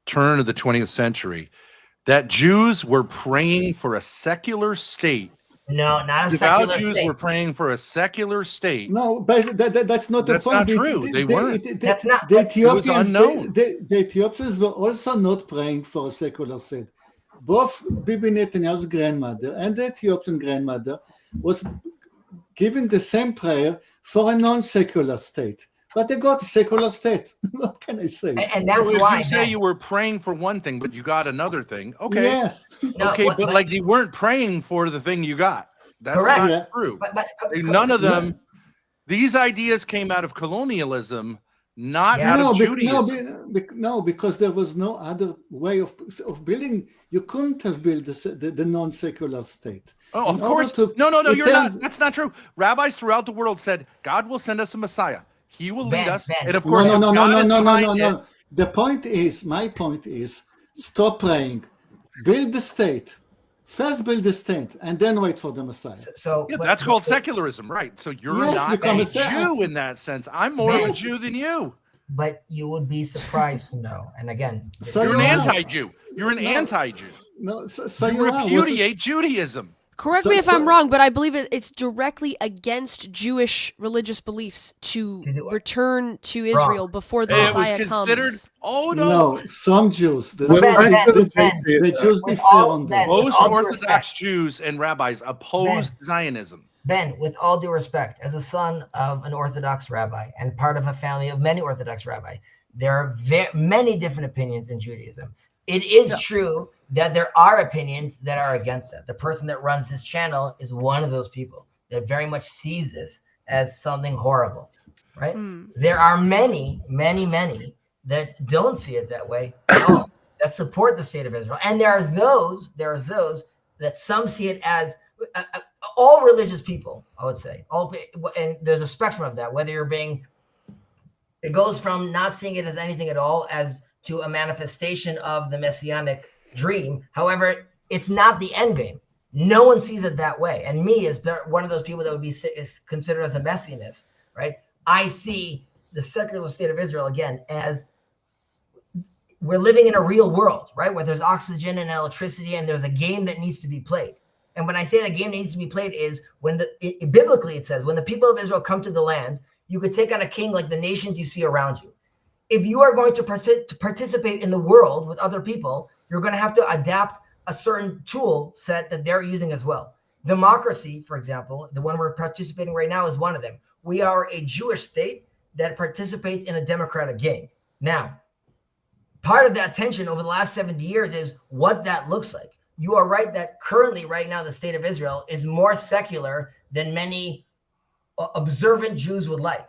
turn of the 20th century, that Jews were praying for a secular state. No, not a Devout secular Jews state. were praying for a secular state. No, but that's not the That's point. not true. They weren't. That's not. The Ethiopians, unknown. the Ethiopians were also not praying for a secular state. Both Bibi Netanyahu's grandmother and the Ethiopian grandmother was giving the same prayer for a non-secular state. But they got a secular state. What can I say? And that's Well, if why. you say you were praying for one thing, but you got another thing, okay. Yes. No, Okay, but like you weren't praying for the thing you got. That's Correct. not Yeah. true. But None of them. These ideas came out of colonialism, not Yeah. out No, of Judaism. no, because there was no other way of building. You couldn't have built the non-secular state. Oh, of In order course. to No, you're attend- not. That's not true. Rabbis throughout the world said God will send us a Messiah. He will lead Ben, us. Ben. And of course, No. if God is behind it- My point is, stop praying. Build the state. First build the state, and then wait for the Messiah. So Yeah, but- that's called but- secularism, right? So you're Yes, not become a a sec- Jew in that sense. I'm more of a Yes. Jew than you. But you would be surprised to know. And again, So You're an you are. anti-Jew. You're an No. anti-Jew. No, so You you are. repudiate Judaism. Correct So- me if I'm so- wrong, but I believe it's directly against Jewish religious beliefs to To do what? return to Wrong. Israel before the It was Messiah considered. comes. Oh no. No, some Jews. The, Well, Ben, the Jews with differ all on that- that. Most all due Orthodox respect. Jews and rabbis opposed Zionism. Ben, with all due respect, as a son of an Orthodox rabbi and part of a family of many Orthodox rabbi, there are many different opinions in Judaism. It is true that there are opinions that are against that. The person that runs his channel is one of those people that very much sees this as something horrible, right? There are many that don't see it that way at all, that support the state of Israel. And there are those that some see it as all religious people, I would say. And there's a spectrum of that, whether you're being, it goes from not seeing it as anything at all as to a manifestation of the messianic dream. However, it's not the end game. No one sees it that way. And me, as one of those people that would be considered as a messianist, right? I see the secular state of Israel again as we're living in a real world, right? Where there's oxygen and electricity, and there's a game that needs to be played. And when I say that game needs to be played is when biblically it says, when the people of Israel come to the land, you could take on a king like the nations you see around you. If you are going to participate in the world with other people, you're going to have to adapt a certain tool set that they're using as well. Democracy, for example, the one we're participating right now is one of them. We are a Jewish state that participates in a democratic game. Now, part of that tension over the last 70 years is what that looks like. You are right that currently, right now, the state of Israel is more secular than many observant Jews would like.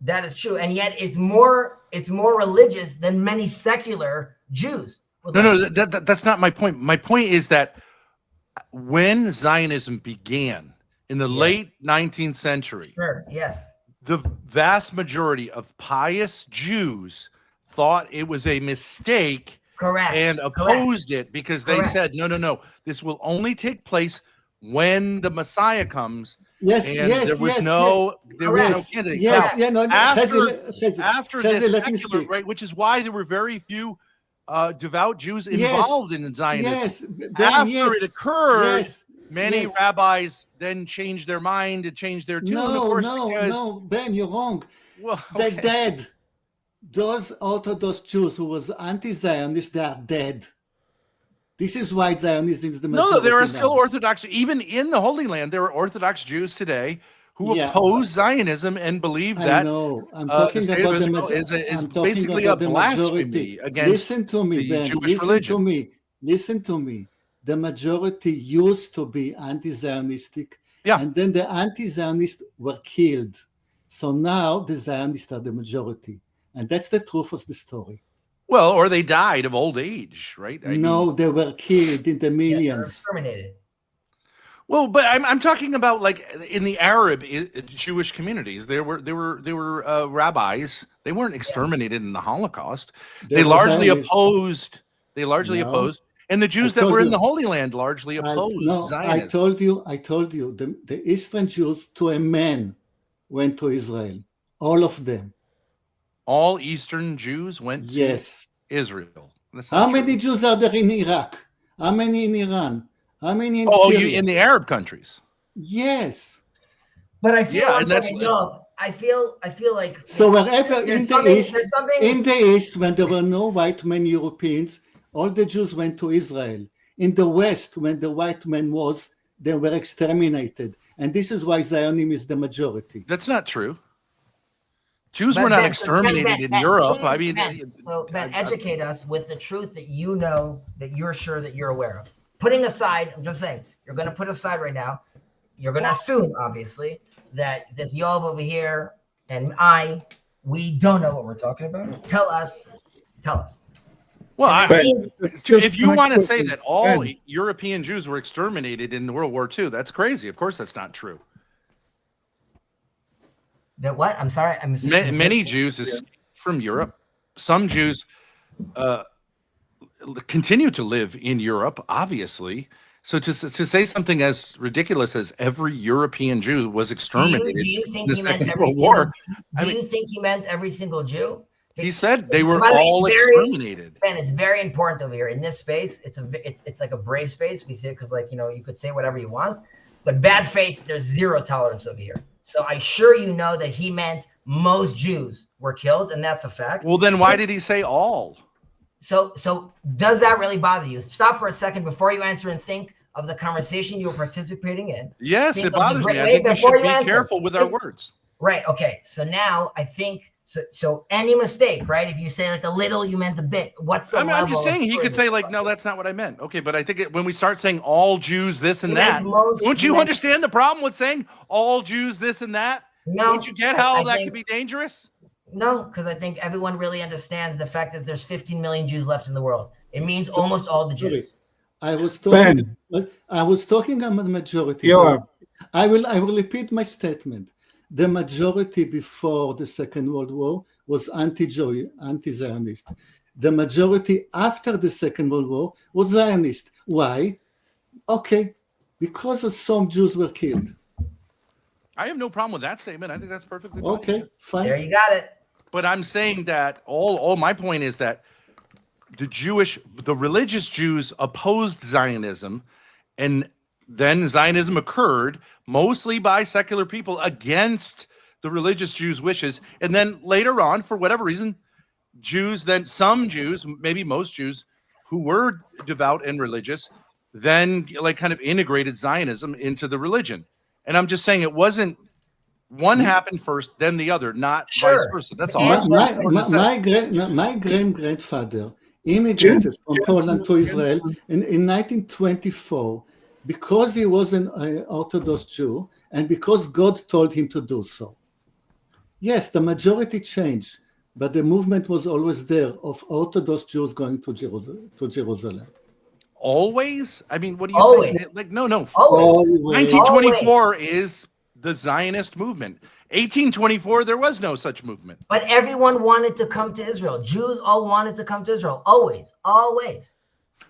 That is true. And yet it's more religious than many secular Jews No, that's not my point. My point is that when Zionism began in the late 19th century, Sure. Yes. the vast majority of pious Jews thought it was a mistake Correct. and opposed it because they Correct. said, no, this will only take place when the Messiah comes. Yes, And yes, there was yes, no yes, candidate. yes, Now, yeah, no, after Chezi, this let me secular, speak. right, which is why there were very few devout Jews involved in Zionism. Yes, After yes, it occurred, yes, many yes. rabbis then changed their mind and changed their tune. of course, because, no, Ben, you're wrong. Well, They're okay. dead. Those Orthodox Jews who was anti-Zionist, they are dead. This is why Zionism is the majority. No, there are still now. Orthodox, even in the Holy Land, there are Orthodox Jews today who Yeah. oppose Zionism and believe I that know. I'm the talking state about of the Israel majority. is basically a blasphemy against Listen to me, the Ben. Jewish Listen religion. to me. Listen to me. The majority used to be anti-Zionistic, Yeah. and then the anti-Zionists were killed. So now the Zionists are the majority, and that's the truth of the story. Well, or they died of old age, right? I No, mean, they were killed in the Yeah, they're millions. exterminated. well, but I'm talking about like in the Arab Jewish communities. There were rabbis. They weren't exterminated in the Holocaust. They were largely Zionists. opposed. They largely No. opposed, and the Jews that told were in you. the Holy Land largely opposed I Zionism. told you, the Eastern Jews to a man went to Israel. All of them. All Eastern Jews went to Yes. Israel. That's How not many true. Jews are there in Iraq? How many in Iran? How many in Oh, Syria? you in the Arab countries? Yes. But I feel Yeah, one and that's second, y'all, I feel like So wherever there's in the something- East, there's something- in the East, when there were no white men Europeans, all the Jews went to Israel. In the West, when the white man was, they were exterminated. And this is why Zionism is the majority. That's not true. Jews But were not Ben, exterminated in Ben, Europe. please, I mean, Ben, educate us with the truth that you know, that you're sure that you're aware of. Putting aside, I'm just saying, you're going to put aside right now. You're going to assume, obviously, that this Yov over here and we don't know what we're talking about. Tell us. well, if you can I want to quickly- say that all Ben. European Jews were exterminated in World War II, that's crazy. Of course, that's not true. That what? I'm sorry. Many Jews escaped from Europe. Some Jews continue to live in Europe, obviously. So to say something as ridiculous as every European Jew was exterminated Do you in think the he meant Second every World single? War, I Do you think he meant every single Jew? he said they were By the way, all very- exterminated. Ben, it's very important over here in this space. It's like a brave space. We say because you could say whatever you want, but bad faith, there's zero tolerance over here. So I'm sure you know that he meant most Jews were killed, and that's a fact. Well, then why did he say all? So does that really bother you? Stop for a second before you answer and think of the conversation you're participating in. Yes, Think it of the bothers great me. I way think we before should you be answer. careful with our Think- words. Right. Okay. So now I think so. Any mistake, right? If you say like a little, you meant a bit. What's the I'm level? just saying of he could say like, no, that's not what I meant. Okay, but I think when we start saying all Jews this and He that, meant most- don't he you meant- understand the problem with saying all Jews this and that? No. Don't you get how I that think- could be dangerous? No, because I think everyone really understands the fact that there's 15 million Jews left in the world. It means almost all the Sorry. Jews. I was talking about the majority. Yoav. I will repeat my statement. The majority before the Second World War was anti-Zionist. The majority after the Second World War was Zionist. Why? Okay, because of some Jews were killed. I have no problem with that statement. I think that's perfectly fine. Okay, fine. There you got it. But I'm saying that all my point is that the religious Jews opposed Zionism, and then Zionism occurred mostly by secular people against the religious Jews' wishes. And then later on, for whatever reason, some Jews, maybe most Jews who were devout and religious, then like kind of integrated Zionism into the religion. And I'm just saying it wasn't one happened first, then the other, not Sure. vice versa. That's all. My great-grandfather immigrated from Poland to Israel in 1924 because he was an Orthodox Jew and because God told him to do so. Yes, the majority changed, but the movement was always there of Orthodox Jews going to Jerusalem. Always? I mean, what do you Always. say? Like, no. Always. Always. 1924 is the Zionist movement. 1824, there was no such movement. But everyone wanted to come to Israel. Jews all wanted to come to Israel. Always.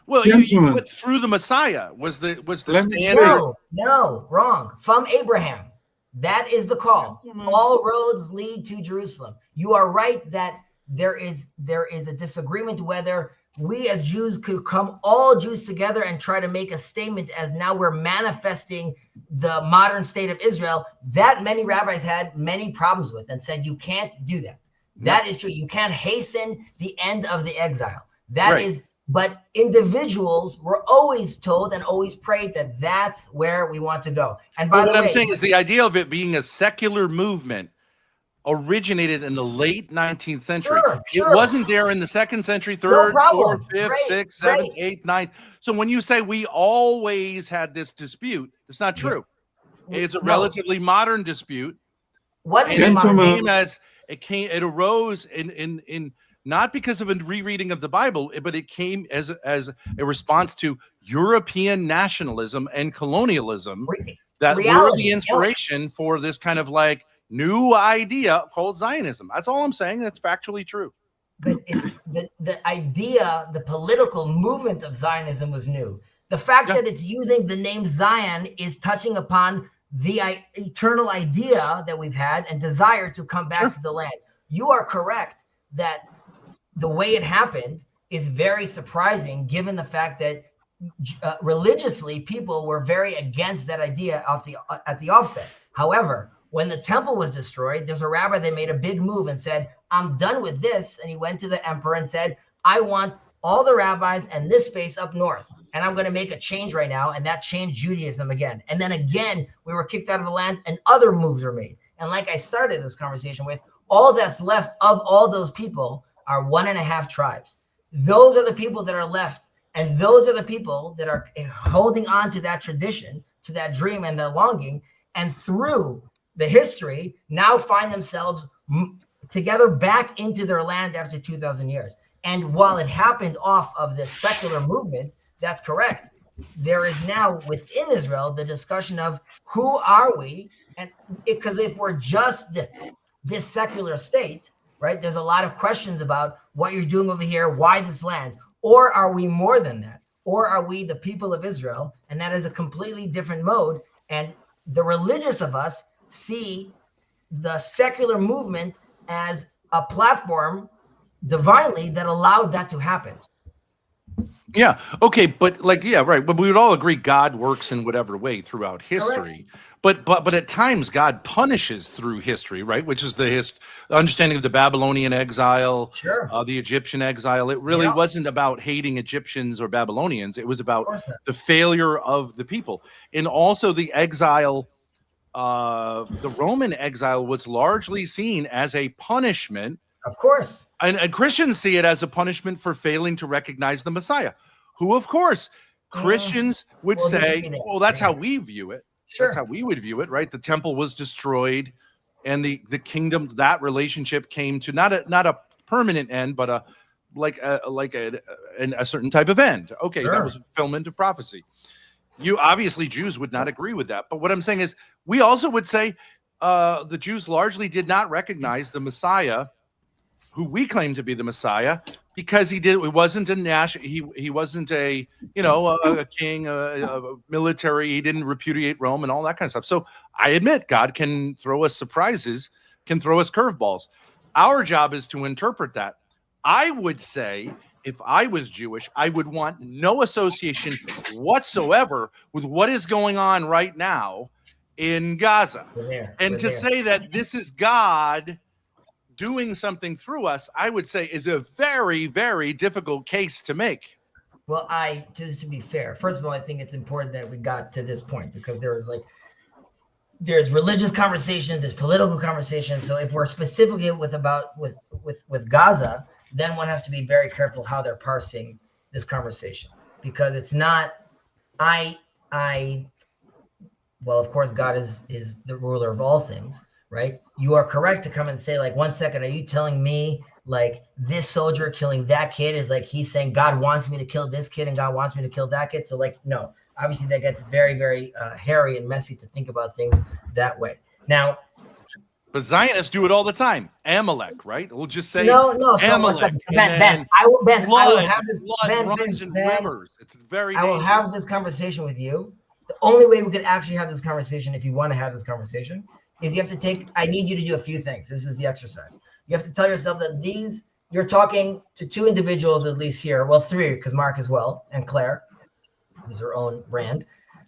Well, you Gentlemen. went through the Messiah was the Let me standard. No, wrong. From Abraham. That is the call. Gentlemen. All roads lead to Jerusalem. You are right that there is a disagreement whether we as Jews could come all Jews together and try to make a statement as now we're manifesting the modern state of Israel. That many rabbis had many problems with and said you can't do that. That is true. You can't hasten the end of the exile. That Right. is. But individuals were always told and always prayed that that's where we want to go. And by But the what way, I'm saying is the idea of it being a secular movement originated in the late 19th century. Sure. It wasn't there in the second century, third, problem. fourth, fifth, Great, sixth, seventh, great. eighth, ninth. So when you say we always had this dispute, it's not true. It's a No. relatively modern dispute. What is And a it modern Gentlemen. it arose in not because of a rereading of the Bible, but it came as a response to European nationalism and colonialism that were reality, the yeah. inspiration for this kind of like new idea called Zionism. That's all I'm saying. That's factually true. But it's the idea, the political movement of Zionism was new. The fact Yeah. that it's using the name Zion is touching upon the eternal idea that we've had and desire to come back Sure. to the land. You are correct that the way it happened is very surprising given the fact that religiously people were very against that idea at the offset. However, when the temple was destroyed, there's a rabbi that made a big move and said, I'm done with this. And he went to the emperor and said, I want all the rabbis and this space up north. And I'm going to make a change right now. And that changed Judaism again. And then again, we were kicked out of the land and other moves were made. And like I started this conversation with, all that's left of all those people are 1.5 tribes. Those are the people that are left. And those are the people that are holding on to that tradition, to that dream and that longing. And through the history, now find themselves together back into their land after 2,000 years. And while it happened off of this secular movement, that's correct. There is now within Israel the discussion of who are we? And because if we're just this secular state, right, there's a lot of questions about what you're doing over here, why this land, or are we more than that? Or are we the people of Israel? And that is a completely different mode. And the religious of us see the secular movement as a platform divinely that allowed that to happen. Yeah. Okay. But like, yeah, right. But we would all agree God works in whatever way throughout history. But at times God punishes through history, right? Which is the understanding of the Babylonian exile, Sure. the Egyptian exile. It really Yeah. wasn't about hating Egyptians or Babylonians. It was about course not. the failure of the people. And also the exile, the Roman exile was largely seen as a punishment. Of course. And Christians see it as a punishment for failing to recognize the Messiah, who, of course, Christians would Well, say, disagree there. well, that's how we view it. Sure. That's how we would view it, right? The temple was destroyed, and the kingdom, that relationship came to not a permanent end, but a certain type of end. Okay, Sure. that was fulfillment of prophecy. You obviously Jews would not agree with that, but what I'm saying is, we also would say the Jews largely did not recognize the Messiah, who we claim to be the Messiah, because he wasn't a national, he wasn't a king, a military. He didn't repudiate Rome and all that kind of stuff. So I admit God can throw us surprises, can throw us curveballs. Our job is to interpret that. I would say, if I was Jewish, I would want no association whatsoever with what is going on right now in Gaza. And to say that this is God doing something through us, I would say is a very, very difficult case to make. Well, just to be fair, first of all, I think it's important that we got to this point because there's religious conversations, there's political conversations. So if we're specifically with Gaza, then one has to be very careful how they're parsing this conversation, because it's not, well, of course, God is the ruler of all things, right? You are correct to come and say, like, 1 second, are you telling me like this soldier killing that kid is like he's saying God wants me to kill this kid and God wants me to kill that kid. So like, no, obviously that gets very, very hairy and messy to think about things that way. Now, But Zionists do it all the time. Amalek, right? We'll just say no. So Amalek. Ben, I will blood, have this. blood runs in rivers. It's very I will dangerous. have this conversation with you. The only way we could actually have this conversation, if you want to have this conversation, is you have to I need you to do a few things. This is the exercise. You have to tell yourself that you're talking to two individuals, at least here. Well, three, because Mark as well, and Claire, who's her own brand,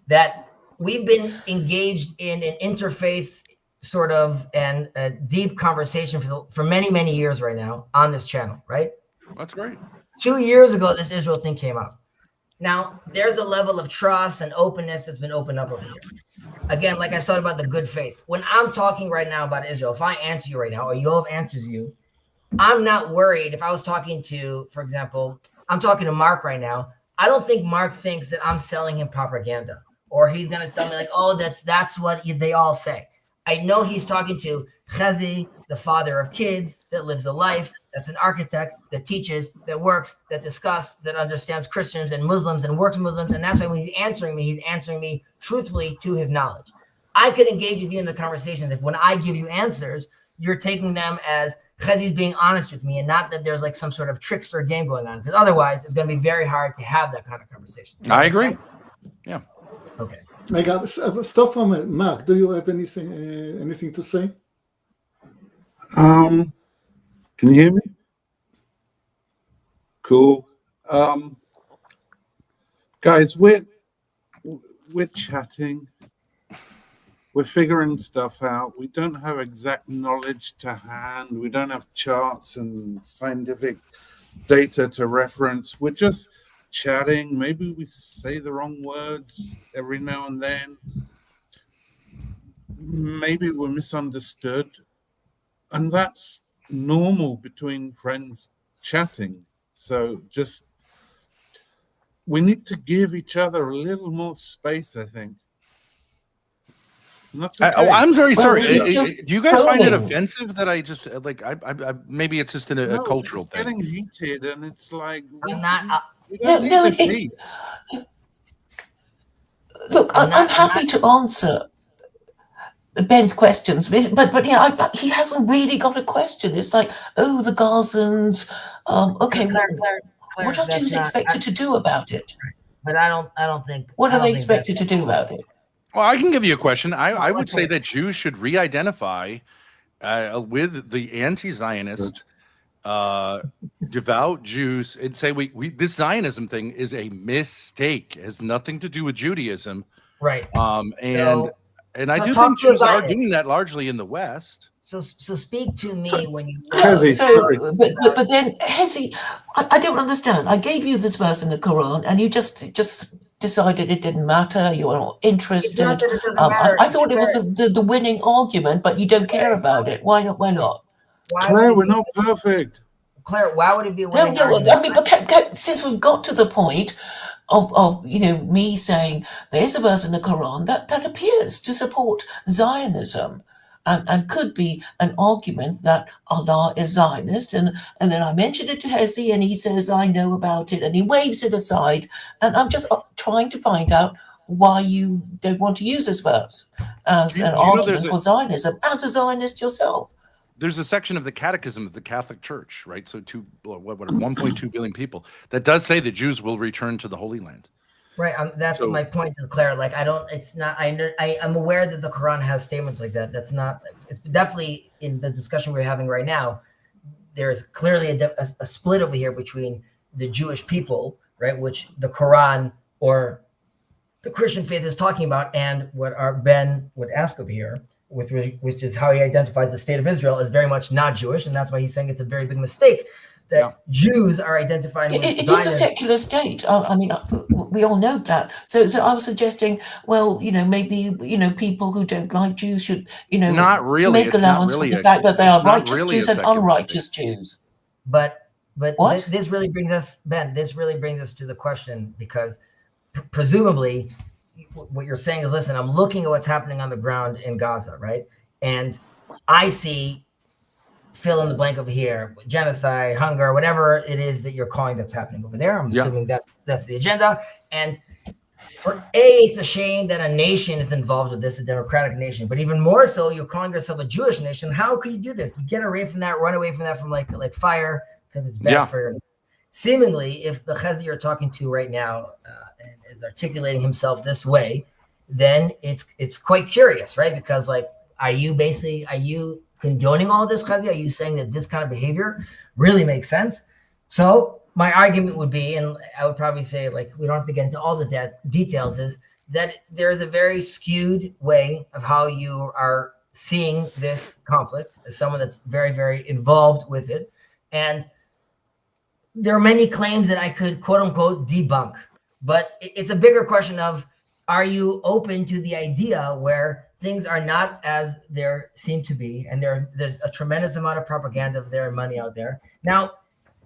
that we've been engaged in an interfaith sort of and a deep conversation for many, many years right now on this channel, right? That's great. 2 years ago, this Israel thing came up. Now, there's a level of trust and openness that's been opened up over here. Again, like I said about the good faith. When I'm talking right now about Israel, if I answer you right now, or Yoav answers you, I'm not worried. If I was talking to, for example, I'm talking to Mark right now, I don't think Mark thinks that I'm selling him propaganda, or he's going to tell me like, oh, that's what they all say. I know he's talking to Chazi, the father of kids that lives a life, that's an architect, that teaches, that works, that discusses, that understands Christians and Muslims and works Muslims. And that's why when he's answering me truthfully to his knowledge. I could engage with you in the conversation if when I give you answers, you're taking them as Chazi's being honest with me and not that there's like some sort of trickster game going on. Because otherwise, it's going to be very hard to have that kind of conversation. I agree. Yeah. Okay. Stop for a minute. Mark, do you have anything to say? Can you hear me? Cool. Guys, we're chatting. We're figuring stuff out. We don't have exact knowledge to hand. We don't have charts and scientific data to reference. We're just chatting. Maybe we say the wrong words every now and then. Maybe we're misunderstood. And that's normal between friends chatting. So just, we need to give each other a little more space, I think. And that's okay. I'm very sorry. just Do you guys find it telling. offensive that I just like I maybe it's just a cultural it's thing. getting heated, and it's like we I'm not. don't No, need this heat. Look, I'm happy to answer Ben's questions, but yeah, he hasn't really got a question. It's like, oh, the Gazans. Okay, Claire, what are that's Jews not- expected to do about it? But I don't think. What I are don't they think expected to do about it? Well, I can give you a question. I would let's say hear it. that Jews should re-identify with the anti-Zionist, devout Jews, and say we this Zionism thing is a mistake. It has nothing to do with Judaism. Right. And I So do talk think to a Jews are Zionist. doing that largely in the West. So speak to me So- when you. Chazi, sorry. But then, Hezi, I don't understand. I gave you this verse in the Quran, and you just decided it didn't matter. You were not It's interested. not that it doesn't I matter. thought it was the winning argument, but you don't care about it. Why not? Why not? Why Claire, would we're it be- not perfect. Claire, why would it be a No, winning no. argument? I mean, but since we've got to the point of me saying there's a verse in the Quran that appears to support Zionism. And could be an argument that Allah is Zionist, and then I mentioned it to Hezi, and he says I know about it, and he waves it aside, and I'm just trying to find out why you don't want to use this verse as Do you an know argument there's for Zionism, as a Zionist yourself. There's a section of the Catechism of the Catholic Church, right? So 1.2 billion people that does say that Jews will return to the Holy Land. Right. That's So- my point to Claire. Like, it's not, I'm aware that the Quran has statements like that. That's not, it's definitely in the discussion we're having right now. There's clearly a split over here between the Jewish people, right, which the Quran or the Christian faith is talking about, and what our Ben would ask over here, which is how he identifies the state of Israel as very much not Jewish. And that's why he's saying it's a very big mistake that Jews are identifying with It is a Zionism. secular state. I mean, we all know that. So I was suggesting, well, maybe people who don't like Jews should, Not really. make It's not allowance really for the fact that they are it's not righteous really a Jews and secular unrighteous Jews. But What? this really brings us, Ben, this really brings us to the question, because presumably what you're saying is, listen, I'm looking at what's happening on the ground in Gaza, right? And I see fill in the blank over here, genocide, hunger, whatever it is that you're calling that's happening over there. I'm assuming that's the agenda. And it's a shame that a nation is involved with this, a democratic nation. But even more so, you're calling yourself a Jewish nation. How could you do this? Get away from that, run away from that, from like fire, because it's bad for. Seemingly, if the Chesed you're talking to right now and is articulating himself this way, then it's quite curious, right? Because like, are you condoning all of this, Chesed? Are you saying that this kind of behavior really makes sense? So my argument would be, and I would probably say, like, we don't have to get into all the details, is that there is a very skewed way of how you are seeing this conflict as someone that's very, very involved with it. And there are many claims that I could, quote unquote, debunk, but it's a bigger question of, are you open to the idea where things are not as there seem to be, and there's a tremendous amount of propaganda of their money out there. Now,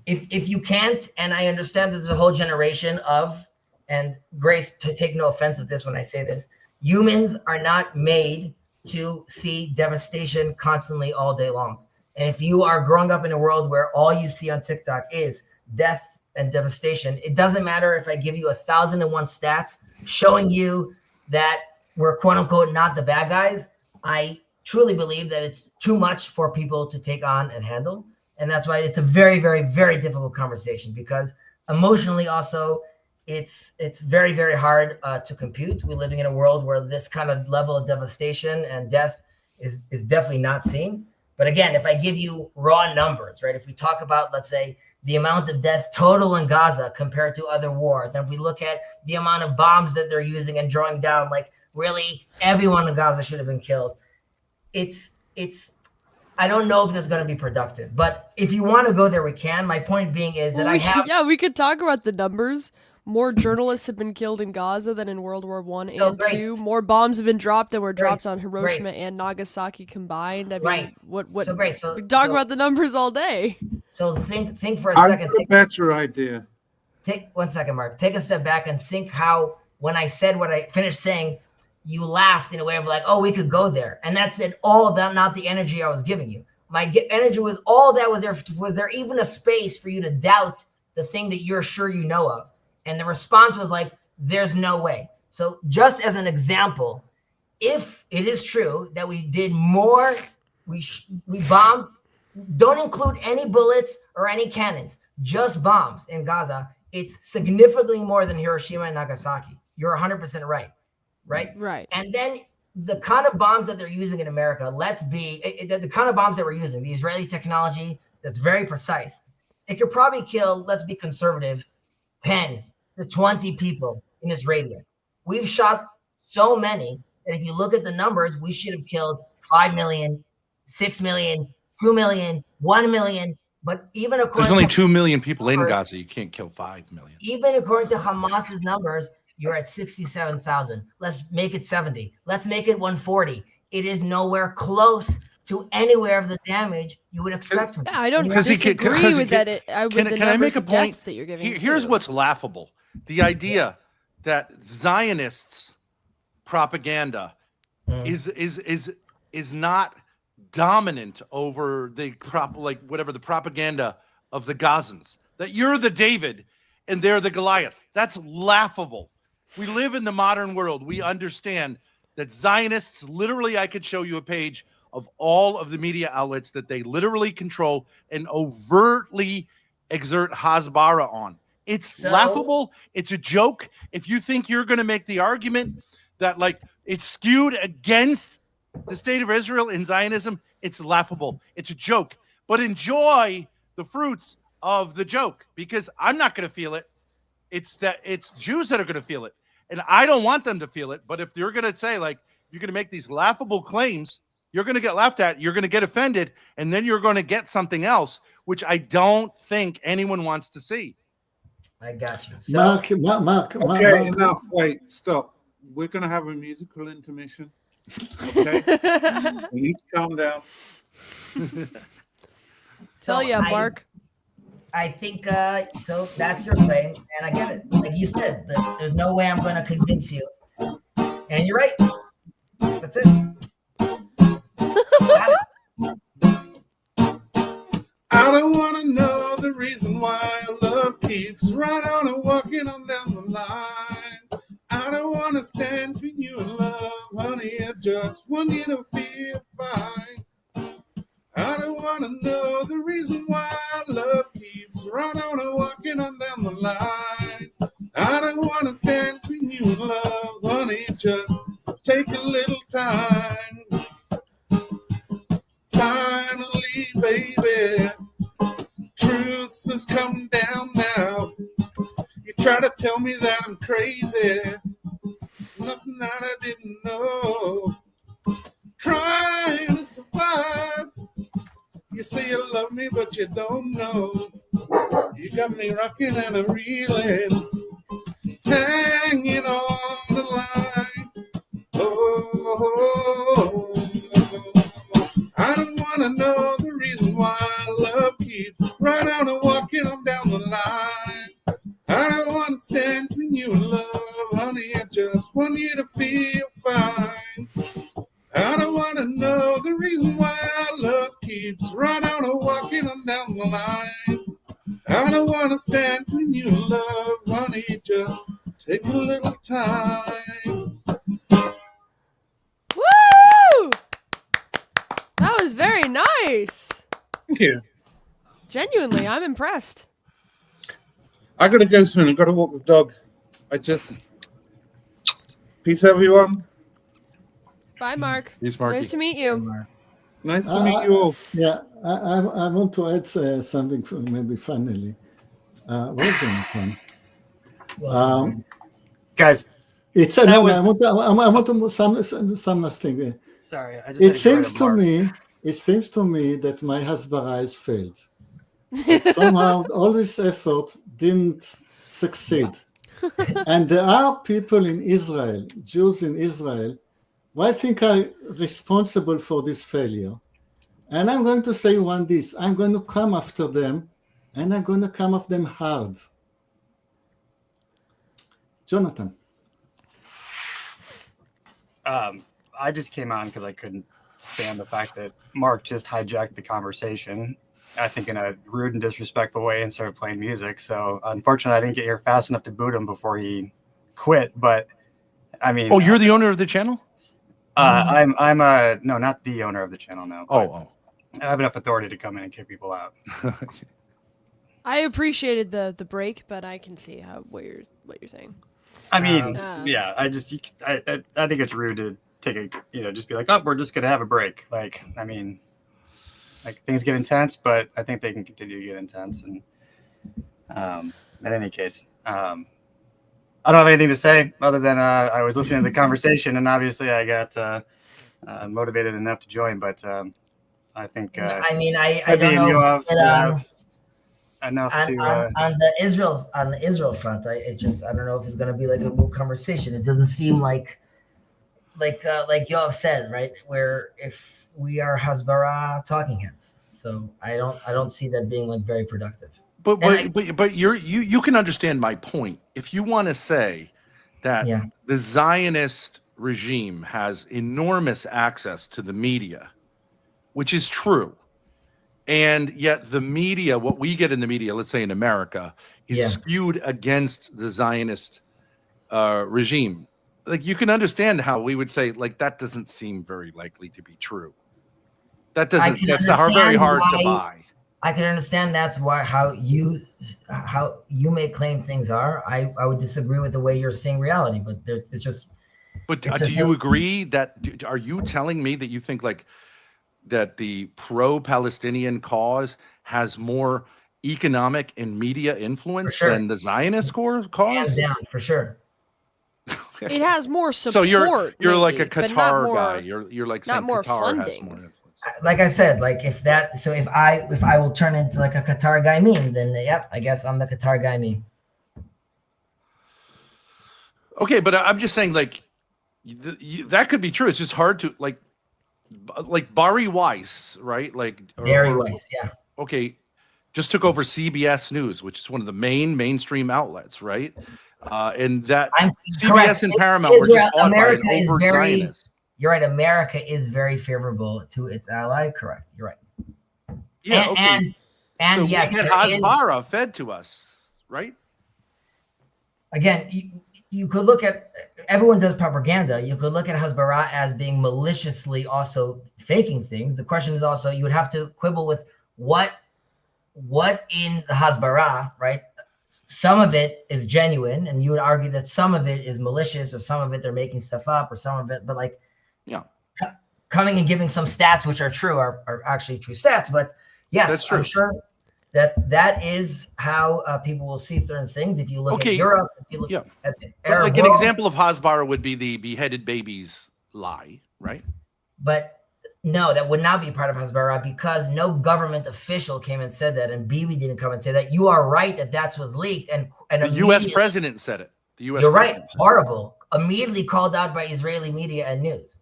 if you can't, and I understand that there's a whole generation of, and Grace, to take no offense with this when I say this, humans are not made to see devastation constantly all day long. And if you are growing up in a world where all you see on TikTok is death and devastation, it doesn't matter if I give you 1,001 stats showing you that we're, quote unquote, not the bad guys. I truly believe that it's too much for people to take on and handle. And that's why it's a very, very, very difficult conversation, because emotionally also it's very, very hard to compute. We're living in a world where this kind of level of devastation and death is definitely not seen. But again, if I give you raw numbers, right? If we talk about, let's say, the amount of death total in Gaza compared to other wars, and if we look at the amount of bombs that they're using and drawing down, like really everyone in Gaza should have been killed. It's I don't know if that's going to be productive, but if you want to go there, we can. My point being is that we could talk about the numbers. More journalists have been killed in Gaza than in World War I and II. More bombs have been dropped than were dropped on Hiroshima and Nagasaki combined. I mean, what? We can talk about the numbers all day. So think for a second. A better idea. Take 1 second, Mark. Take a step back and think how, when I said what I finished saying, you laughed in a way of like, oh, we could go there. And that's it, all that, not the energy I was giving you. My energy was all that was there. Was there even a space for you to doubt the thing that you're sure you know of? And the response was like, there's no way. So just as an example, if it is true that we did more, we bombed, don't include any bullets or any cannons, just bombs in Gaza, it's significantly more than Hiroshima and Nagasaki. You're 100% right. Right. And then the kind of bombs that they're using in America, the kind of bombs that we're using, the Israeli technology that's very precise, it could probably kill, let's be conservative, 10 to 20 people in this radius. We've shot so many that if you look at the numbers, we should have killed 5 million, 6 million, 2 million, 1 million. But even according there's only 2 million people in Gaza. You can't kill 5 million. Even according to Hamas's numbers, you're at 67,000. Let's make it 70. Let's make it 140. It is nowhere close to anywhere of the damage you would expect. Yeah, I don't disagree with that. Can I make a point that you're giving? Here's what's laughable: the idea that Zionists' propaganda is not dominant over the propaganda of the Gazans. That you're the David and they're the Goliath. That's laughable. We live in the modern world. We understand that Zionists, literally, I could show you a page of all of the media outlets that they literally control and overtly exert hasbara on. It's laughable. It's a joke. If you think you're going to make the argument that like it's skewed against the state of Israel in Zionism, it's laughable. It's a joke. But enjoy the fruits of the joke, because I'm not going to feel it. It's Jews that are going to feel it. And I don't want them to feel it. But if you're going to say, like, you're going to make these laughable claims, you're going to get laughed at, you're going to get offended, and then you're going to get something else, which I don't think anyone wants to see. I got you. So, Mark. Okay, enough. Wait, stop. We're going to have a musical intermission. Okay? We need to calm down. Tell ya, Mark. I think so. That's your claim, and I get it. Like you said, there's no way I'm going to convince you, and you're right. That's it. Got it. reason why our love keeps right on and walking on down the line. I don't want to stand between you and love, honey. I just want you to feel fine. I don't want to know the reason why our love keeps right on and walking on down the line. I don't want to stand between you and love, honey. Just take a little time. Finally, baby, truth has come down now. You try to tell me that I'm crazy, nothing that I didn't know. Trying to survive. You say you love me, but you don't know. You got me rocking and I'm reeling, hanging on the line. Oh, I don't want to know the reason why love keeps right on and walking on down the line. I don't want to stand between you and love, honey. I just want you to feel fine. I don't want to know the reason why our love keeps right on and walking on down the line. I don't want to stand between you and love, honey. Just take a little time. Woo! That was very nice. Thank you. Genuinely, I'm impressed. I gotta go soon. I gotta walk the dog. Peace, everyone. Bye, Mark. Peace, Marky. Nice to meet you. Nice to meet you all. Yeah, I want to add something maybe funnily. Where's Jonathan? Guys, It's That no, was- I want to some last thing. sorry, I just It had to go seems to Mark. me that my Hasbara has failed. Somehow all this effort didn't succeed. And there are people in Israel, Jews in Israel, who I think are responsible for this failure. And I'm going to say this, I'm going to come after them, and I'm going to come after them hard. Jonathan. I just came on because I couldn't stand the fact that Mark just hijacked the conversation, I think in a rude and disrespectful way, and started playing music. So unfortunately, I didn't get here fast enough to boot him before he quit. But I mean, Oh, you're the owner of the channel? I'm no, not the owner of the channel. No. but Oh. I have enough authority to come in and kick people out. I appreciated the break, but I can see what you're saying. I mean, Um, yeah, I think it's rude to take just be like, oh, we're just gonna have a break. Like, I mean, like things get intense, but I think they can continue to get intense. And in any case, I don't have anything to say other than I was listening to the conversation, and obviously I got motivated enough to join. But I think I mean, I Avi don't and know. Yoav But, have enough on, to. on the Israel front, I don't know if it's going to be like a real conversation. It doesn't seem like Yoav said, right? Where if we are Hasbara talking heads, so I don't see that being like very productive. But you can understand my point. If you want to say that Yeah. the Zionist regime has enormous access to the media, which is true, and yet the media, what we get in the media, let's say in America, is Yeah. skewed against the Zionist regime. Like, you can understand how we would say, like, that doesn't seem very likely to be true. That's very understand hard to why- buy. I can understand that's why how you may claim things are. I would disagree with the way you're seeing reality, but it's just. But It's do a you no- agree that, are you telling me that you think like that the pro-Palestinian cause has more economic and media influence sure. than the Zionist Hands cause? down, for sure. It has more support. So you're like a maybe, but not Qatar more- guy. You're like not saying more Qatar has funding. more influence. Like I said, like if I will turn into like a Qatar guy meme, then yep, I guess I'm the Qatar guy meme. Okay, but I'm just saying, like, that could be true. It's just hard to like Bari Weiss, right? Like Very Weiss, yeah. Okay, just took over CBS News, which is one of the mainstream outlets, right? And that I'm CBS correct. and Paramount were just bought by an America is overt very- Zionist. You're right. America is very favorable to its ally. Correct. You're right. Yeah, and, okay. And so yes, we get there is- Hasbara fed to us, right? again, you could look at, everyone does propaganda. You could look at Hasbara as being maliciously also faking things. The question is also, you would have to quibble with what in the Hasbara, right? Some of it is genuine, and you would argue that some of it is malicious, or some of it they're making stuff up, or some of it, but like, Yeah. Coming and giving some stats which are true are actually true stats. But yes, That's true. I'm sure that is how people will see certain things. If you look at Europe, if you look Yeah. at the But Arab like an world, example of Hasbara would be the beheaded babies lie, right? but no, that would not be part of Hasbara, because no government official came and said that, and Bibi didn't come and say that. You are right that that's what's leaked, and The U.S. immediately- president said it. The U.S. You're right. president. Horrible. Immediately called out by Israeli media and news.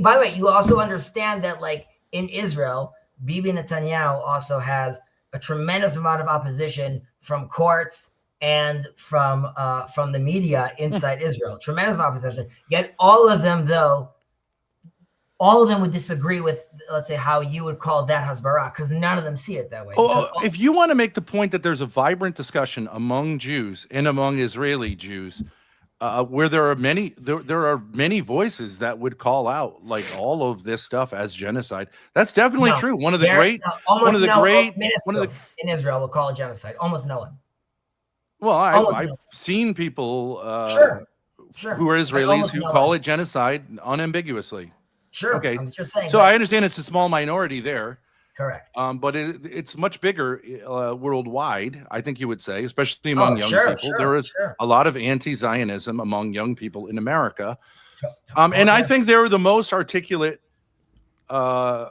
By the way, you also understand that, like, in Israel, Bibi Netanyahu also has a tremendous amount of opposition from courts and from the media inside Israel. Tremendous opposition. Yet all of them would disagree with, let's say, how you would call that Hasbara, because none of them see it that way. If you want to make the point that there's a vibrant discussion among Jews and among Israeli Jews, where there are many voices that would call out like all of this stuff as genocide. That's definitely true. One of the great in Israel will call it genocide. Almost no one. Well, I've seen people who are Israelis who call it genocide unambiguously. Sure. Okay. I'm just saying. So I understand it's a small minority there. Correct. But it's much bigger worldwide, I think you would say, especially among young people. There is a lot of anti-Zionism among young people in America. And I think they're the most articulate. Actually,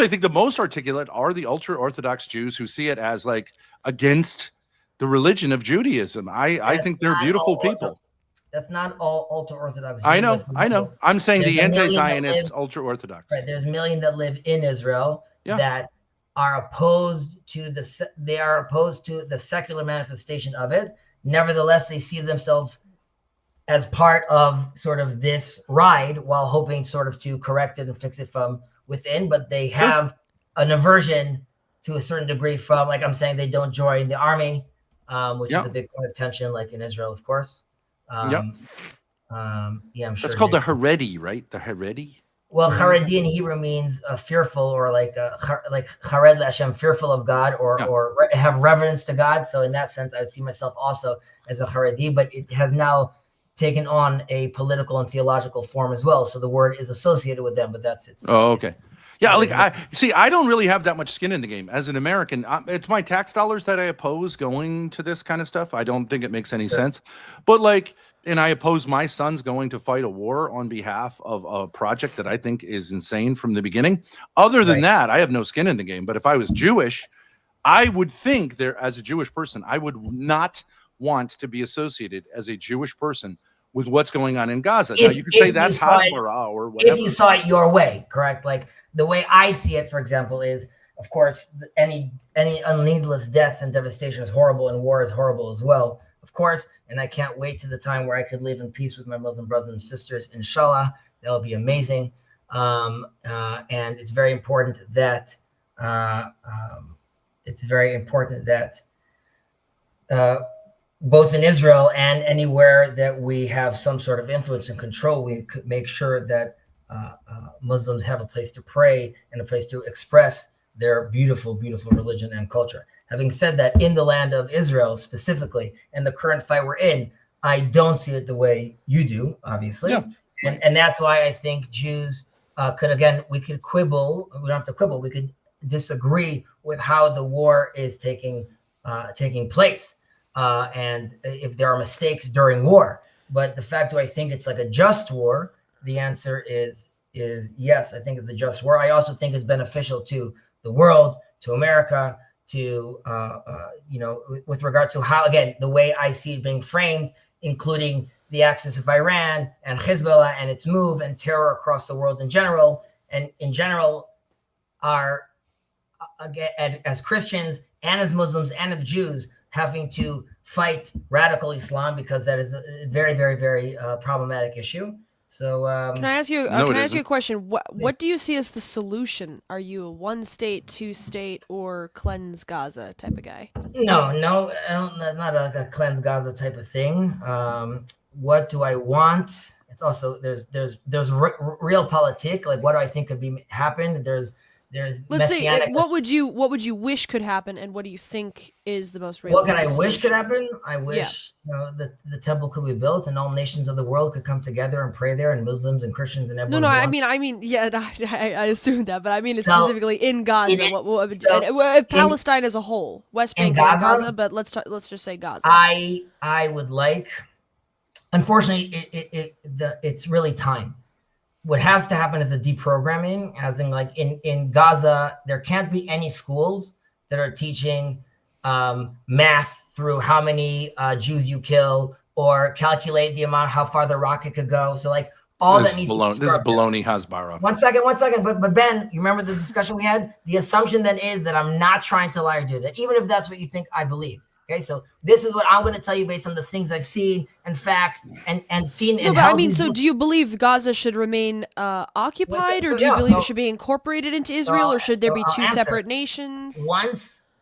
I think the most articulate are the ultra-Orthodox Jews who see it as like against the religion of Judaism. I think they're beautiful people. That's not all ultra-Orthodox. I know. I'm saying the anti-Zionist ultra-Orthodox. Right. There's a million that live in Israel that are opposed to the secular manifestation of it. Nevertheless, they see themselves as part of sort of this ride, while hoping sort of to correct it and fix it from within. But they have an aversion to a certain degree from, like I'm saying, they don't join the army, which is a big point of tension, like in Israel, of course. I'm sure that's called the Haredi, right? The Haredi. Well, Haredi in Hebrew means fearful, or like Hared Hashem, fearful of God, or have reverence to God. So in that sense, I would see myself also as a Haredi, but it has now taken on a political and theological form as well. So the word is associated with them, but that's it. Oh, okay. Yeah, like I don't really have that much skin in the game as an American. It's my tax dollars that I oppose going to this kind of stuff. I don't think it makes any sense. But and I oppose my sons going to fight a war on behalf of a project that I think is insane from the beginning. Other than that, I have no skin in the game. But if I was Jewish, I would think as a Jewish person, I would not want to be associated as a Jewish person with what's going on in Gaza. Now you could say that's Hasbara or whatever. If you saw it your way, correct? Like the way I see it, for example, is, of course, any needless death and devastation is horrible, and war is horrible as well, of course. And I can't wait to the time where I could live in peace with my Muslim brothers and sisters. Inshallah, that will be amazing. And it's very important that both in Israel and anywhere that we have some sort of influence and control, we could make sure that Muslims have a place to pray and a place to express their beautiful, beautiful religion and culture. Having said that, in the land of Israel specifically, and the current fight we're in, I don't see it the way you do, obviously. Yeah. And that's why I think Jews we could quibble. We don't have to quibble. We could disagree with how the war is taking place. And if there are mistakes during war. But the fact, do I think it's like a just war? The answer is yes. I think it's a just war. I also think it's beneficial to the world, to America, to with regard to how, again, the way I see it being framed, including the axis of Iran and Hezbollah and its move and terror across the world in general, and in general are, again, as Christians and as Muslims and as Jews, having to fight radical Islam, because that is a very, very, very problematic issue. So Can I ask you? No, Can it I ask you a isn't. question? What Please. do you see as the solution? Are you a one state, two state, or cleanse Gaza type of guy? no, I don't, not a cleanse Gaza type of thing. What do I want? It's also there's realpolitik. Like, what do I think could be happen? There's Let's say, messianic. what would you wish could happen, and what do you think is the most What realistic? can I wish could solution? happen? I wish the temple could be built and all nations of the world could come together and pray there, and Muslims and Christians and No, everyone. no. who I wants- mean, yeah. I assumed that, but I mean, it's So, specifically in Gaza. in- What would so, Palestine as a whole, West in Bank and Gaza? Gaza? But let's just say Gaza. I would like. Unfortunately, it's really time. What has to happen is a deprogramming, as in, like, in Gaza, there can't be any schools that are teaching math through how many Jews you kill, or calculate the amount, how far the rocket could go. So, like, all This that is needs baloney. to This is start there. baloney Hasbara. One second. But Ben, you remember the discussion we had? The assumption then is that I'm not trying to lie or do that, even if that's what you think I believe. Okay, so this is what I'm going to tell you based on the things I've seen and facts and seen. No, and but I held mean, these so books. do you believe Gaza should remain occupied, or so do you yeah, believe so- it should be incorporated into Israel, or should there so be I'll two answer. separate nations?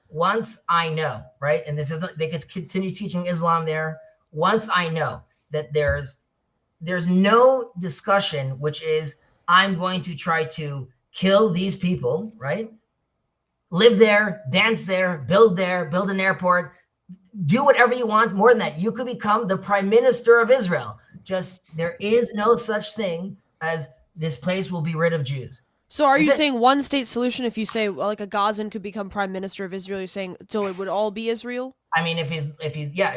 Once I know, right, and this isn't, they could continue teaching Islam there. Once I know that there's no discussion, which is I'm going to try to kill these people, right? Live there, dance there, build an airport, do whatever you want. More than that, you could become the prime minister of Israel. Just, there is no such thing as this place will be rid of Jews. So are you Is it- saying one state solution? If you say, well, like, a Gazan could become prime minister of Israel, you're saying so it would all be Israel? I mean, if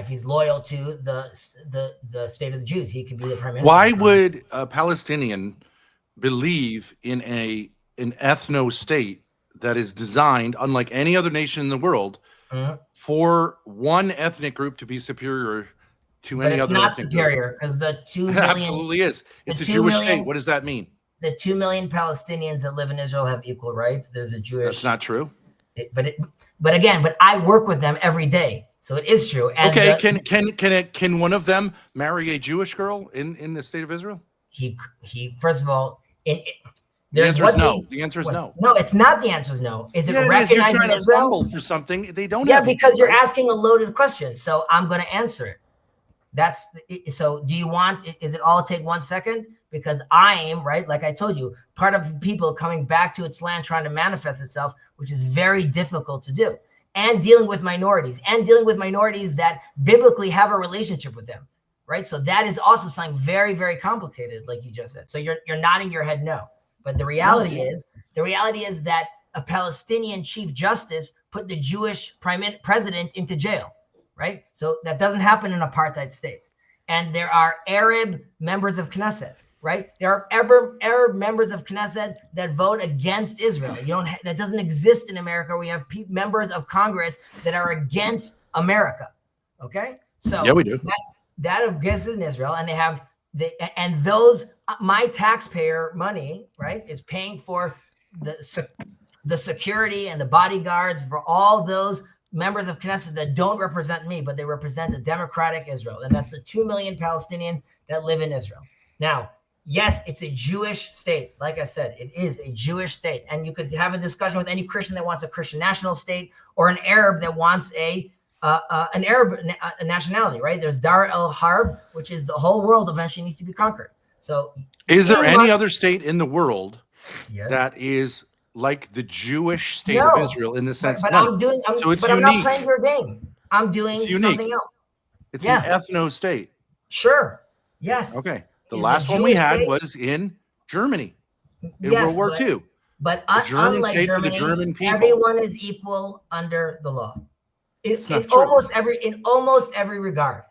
he's loyal to the state of the Jews, he could be the prime minister. Why would a Palestinian believe in an ethno state that is designed, unlike any other nation in the world, Mhm. for one ethnic group to be superior to But any it's other not ethnic superior, because the 2 group? It million, absolutely is. It's the a 2 Jewish million state. What does that mean? the 2 million Palestinians that live in Israel have equal rights. There's a Jewish. That's not true. But I work with them every day, so it is true. And Okay, the- can one of them marry a Jewish girl in the state of Israel? he first of all, The there's answer what is no. these- The answer is what- no. No, it's not. The answer is no. Is it Yeah, it is. You're recognized trying in to Israel? fumble for something. They don't Yeah, have because equal you're rights. asking a loaded question, so I'm going to answer it. So do you want, is it all take 1 second? Because I am, right, like I told you, part of people coming back to its land trying to manifest itself, which is very difficult to do, and dealing with minorities that biblically have a relationship with them, right? So that is also something very, very complicated, like you just said. So you're nodding your head no. But the reality is that a Palestinian chief justice put the Jewish president into jail, right? So that doesn't happen in apartheid states. And there are Arab members of Knesset, right? There are Arab members of Knesset that vote against Israel. That doesn't exist in America. We have members of Congress that are against America. Okay, so Yeah, we do. that exists in Israel, and and those my taxpayer money, right, is paying for the security and the bodyguards for all those members of Knesset that don't represent me, but they represent a democratic Israel. And that's the 2 million Palestinians that live in Israel. Now, yes, it's a Jewish state. Like I said, it is a Jewish state. And you could have a discussion with any Christian that wants a Christian national state, or an Arab that wants an Arab nationality, right? There's Dar el-Harb, which is the whole world eventually needs to be conquered. So Is there in any my- other state in the world Yes. that is like the Jewish state No. of Israel in the sense? But No. I'm doing, So it's but I'm not unique. playing your game. I'm doing It's unique. something else. It's Yeah. an ethno state. Sure. Yes. Okay. The Is last a one we Jewish had state? was in Germany in Yes, World War but- II. But The German unlike state for the Germany, German people. everyone is equal under the law. It's not In true. almost every regard.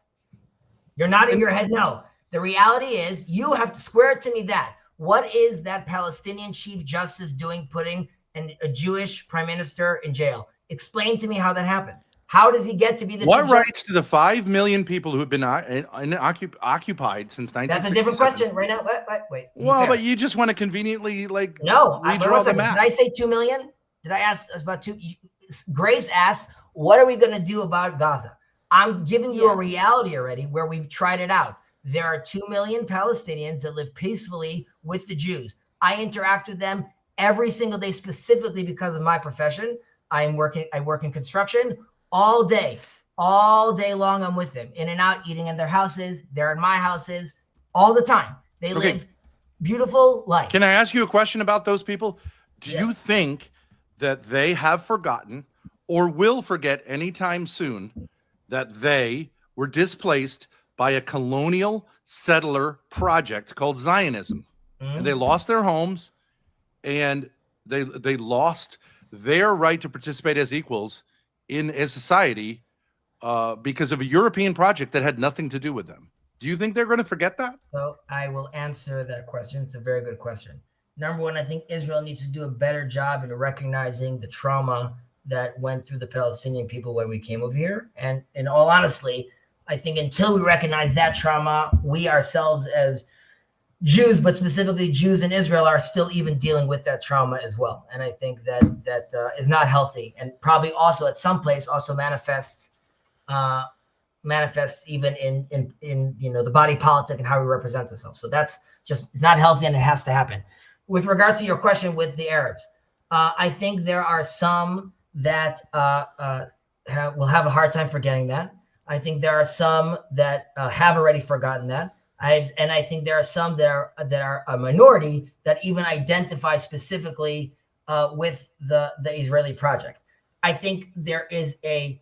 You're nodding your head no. The reality is you have to square it to me that. What is that Palestinian chief justice doing putting a Jewish prime minister in jail? Explain to me how that happened. How does he get to be the What chief rights do the 5 million people who have been occupied since 1967? That's a different question right now. Wait. Be Well, fair. but you just want to conveniently No, redraw the did map. I say 2 million? Did I ask about 2? Grace asked, what are we going to do about Gaza? I'm giving you a Yes. reality already where we've tried it out. there are 2 million Palestinians that live peacefully with the Jews. I interact with them every single day, specifically because of my profession. I work in construction all day long. I'm with them, in and out, eating in their houses. They're in my houses all the time. They Okay. live beautiful life. Can I ask you a question about those people? Do Yes. you think that they have forgotten or will forget anytime soon that they were displaced by a colonial settler project called Zionism? Mhm. And they lost their homes, and they lost their right to participate as equals in a society because of a European project that had nothing to do with them. Do you think they're going to forget that? So I will answer that question. It's a very good question. Number one, I think Israel needs to do a better job in recognizing the trauma that went through the Palestinian people when we came over here. And in all honesty, I think until we recognize that trauma, we ourselves as Jews, but specifically Jews in Israel, are still even dealing with that trauma as well. And I think that is not healthy, and probably also at some place also manifests even in the body politic and how we represent ourselves. So that's just, it's not healthy, and it has to happen. With regard to your question with the Arabs, I think there are some that will have a hard time forgetting that. I think there are some that have already forgotten that. I think there are some that are a minority that even identify specifically with the Israeli project. I think there is a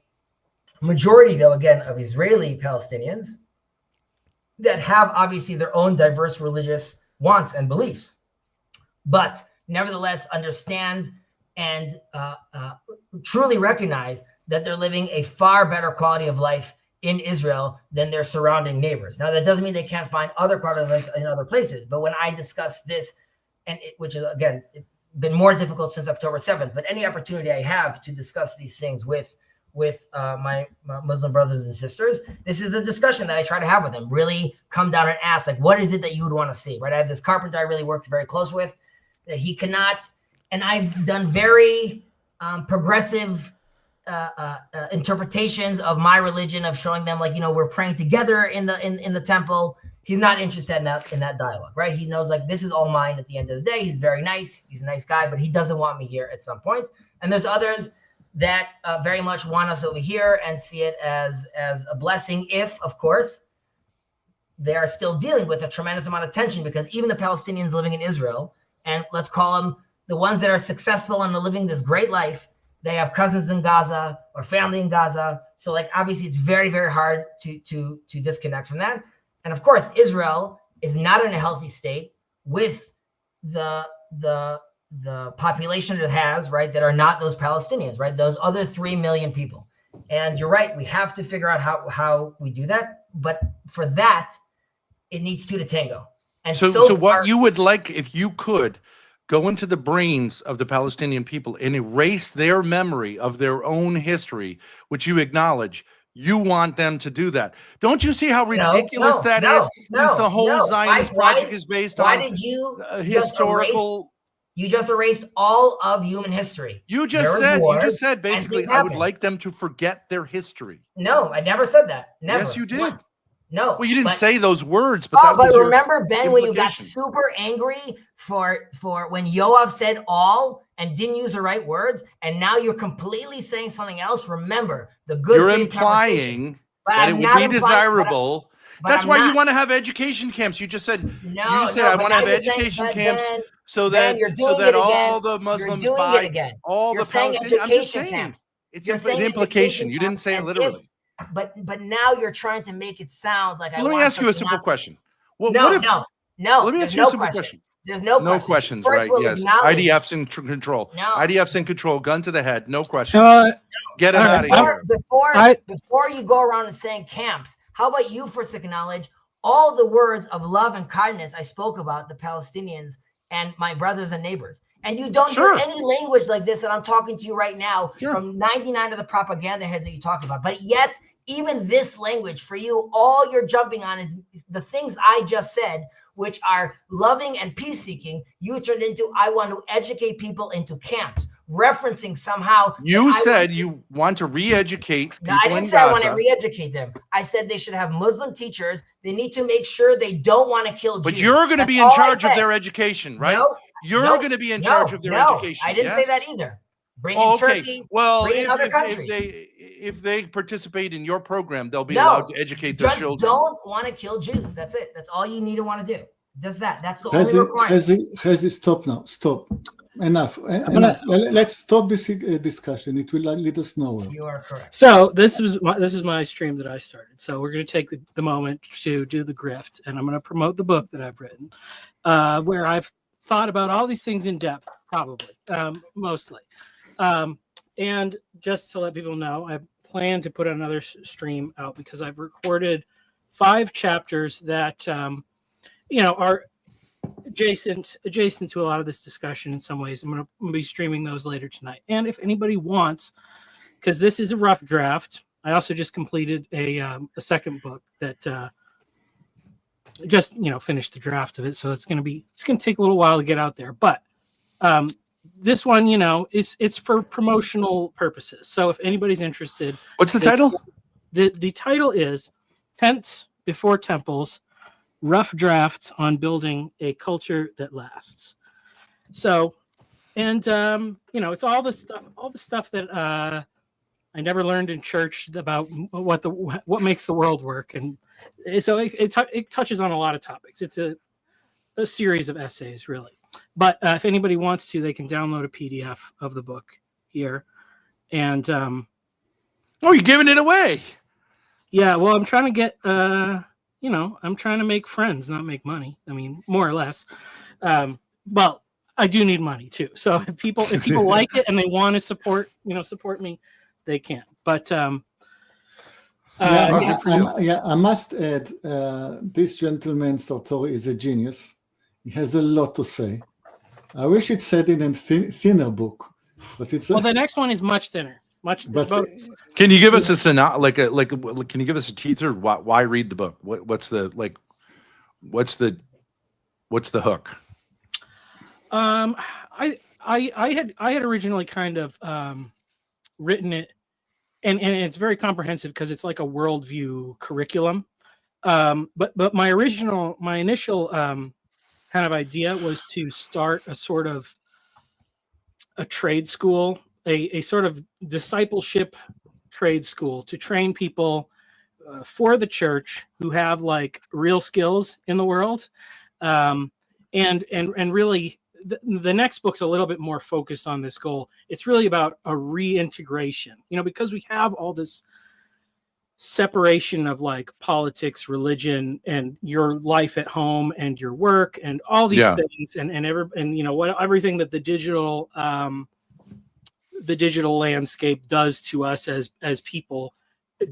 majority, though, again, of Israeli Palestinians that have obviously their own diverse religious wants and beliefs, but nevertheless understand and truly recognize that they're living a far better quality of life in Israel than their surrounding neighbors. Now, that doesn't mean they can't find other quality of life in other places, but when I discuss this, which is, again, it's been more difficult since October 7th, but any opportunity I have to discuss these things with my Muslim brothers and sisters, this is a discussion that I try to have with them. Really come down and ask, like, what is it that you would want to see, right? I have this carpenter I really worked very close with, that he cannot, and I've done very progressive interpretations of my religion, of showing them, like, we're praying together in the temple. He's not interested in that dialogue, right? He knows, like, this is all mine at the end of the day. He's very nice. He's a nice guy, but he doesn't want me here at some point. And there's others that very much want us over here and see it as a blessing, if, of course, they are still dealing with a tremendous amount of tension, because even the Palestinians living in Israel, and let's call them the ones that are successful and are living this great life, they have cousins in Gaza or family in Gaza. So, like, obviously it's very, very hard to disconnect from that. And of course, Israel is not in a healthy state with the population it has, right, that are not those Palestinians, right, those other 3 million people. And you're right, we have to figure out how we do that. But for that, it needs two to tango. And so what you would like, if you could go into the brains of the Palestinian people and erase their memory of their own history, which you acknowledge, you want them to do that. Don't you see how ridiculous that is? Since the whole Zionist project is based on historical. You just erased all of human history. You just said basically, I would like them to forget their history. No, I never said that. Never. Yes, you did. Once. No. Well, you didn't say those words, but remember, Ben, when you got super angry for when Yoav said all and didn't use the right words, and now you're completely saying something else. Remember, the good. You're implying that it would be desirable. That's why you want to have education camps. You just said I want to have education camps so that all the Muslims buy all the Palestinians. I'm just saying it's an implication. You didn't say it literally. But now you're trying to make it sound like Let me ask you a simple question. No. Let me ask you a simple question. There's no questions, right? Yes. IDF's in control. No. IDF's in control. Gun to the head. No questions. Get him out of here. Before you go around and saying camps, how about you first acknowledge all the words of love and kindness I spoke about the Palestinians and my brothers and neighbors? And you don't use any language like this that I'm talking to you right now from 99 of the propaganda heads that you talk about. But yet, even this language for you, all you're jumping on is the things I just said, which are loving and peace-seeking. You turned into, I want to educate people into camps. referencing somehow. You that I said would- you want to re-educate people No, I didn't in say I want to Gaza, re-educate them. I said they should have Muslim teachers. They need to make sure they don't want to kill but Jews. you're going to That's be in all I charge of said. their education, right? No, You're no, going to be in no, charge of their no, education. I didn't say yes? that either. Bring Oh, in okay. Turkey. Well, bring in other if countries. if they participate in your program, they'll be No, allowed to educate their Just children. don't want to kill Jews. That's it. That's all you need to want to do. Just that. That's the only Chezi, requirement. Chezi, stop now. Stop. Enough. Enough. Let's stop this discussion. It will lead us nowhere. You are correct. So this is my stream that I started. So we're going to take the moment to do the grift, and I'm going to promote the book that I've written, where I've thought about all these things in depth, probably, mostly. And just to let people know, I plan to put another stream out because I've recorded 5 chapters that are adjacent to a lot of this discussion in some ways. I'm going to be streaming those later tonight. And if anybody wants, because this is a rough draft, I also just completed a second book that just finished the draft of it. So it's going to take a little while to get out there. But this one, it's for promotional purposes. So if anybody's interested, What's the title? The title is Tents Before Temples, Rough Drafts on Building a Culture That Lasts. So, and it's all the stuff that I never learned in church about what makes the world work, and so it touches on a lot of topics. It's a series of essays, really. But if anybody wants to, they can download a PDF of the book here, and Oh, you're giving it away. yeah. Well, I'm trying to get I'm trying to make friends, not make money. I mean, more or less. Well, I do need money too. So if people like it and they want to support me, they can. But I must add, this gentleman Sartori is a genius. He has a lot to say. I wish it said in a thinner book, but it's well, the next one is much thinner. but Can you give us a can you give us a teaser? Why read the book? What's the hook? I had originally kind of written it, and it's very comprehensive because it's like a worldview curriculum. But my initial kind of idea was to start a sort of a trade school, a sort of discipleship trade school to train people for the church who have like real skills in the world. And really the next book's a little bit more focused on this goal. It's really about a reintegration, because we have all this separation of like politics, religion, and your life at home and your work and all these things and everything that the digital landscape does to us as people,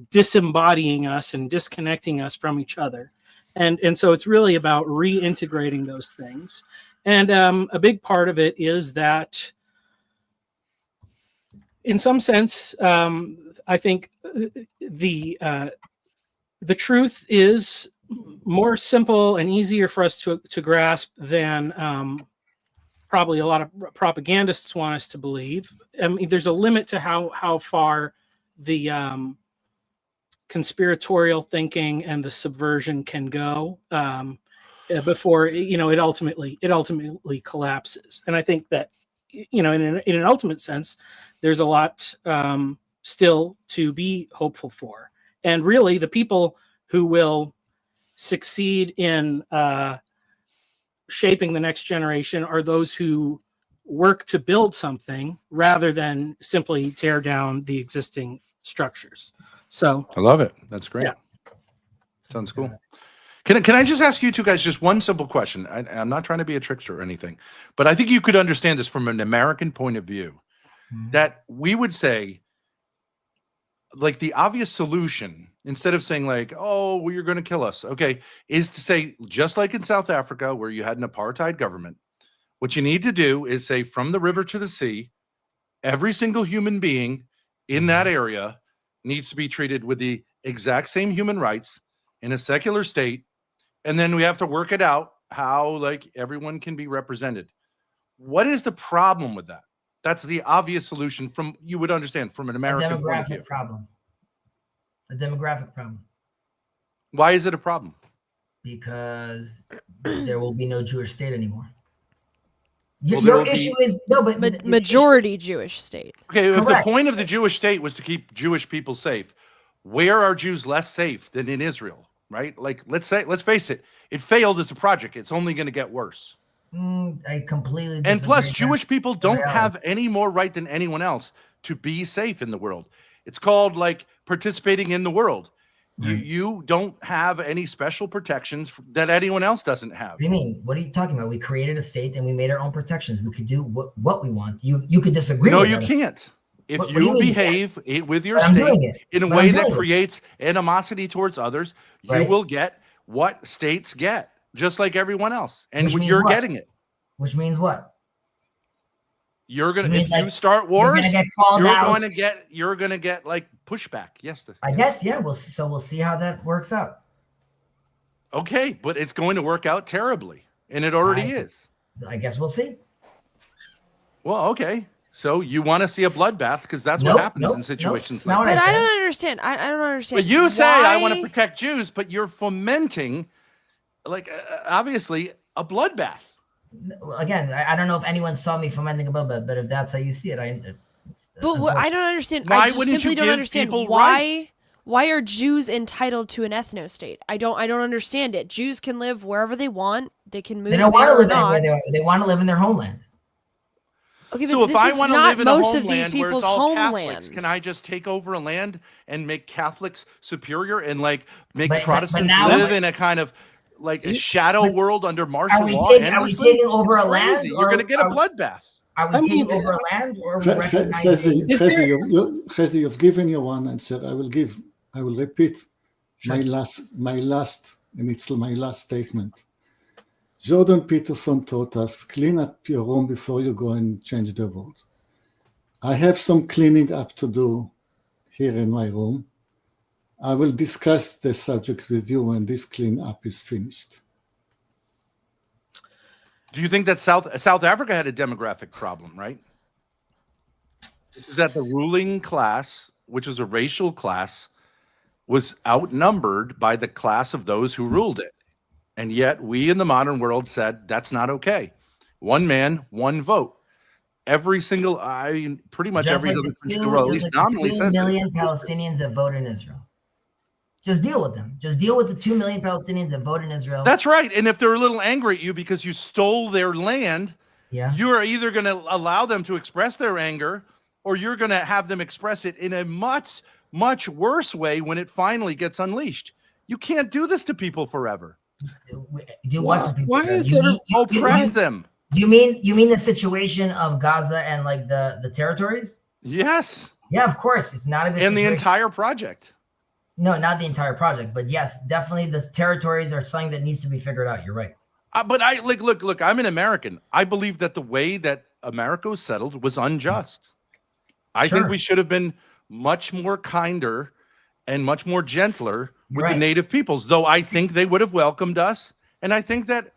disembodying us and disconnecting us from each other. And so it's really about reintegrating those things. And a big part of it is that in some sense, I think the truth is more simple and easier for us to grasp than probably a lot of propagandists want us to believe. I mean, there's a limit to how far the conspiratorial thinking and the subversion can go before it ultimately collapses. And I think that in an ultimate sense, there's a lot still to be hopeful for. And really, the people who will succeed in shaping the next generation are those who work to build something rather than simply tear down the existing structures. So I love it. That's great. Yeah. Sounds cool. Can I just ask you two guys just one simple question? I'm not trying to be a trickster or anything, but I think you could understand this from an American point of view, that we would say, like, the obvious solution, instead of saying like, oh, well, you're going to kill us, okay, is to say, just like in South Africa, where you had an apartheid government, what you need to do is say, from the river to the sea, every single human being in that area needs to be treated with the exact same human rights in a secular state. And then we have to work it out how like everyone can be represented. What is the problem with that? That's the obvious solution from, you would understand, from an A American point of view. demographic problem. A demographic problem. Why is it a problem? Because there will be no Jewish state anymore. Your, Well, there your will issue be- is no, but Ma- the issue- majority Jewish state. Okay, if the Correct. point of the Jewish state was to keep Jewish people safe, where are Jews less safe than in Israel, right? Like, let's face it, it failed as a project. It's only going to get worse. I completely And plus, disagree. Jewish people don't reality. have any more right than anyone else to be safe in the world. It's called like participating in the world. Right. You don't have any special protections that anyone else doesn't have. What do you mean? What are you talking about? We created a state and we made our own protections. We could do what we want. You could disagree. No, with you us, can't. If What do you you mean you behave with your but I'm doing state it. in a But way I'm that doing it. creates animosity towards others, you Right. will get what states get, just like everyone else. And Which means you're what? getting it. Which means what? You're gonna You mean if like you start You're wars, gonna get called you're out. going to get like pushback. Yes. I guess, yeah. We'll see how that works out. Okay, but it's going to work out terribly, and it already is. I guess we'll see. Well, okay. So you want to see a bloodbath because that's Nope, what happens nope, in situations nope. like Not that. But I said- don't understand. I don't understand. But you say I want to why- protect Jews, but you're fomenting, like, obviously, a bloodbath. Again, I don't know if anyone saw me fomenting a bloodbath, but if that's how you see it, But what, I don't understand. Why I just wouldn't you simply don't give understand people why. rights? Why are Jews entitled to an ethno state? I don't understand it. Jews can live wherever they want. They can move They don't want there to or live not. anywhere they want to live in their homeland. Okay, but So if this I is want to not live in a most of these homeland where people's it's all homeland. Catholics, can I just take over a land and make Catholics superior and like make But Protestants now- live in a kind of like a shadow world under martial we law? taking- are we endlessly? taking over It's a land, crazy. You're or going to get a are- bloodbath. Are we I taking mean, over a land, or are we recognizing? Chezi, Chezi, you've given your one answer. I will repeat my last, and it's my last statement. Jordan Peterson taught us, clean up your room before you go and change the world. I have some cleaning up to do here in my room. I will discuss the subject with you when this clean up is finished. Do you think that South Africa had a demographic problem, right? Is that the ruling class, which is a racial class, was outnumbered by the class of those who ruled it. And yet we in the modern world said that's not okay. One man, one vote. Every single, pretty much Just every like other the country in two- the world, at just least like the nominally 2 says that. million Palestinians that vote in Israel. Just deal with them. Just deal with the 2 million Palestinians that vote in Israel. That's right. And if they're a little angry at you because you stole their land, yeah. you are either going to allow them to express their anger or you're going to have them express it in a much, much worse way when it finally gets unleashed. You can't do this to people forever. Do what for people? Why is You it mean- you- Oppress you- them. Do you mean the situation of Gaza and like the territories? Yes. Yeah, of course. It's not a good And the situation. entire project. No, not the entire project, but yes, definitely the territories are something that needs to be figured out. You're right. But I look, I'm an American. I believe that the way that America was settled was unjust. I think Sure. we should have been much more kinder and much more gentler with the Right. native peoples, though I think they would have welcomed us. And I think that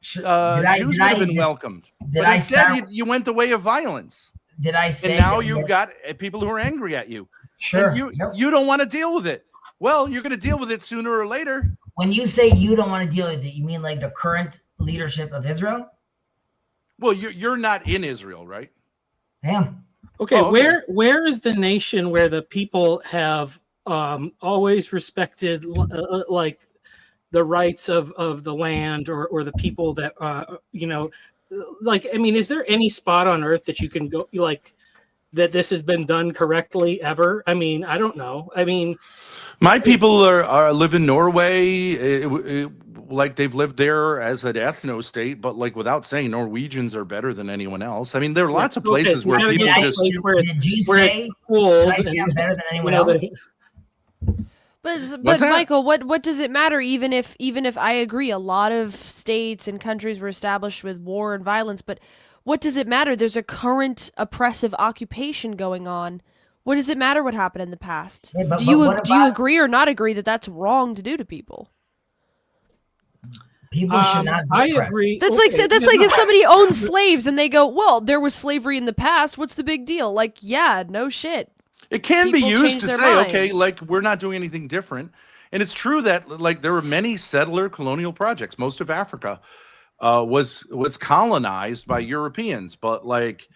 Should- Jews would have been welcomed. Did But I instead, start- you went the way of violence. Did I say And now that- you've got people who are angry at you. Sure. And Yep. you don't want to deal with it. Well, you're going to deal with it sooner or later. When you say you don't want to deal with it, you mean like the current leadership of Israel? Well, you're not in Israel, right? Damn. Okay, Oh, okay. where is the nation where the people have always respected like the rights of the land or the people that like, I mean, is there any spot on earth that you can go like that this has been done correctly ever? I mean, I don't know. I mean, My people are live in Norway, like they've lived there as an ethno state, but like without saying Norwegians are better than anyone else. I mean, there are lots of Okay, places so where now people you have a just place where it's- Did you where it's say, cool did I say I'm better than anyone else? But What's that? Michael, what does it matter? Even if I agree, a lot of states and countries were established with war and violence. But what does it matter? There's a current oppressive occupation going on. What does it matter what happened in the past? Yeah, but do you what do you about- agree or not agree that that's wrong to do to people? People should not be I oppressed. agree. That's Okay, like that's no, like no. if somebody owns slaves and they go, "Well, there was slavery in the past. What's the big deal?" Like, yeah, no shit. It can be People used change to their say, okay, minds. like we're not doing anything different. And it's true that like there were many settler colonial projects. Most of Africa was colonized by Europeans, but like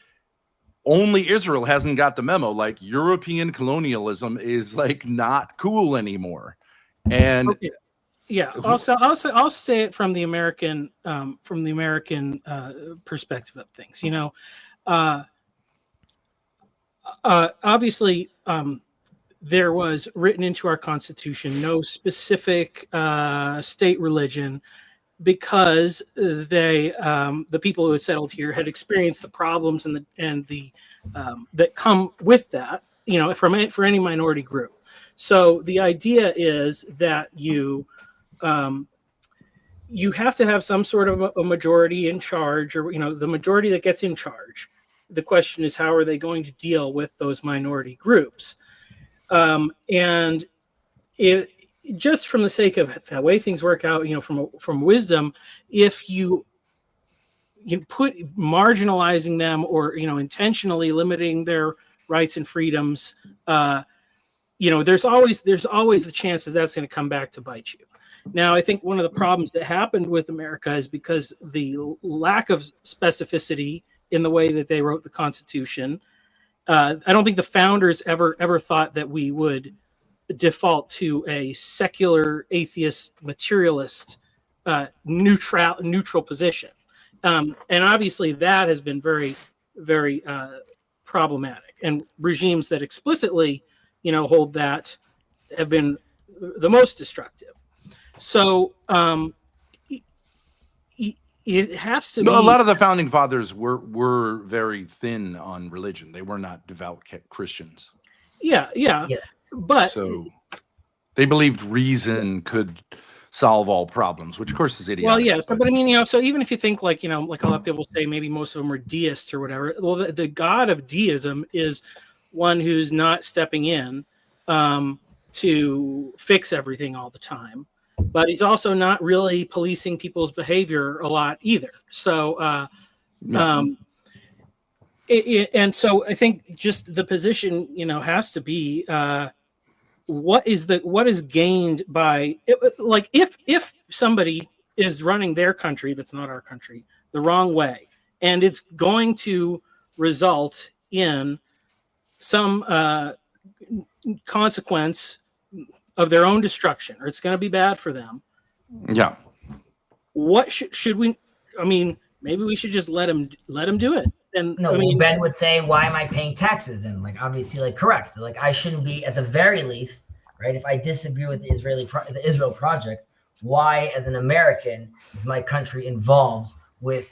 only Israel hasn't got the memo. Like European colonialism is like not cool anymore. And Okay. Yeah. Also, I'll say it from the American perspective of things. You know, obviously, there was written into our Constitution no specific state religion because the people who had settled here had experienced the problems and the that come with that. You know, for any minority group. So the idea is that you have to have some sort of a majority in charge, or you know, the majority that gets in charge. The question is, how are they going to deal with those minority groups? And it just from the sake of the way things work out, you know, from wisdom, if you put marginalizing them or, you know, intentionally limiting their rights and freedoms, you know, there's always the chance that that's going to come back to bite you. Now, I think one of the problems that happened with America is because the lack of specificity in the way that they wrote the Constitution. I don't think the founders ever thought that we would default to a secular, atheist, materialist, neutral position, and obviously that has been very, very problematic. And regimes that explicitly, you know, hold that have been the most destructive. So it has to be. a lot of the founding fathers were very thin on religion. They were not devout Christians. Yeah. Yes. But So they believed reason could solve all problems, which of course is idiotic. well, yes, but I mean, you know, so even if you think like, you know, like a lot of people say, maybe most of them are deists or whatever. Well, the god of deism is one who's not stepping in to fix everything all the time, but he's also not really policing people's behavior a lot either. So, and so I think just the position, you know, has to be what is gained by like if somebody is running their country that's not our country the wrong way, and it's going to result in some consequence of their own destruction, or it's going to be bad for them. Yeah. What should we? I mean, maybe we should just let them do it. And No, I mean, Ben would say, why am I paying taxes then? Like, obviously, like, correct. Like, I shouldn't be, at the very least, right? If I disagree with the Israel project, why, as an American, is my country involved with,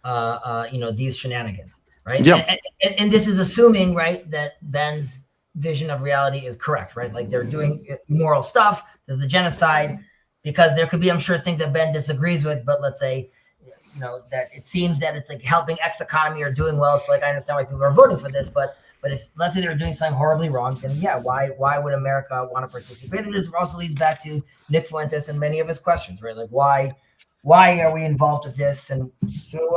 you know, these shenanigans, right? Yeah. And this is assuming, right, that Ben's vision of reality is correct, right? Like, they're doing immoral stuff. There's a genocide, because there could be, I'm sure, things that Ben disagrees with, but let's say, you know, that it seems that it's like helping X economy or doing well. So like, I understand why people are voting for this, but if let's say they're doing something horribly wrong, then yeah, why would America want to participate? And this also leads back to Nick Fuentes and many of his questions, right? Like why are we involved with this? And so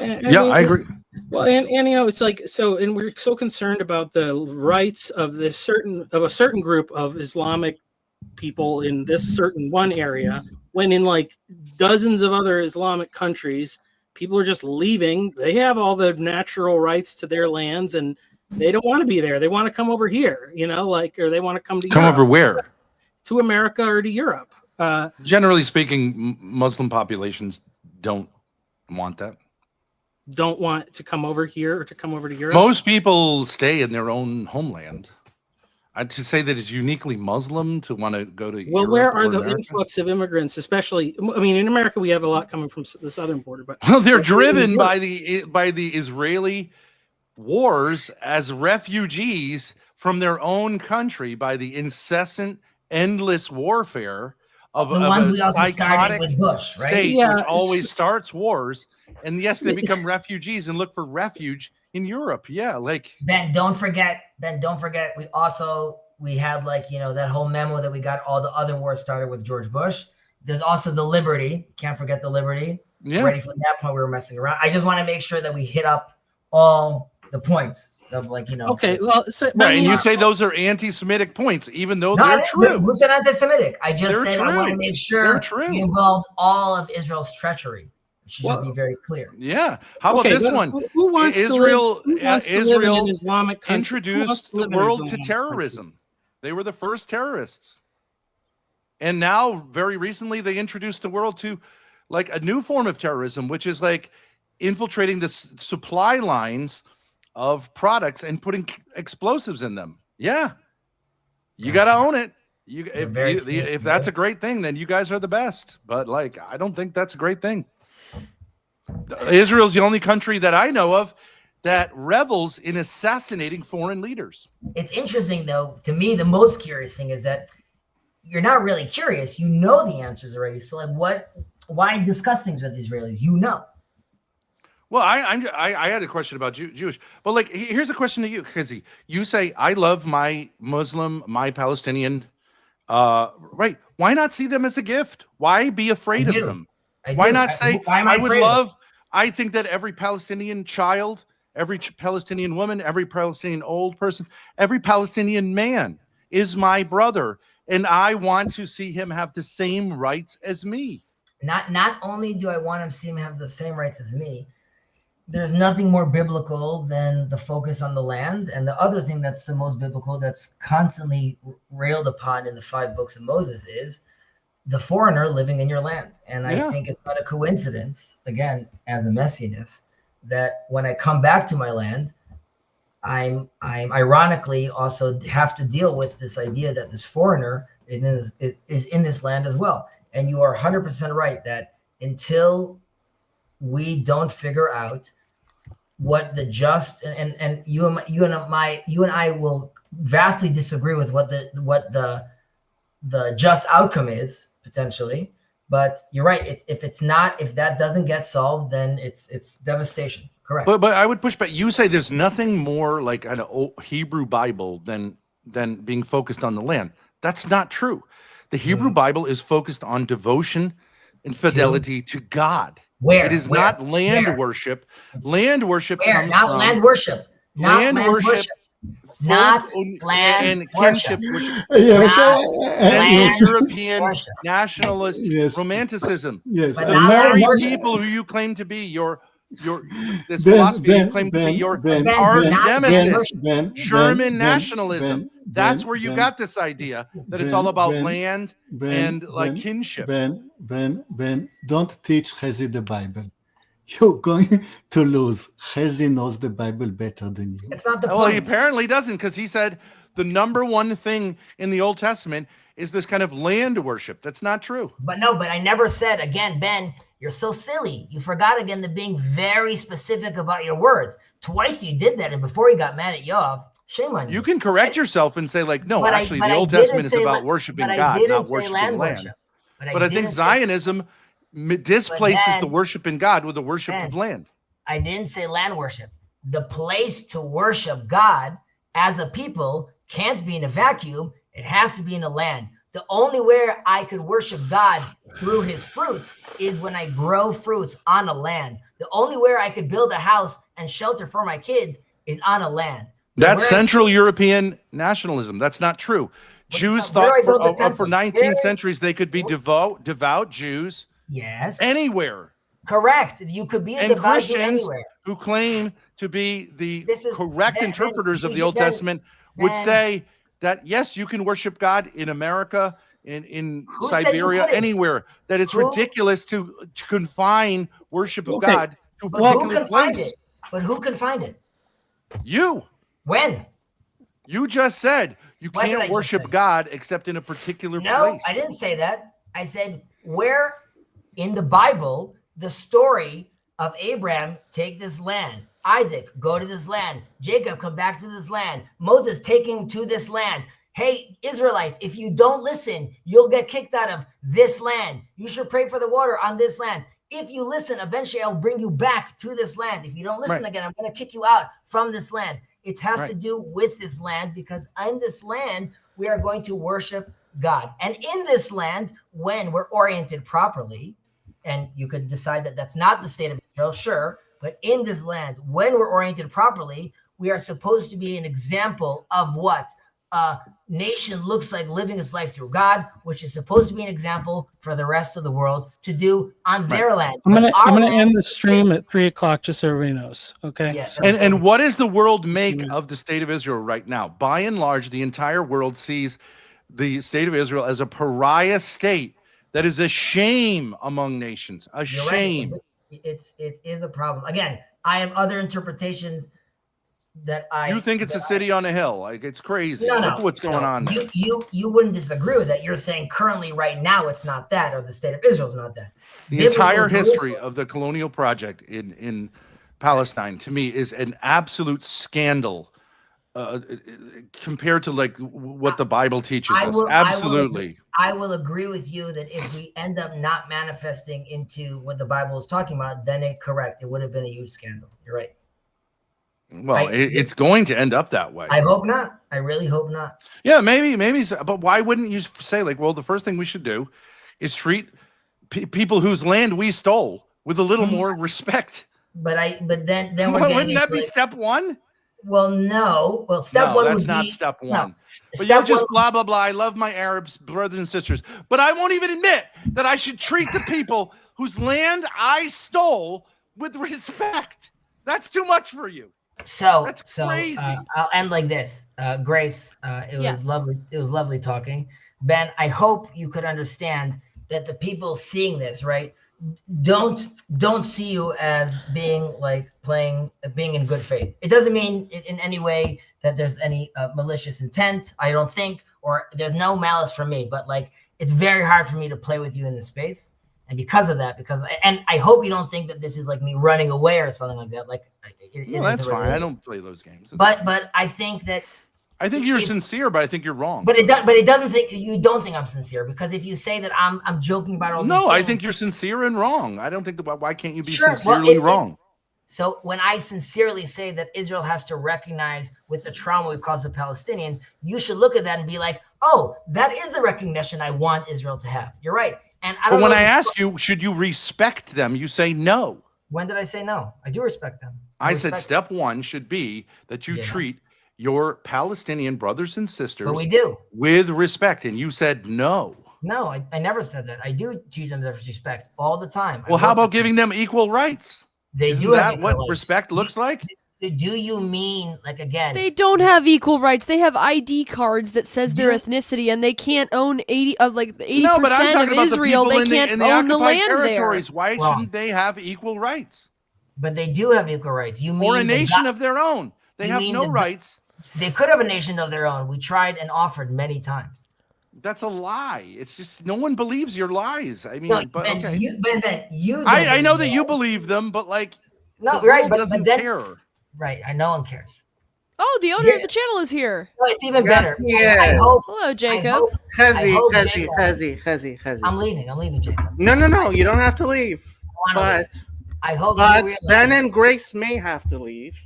I agree. Well, and you know, it's like so, and we're so concerned about the rights of a certain group of Islamic people in this certain one area, when in like dozens of other Islamic countries, people are just leaving. They have all the natural rights to their lands, and they don't want to be there. They want to come over here, you know, like, or they want to come to Come Europe, over where? to America or to Europe. Generally speaking, Muslim populations don't want that. Don't want to come over here or to come over to Europe. Most people stay in their own homeland. I'd just say that it's uniquely Muslim to want to go to Well, Europe where or are the America. influx of immigrants, especially? I mean, in America, we have a lot coming from the southern border, but Well, they're driven by the Israeli wars as refugees from their own country by the incessant, endless warfare of the ones a we also started psychotic with Bush, right? state, Yeah, which always starts wars. And yes, they become refugees and look for refuge in Europe. Yeah, like Ben, don't forget. We had like, you know, that whole memo that we got, all the other wars started with George Bush. There's also the liberty. Can't forget the liberty. Yeah. Ready for that point we were messing around. I just want to make sure that we hit up all the points of Okay, well, so, Right, and you yeah, say those are anti-Semitic points, even though No, I they're didn't- true. Who said anti-Semitic? I just They're said I want to true. make They're sure true. we involved all of Israel's treachery. It should just Well- be very clear. Yeah. How about okay, this but one? Who wants Israel- to live, who wants to live in Israel an Islamic country? Who wants Introduced to the live in an world to Islamic terrorism. They were the first terrorists. And now, very recently, they introduced the world to like a new form of terrorism, which is like infiltrating the supply lines of products and putting explosives in them. Yeah. You got to own it. If that's a great thing, then you guys are the best. But like, I don't think that's a great thing. Israel's the only country that I know of that revels in assassinating foreign leaders. It's interesting, though. To me, the most curious thing is that you're not really curious. You know the answers already. So, like, why discuss things with Israelis? You know. Well, I had a question about Jewish, but like, here's a question to you, Khizzy. You say, I love my Muslim, my Palestinian, right? Why not see them as a gift? Why be afraid of do. them? I Why do. not say, why am I would afraid of it? love, I think that every Palestinian child, every Palestinian woman, every Palestinian old person, every Palestinian man is my brother. And I want to see him have the same rights as me. Not only do I want him to see him have the same rights as me, there's nothing more biblical than the focus on the land. And the other thing that's the most biblical, that's constantly railed upon in the 5 books of Moses, is the foreigner living in your land. And I think it's not a coincidence, again, as a messiness, that when I come back to my land, I'm ironically also have to deal with this idea that this foreigner is in this land as well. And you are 100% right that until we don't figure out what the just and you and I will vastly disagree with what the just outcome is potentially. But you're right. If that doesn't get solved, then it's devastation. Correct. But I would push back. You say there's nothing more like an old Hebrew Bible than being focused on the land. That's not true. The Hebrew Bible is focused on devotion and fidelity to God. Where? It is Where? not land Where? worship. Land worship Where? comes Not from land worship. Not land land worship, worship. Not land and kinship worship. Yes, And land European worship. nationalist Yes. romanticism. yes. But The not very land worship. people who you claim to be your this Ben, philosophy you Ben, claim to be Ben, your Ben, arch Ben, nemesis. Ben, German Ben, nationalism. Ben, That's Ben, where you Ben, got this idea that it's Ben, all about Ben, land Ben, and like Ben, kinship. Ben, don't teach Chezi the Bible. You're going to lose. Chezi knows the Bible better than you. It's not the Well, he point. apparently doesn't, because he said the number one thing in the Old Testament is this kind of land worship. That's not true. But I never said, again, Ben, you're so silly. You forgot again to being very specific about your words. Twice you did that, and before you got mad at Yoav, shame on you. You can correct yourself and say, like, no, But I- actually, but the I Old didn't Testament is say about la- worshiping but I God, didn't not say worshiping land land. worship. But I think didn't say- Zionism displaces Ben- the worship in God with the worship Ben, of land. I didn't say land worship. The place to worship God as a people can't be in a vacuum. It has to be in a land. The only where I could worship God through his fruits is when I grow fruits on a land. The only where I could build a house and shelter for my kids is on a land. That's Where- Central European nationalism. That's not true. Jews where thought I built the temple. for 19 centuries they could be devout Jews Yes. anywhere. Correct. You could be a And devout Jew Christians anywhere. who claim to be the This is- correct Ben- interpreters of the Ben- Old Ben- Testament would Ben- say that, yes, you can worship God in America, in Who said you Siberia, couldn't? anywhere. That it's Who- ridiculous to confine worship of Okay. God to a But who particular can find place. it? But who can find it? You just said you What did I can't just worship say? God except in a particular No, place. I didn't say that. I said where in the Bible the story of Abraham take this land, Isaac go to this land, Jacob come back to this land, Moses taking to this land. Hey, Israelites, if you don't listen, you'll get kicked out of this land. You should pray for the water on this land. If you listen, eventually I'll bring you back to this land. If you don't listen Right. again, I'm going to kick you out from this land. It has Right. to do with this land because in this land, we are going to worship God. And in this land, when we're oriented properly, and you could decide that that's not the state of Israel, sure, but in this land, when we're oriented properly, we are supposed to be an example of what a nation looks like living its life through God, which is supposed to be an example for the rest of the world to do on their land. I'm But our gonna land- end the stream at 3:00, just so everybody knows. Okay. Yes. And what does the world make of the state of Israel right now? By and large, the entire world sees the state of Israel as a pariah state that is a shame among nations. A You're right. shame. It is a problem. Again, I have other interpretations that You think it's a city on a hill? Like it's crazy. No, Look what's going on there. You wouldn't disagree with that. You're saying currently, right now, it's not that, or the state of Israel is not that. The Biblical entire history Jerusalem- of the colonial project in Palestine, to me, is an absolute scandal compared to like what the Bible teaches us. Absolutely. I will agree with you that if we end up not manifesting into what the Bible is talking about, then it would have been a huge scandal. You're right. Well, it's going to end up that way. I hope not. I really hope not. Yeah, maybe. But why wouldn't you say like, well, the first thing we should do is treat people whose land we stole with a little more respect? But then we're Well, getting wouldn't that into, be like, step one? well, no. Well, step No, one that's would not be step no. one. But Step you're just one- blah blah blah. I love my Arabs brothers and sisters, but I won't even admit that I should treat the people whose land I stole with respect. That's too much for you. That's crazy. I'll end like this. Grace, it Yes. was lovely. It was lovely talking. Ben, I hope you could understand that the people seeing this, right, don't see you as being like being in good faith. It doesn't mean in any way that there's any malicious intent. I don't think, or there's no malice from me, but like it's very hard for me to play with you in this space. And because of that, I hope you don't think that this is like me running away or something like that. Like, No, that's fine. I don't play those games. But I think that. I think you're sincere, but I think you're wrong. But it doesn't think you don't think I'm sincere, because if you say that I'm joking about all these No, I things- think you're sincere and wrong. I don't think why can't you be Sure, well, sincerely wrong? So when I sincerely say that Israel has to recognize with the trauma we caused the Palestinians, you should look at that and be like, oh, that is the recognition I want Israel to have. You're right. And I don't But when know I if- ask you, should you respect them? You say no. when did I say no? I do respect them. I said respect step one should be that you Yeah. treat your Palestinian brothers and sisters But we do. with respect. And you said no. No, I never said that. I do treat them with respect all the time. I Well, how work about with them. giving them equal rights? They Isn't do have that equal what rights. respect looks like? Do you mean, like, again? They don't have equal rights. They have ID cards that says their You- ethnicity, and they can't own 80% No, but I'm of talking about Israel. the They people can't in the own the occupied land there. territories. Why Wrong. shouldn't they have equal rights? But they do have equal rights. You mean Or a the nation God- of their own? They You have mean no the- rights. They could have a nation of their own. We tried and offered many times. That's a lie. It's just no one believes your lies. I mean, No, but Ben, okay. you don't I know believe that you that. believe them, but like No, the right, world but doesn't then, care. right. No one cares. Oh, the owner Yeah. of the channel is here. No, it's even Yes, better. he I is. hope, Hello, I Jacob. hope- Hezzy, hope Hezzy, Jacob- Hezzy. I'm leaving, Jacob. No, you don't have to leave. I wanna leave. But I hope but you realize. Ben and Grace may have to leave.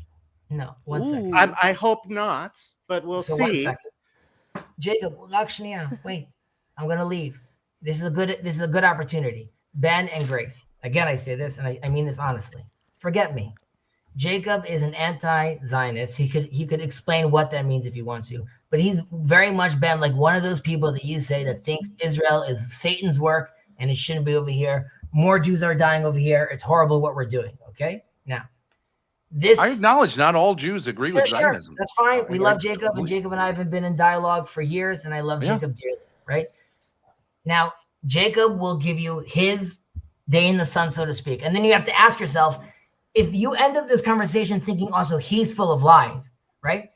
No, one second. Ooh. I hope not, but we'll So 1 see. second. Jacob, wait. I'm gonna leave. This is a good opportunity. Ben and Grace. Again, I say this, and I mean this honestly. Forget me. Jacob is an anti-Zionist. He could explain what that means if he wants to, but he's very much been like one of those people that you say that thinks Israel is Satan's work and it shouldn't be over here. More Jews are dying over here. It's horrible what we're doing. Okay, now this. I acknowledge not all Jews agree with Sure, Zionism. that's fine. We I- love I- Jacob, and Jacob and I have been in dialogue for years, and I love Yeah. Jacob dearly, right? Now, Jacob will give you his day in the sun, so to speak. And then you have to ask yourself, if you end up this conversation thinking also he's full of lies, right?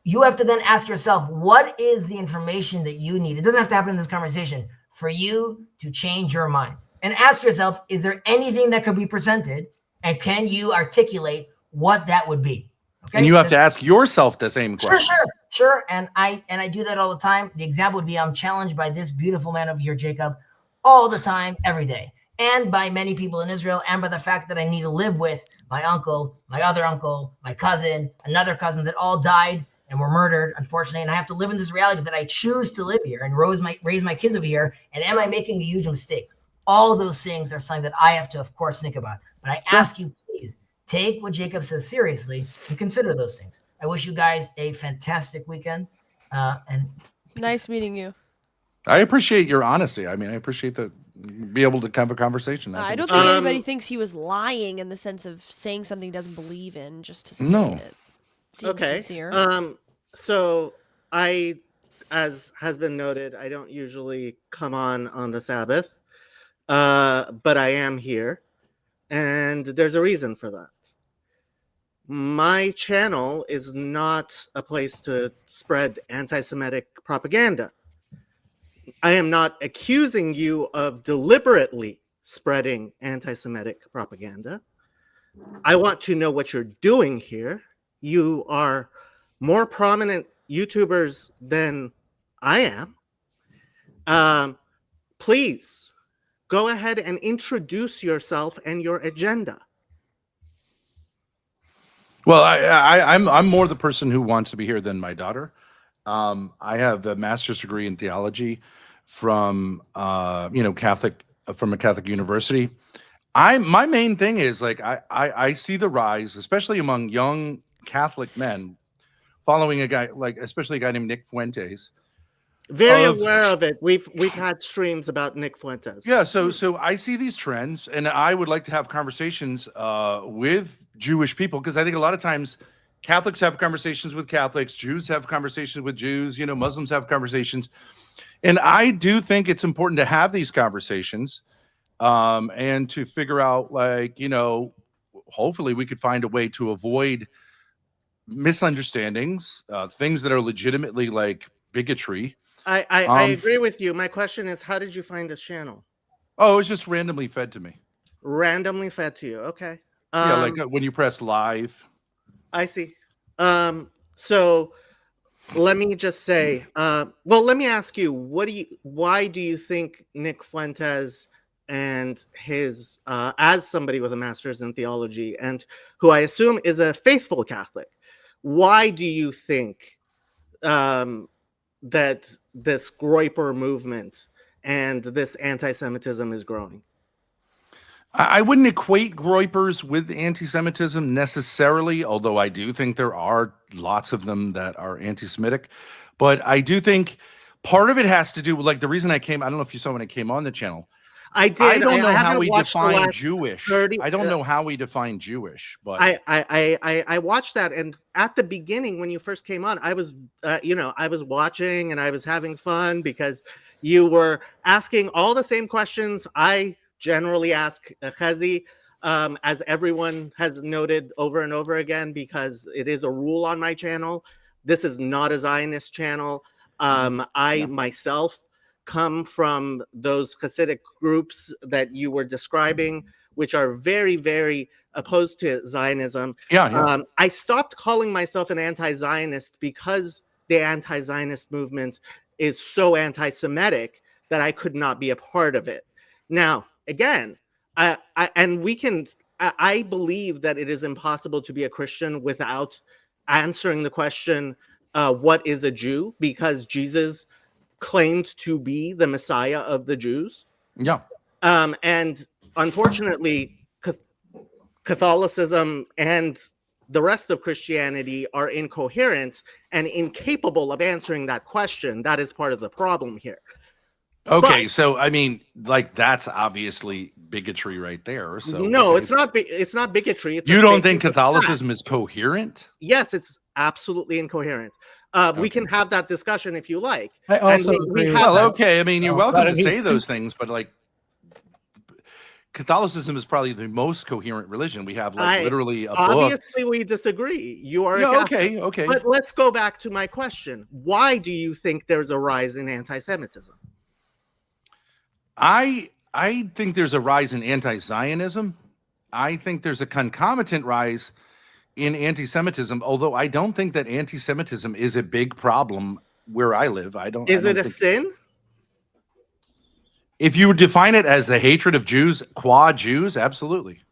You have to then ask yourself, what is the information that you need? It doesn't have to happen in this conversation for you to change your mind. And ask yourself, is there anything that could be presented? And can you articulate what that would be? Okay? And you have to ask yourself the same question. Sure. And I do that all the time. The example would be I'm challenged by this beautiful man over here, Jacob, all the time, every day. And by many people in Israel, and by the fact that I need to live with my uncle, my other uncle, my cousin, another cousin that all died and were murdered, unfortunately, and I have to live in this reality that I choose to live here and raise my kids over here, and am I making a huge mistake? All of those things are something that I have to, of course, think about. But I ask you, please, take what Jacob says seriously and consider those things. I wish you guys a fantastic weekend. And Nice meeting you. I appreciate your honesty. I mean, I appreciate that be able to have a conversation. I think don't think anybody thinks he was lying in the sense of saying something he doesn't believe in just to say No. it. Seems Okay. sincere. So as has been noted, I don't usually come on the Sabbath, but I am here, and there's a reason for that. My channel is not a place to spread anti-Semitic propaganda. I am not accusing you of deliberately spreading anti-Semitic propaganda. I want to know what you're doing here. You are more prominent YouTubers than I am. Please go ahead and introduce yourself and your agenda. Well, I'm more the person who wants to be here than my daughter. I have a master's degree in theology from from a Catholic university. My main thing is like I see the rise, especially among young Catholic men, following a guy especially a guy named Nick Fuentes. Very aware of it. We've had streams about Nick Fuentes. Yeah, so I see these trends, and I would like to have conversations with Jewish people, because I think a lot of times Catholics have conversations with Catholics, Jews have conversations with Jews, Muslims have conversations, and I do think it's important to have these conversations, and to figure out, hopefully we could find a way to avoid misunderstandings, things that are legitimately like bigotry. I agree with you. My question is, how did you find this channel? Oh, it was just randomly fed to me. Randomly fed to you. Okay. Yeah, like when you press live. I see. So let me just say, let me ask you, why do you think Nick Fuentes and his, as somebody with a master's in theology and who I assume is a faithful Catholic, why do you think that this Groyper movement and this anti-Semitism is growing? I wouldn't equate Groypers with anti-Semitism necessarily, although I do think there are lots of them that are anti-Semitic. But I do think part of it has to do with, like, the reason I don't know if you saw when I came on the channel. I did. I don't know how haven't we watched the define last Jewish. 30 I don't know how we define Jewish, but I watched that, and at the beginning when you first came on, I was I was watching and I was having fun because you were asking all the same questions I generally ask Chazi, as everyone has noted over and over again, because it is a rule on my channel. This is not a Zionist channel. I myself come from those Hasidic groups that you were describing, which are very, very opposed to Zionism. I stopped calling myself an anti-Zionist because the anti-Zionist movement is so anti-Semitic that I could not be a part of it. Now, again, I believe that it is impossible to be a Christian without answering the question, what is a Jew? Because Jesus claimed to be the Messiah of the Jews. Yeah. And unfortunately, Catholicism and the rest of Christianity are incoherent and incapable of answering that question. That is part of the problem here. Okay, so I mean, like, that's obviously bigotry right there. So no, it's not. It's not bigotry. It's you don't think Catholicism is coherent? Yes, it's absolutely incoherent. We can have that discussion if you like. I also agree with that. okay. I mean, you're welcome to say those things, but like, Catholicism is probably the most coherent religion. We have literally a book. Obviously, we disagree. You are okay. But let's go back to my question. Why do you think there's a rise in anti-Semitism? I think there's a rise in anti-Zionism. I think there's a concomitant rise in anti-Semitism, although I don't think that anti-Semitism is a big problem where I live. Is it a sin? If you define it as the hatred of Jews, qua Jews, absolutely.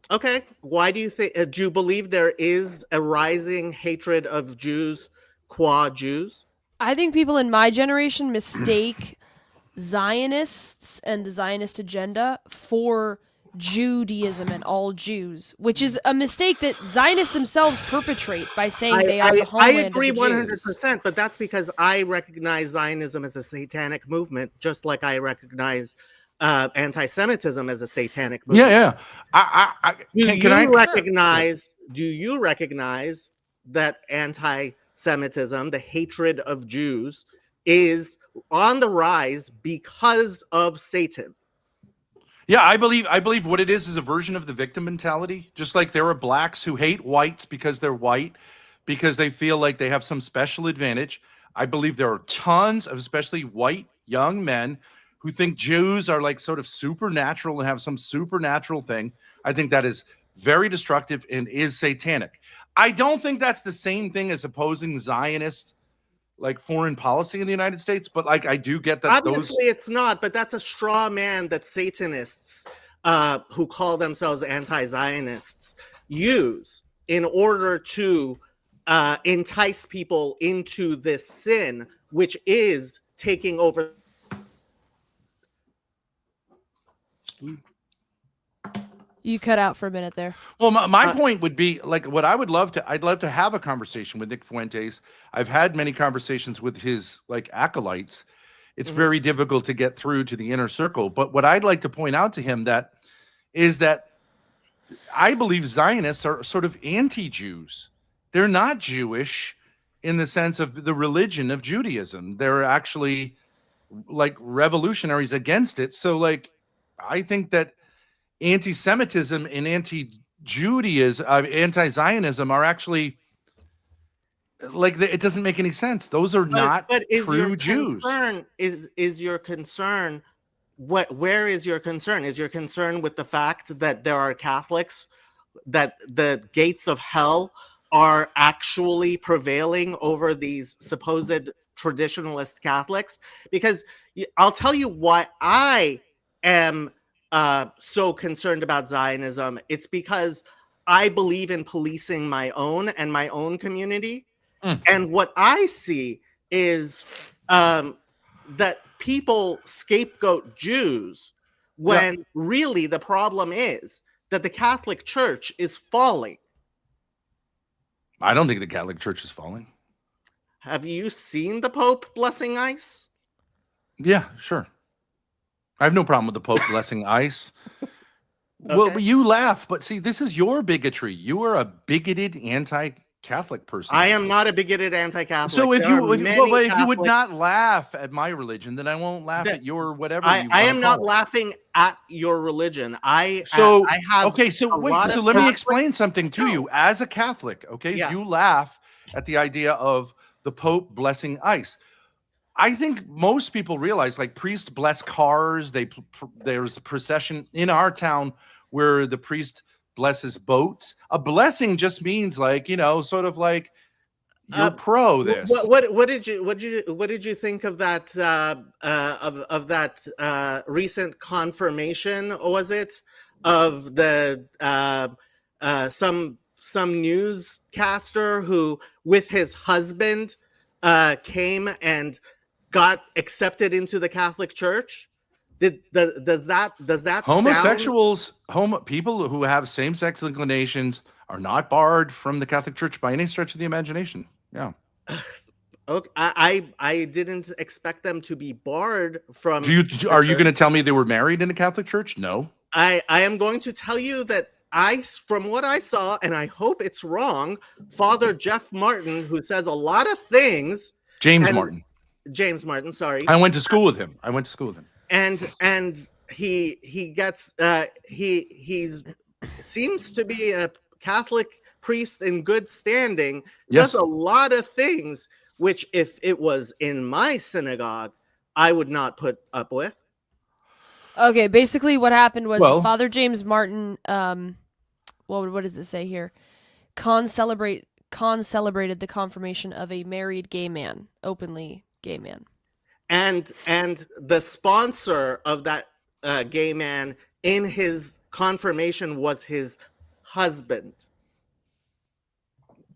Okay. Why do you think? Do you believe there is a rising hatred of Jews, qua Jews? I think people in my generation mistake Zionists and the Zionist agenda for Judaism and all Jews, which is a mistake that Zionists themselves perpetrate by saying they are the I homeland agree of the Jews. 100%, but that's because I recognize Zionism as a satanic movement, just like I recognize anti-Semitism as a satanic movement. Yeah, yeah. Do you recognize that anti-Semitism, the hatred of Jews, is on the rise because of Satan? Yeah, I believe what it is a version of the victim mentality. Just like there are blacks who hate whites because they're white, because they feel like they have some special advantage. I believe there are tons of especially white young men who think Jews are like sort of supernatural and have some supernatural thing. I think that is very destructive and is satanic. I don't think that's the same thing as opposing Zionist like foreign policy in the United States, but like I do get that Obviously it's not, but that's a straw man that Satanists who call themselves anti-Zionists use in order to entice people into this sin, which is taking over. You cut out for a minute there. Well, my point would be like what I'd love to have a conversation with Nick Fuentes. I've had many conversations with his like acolytes. It's very difficult to get through to the inner circle. But what I'd like to point out to him is that I believe Zionists are sort of anti-Jews. They're not Jewish in the sense of the religion of Judaism. They're actually like revolutionaries against it. So like, I think that anti-Semitism and anti-Judaism, anti-Zionism are actually like it doesn't make any sense. Those are not true Jews. Is your concern where is your concern? Is your concern with the fact that there are Catholics, that the gates of hell are actually prevailing over these supposed traditionalist Catholics? Because I'll tell you why I am so concerned about Zionism. It's because I believe in policing my own and my own community. And what I see is that people scapegoat Jews when really the problem is that the Catholic Church is falling. I don't think the Catholic Church is falling. Have you seen the Pope blessing ICE? Yeah, sure. I have no problem with the Pope blessing ICE. Well, you laugh, but see, this is your bigotry. You are a bigoted anti-Catholic person. I am not a bigoted anti-Catholic. So if you would not laugh at my religion, then I won't laugh at your whatever. I am not laughing at your religion. I have. So let me explain something to you. As a Catholic, you laugh at the idea of the Pope blessing ICE. I think most people realize, like, priests bless cars. There's a procession in our town where the priest blesses boats. A blessing just means, like, sort of like you're pro this. What did you think of that of that recent confirmation? Was it of the some newscaster who with his husband came and got accepted into the Catholic Church? Does that homosexuals, people who have same-sex inclinations are not barred from the Catholic Church by any stretch of the imagination? Yeah. Okay, I didn't expect them to be barred from. Are you going to tell me they were married in a Catholic Church? No. I am going to tell you that from what I saw, and I hope it's wrong, Father Jeff Martin, who says a lot of things. James Martin, sorry. I went to school with him. And he gets he's seems to be a Catholic priest in good standing. Yes. Does a lot of things which, if it was in my synagogue, I would not put up with. Okay, basically what happened was Father James Martin, what does it say here? Celebrated the confirmation of a married gay man, openly gay man. And the sponsor of that gay man in his confirmation was his husband.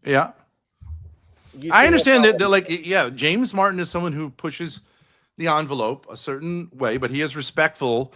Yeah. You I see no understand that, problem. like, yeah, James Martin is someone who pushes the envelope a certain way, but he is respectful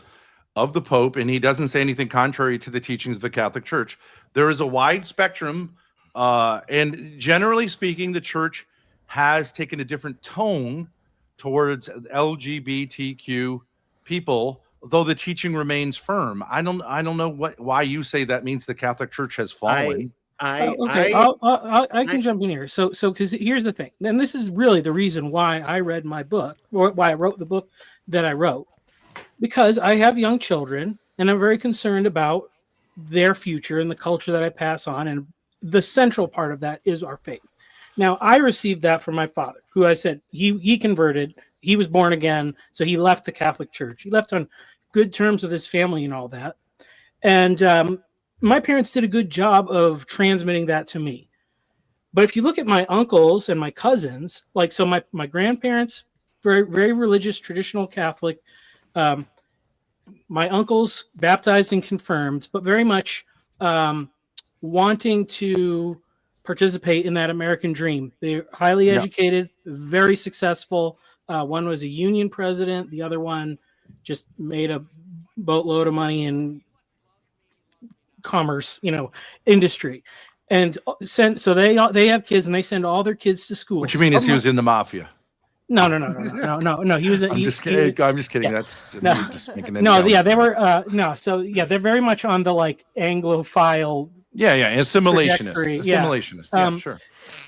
of the Pope, and he doesn't say anything contrary to the teachings of the Catholic Church. There is a wide spectrum, and generally speaking, the Church has taken a different tone towards LGBTQ people, though the teaching remains firm. I don't know why you say that means the Catholic Church has fallen. Okay, I can jump in here. So because here's the thing, and this is really the reason why I read my book, or why I wrote the book that I wrote, because I have young children, and I'm very concerned about their future and the culture that I pass on, and the central part of that is our faith. Now, I received that from my father, who I said he converted, he was born again, so he left the Catholic Church. He left on good terms with his family and all that, and my parents did a good job of transmitting that to me. But if you look at my uncles and my cousins, like, so my grandparents, very, very religious, traditional Catholic. My uncles baptized and confirmed, but very much wanting to participate in that American dream. They're highly educated, very successful. One was a union president. The other one just made a boatload of money in commerce, industry. And so they have kids, and they send all their kids to school. What you mean is he was in the mafia? No. He was. I'm just kidding. Yeah. That's No. just making an No, analogy. yeah, they were. No, so yeah, they're very much on the like Anglophile. Yeah, assimilationist. Trajectory, yeah. Assimilationist. Yeah, sure.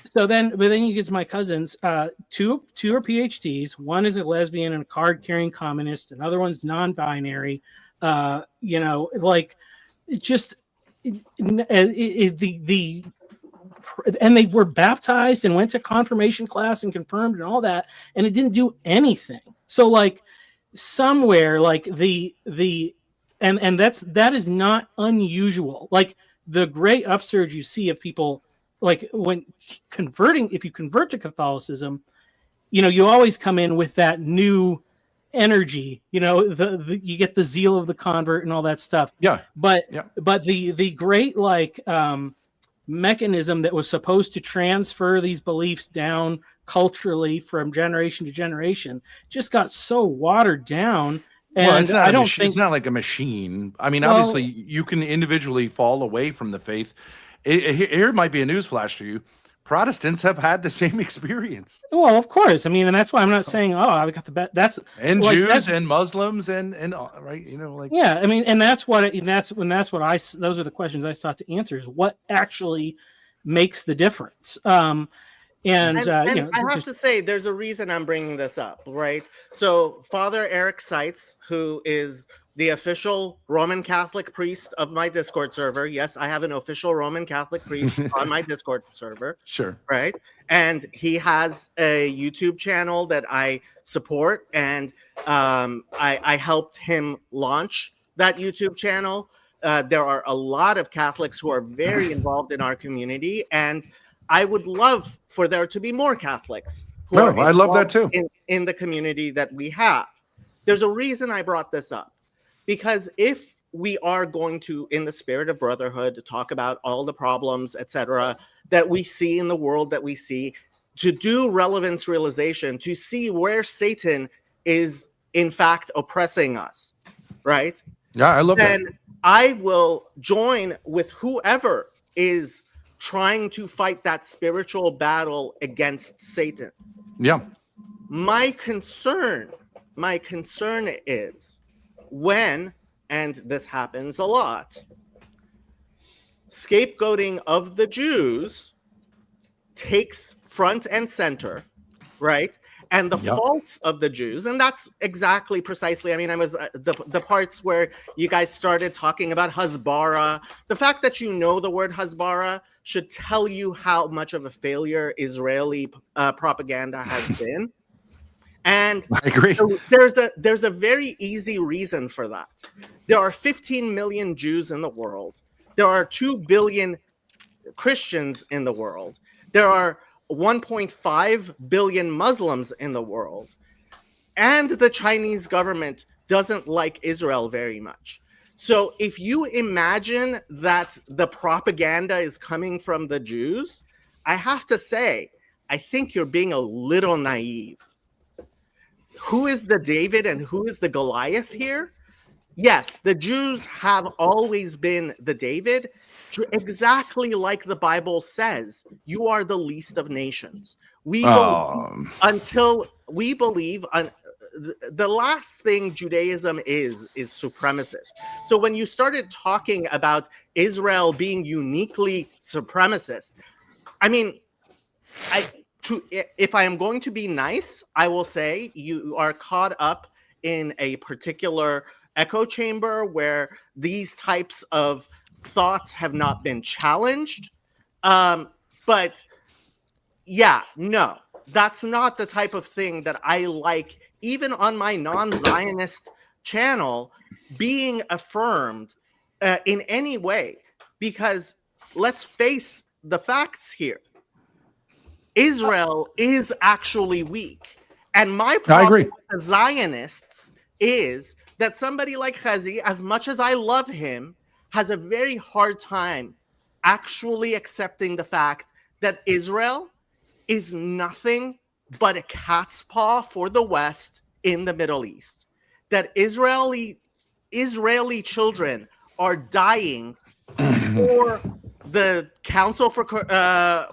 So then you get to my cousins. Two are PhDs. One is a lesbian and a card-carrying communist. Another one's non-binary. Like it just and they were baptized and went to confirmation class and confirmed and all that, and it didn't do anything. So like somewhere like and that is not unusual. Like the great upsurge you see of people like when converting, if you convert to Catholicism, you always come in with that new energy, you get the zeal of the convert and all that stuff. Yeah. But the great like mechanism that was supposed to transfer these beliefs down culturally from generation to generation just got so watered down. And Well, it's not I a don't machine. think It's not like a machine. I mean, Well- obviously, you can individually fall away from the faith. Here might be a newsflash to you. Protestants have had the same experience, well, of course. I mean, and that's why I'm not saying, oh, I got the bet. That's and like, Jews that's- and Muslims and right, like yeah. I mean, and that's what those are the questions I sought to answer, is what actually makes the difference. And I have just- to say, there's a reason I'm bringing this up, right? So Father Eric Seitz, who is the official Roman Catholic priest of my Discord server. Yes, I have an official Roman Catholic priest on my Discord server, sure. right? And he has a YouTube channel that I support, and I helped him launch that YouTube channel. There are a lot of Catholics who are very involved in our community, and I would love for there to be more Catholics who No, are I love that involved too. in the community that we have. There's a reason I brought this up, because if we are going to, in the spirit of brotherhood, to talk about all the problems, etc., that we see in the world that we see, to do relevance realization, to see where Satan is in fact oppressing us, right? Yeah, I love that. Then I will join with whoever is trying to fight that spiritual battle against Satan. Yeah. My concern is when, and this happens a lot, scapegoating of the Jews takes front and center, right? And the Yep. faults of the Jews, and that's exactly precisely, I mean, I was the parts where you guys started talking about Hasbara. The fact that you know the word Hasbara should tell you how much of a failure Israeli propaganda has been. And I agree. so there's a very easy reason for that. There are 15 million Jews in the world. There are 2 billion Christians in the world. There are 1.5 billion Muslims in the world. And the Chinese government doesn't like Israel very much. So if you imagine that the propaganda is coming from the Jews, I have to say, I think you're being a little naive. Who is the David and who is the Goliath here? Yes, the Jews have always been the David, exactly like the Bible says. You are the least of nations. We believe, until we believe the last thing Judaism is supremacist. So when you started talking about Israel being uniquely supremacist, I mean, if I am going to be nice, I will say you are caught up in a particular echo chamber where these types of thoughts have not been challenged. But yeah, no, that's not the type of thing that I like, even on my non-Zionist channel, being affirmed in any way. Because let's face the facts here. Israel is actually weak. And my problem with the Zionists is that somebody like Chazi, as much as I love him, has a very hard time actually accepting the fact that Israel is nothing but a cat's paw for the West in the Middle East. That Israeli children are dying for the Council for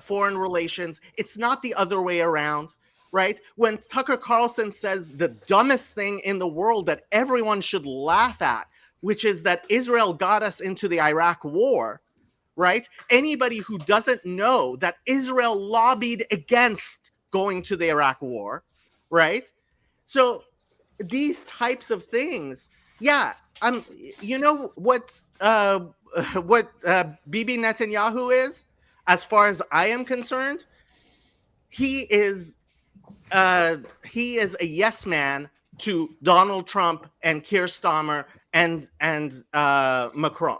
Foreign Relations. It's not the other way around. Right? When Tucker Carlson says the dumbest thing in the world that everyone should laugh at, which is that Israel got us into the Iraq war, right? Anybody who doesn't know that Israel lobbied against going to the Iraq war, right? So these types of things, yeah, you know what Bibi Netanyahu is, as far as I am concerned? He is a yes man to Donald Trump and Keir Starmer and Macron.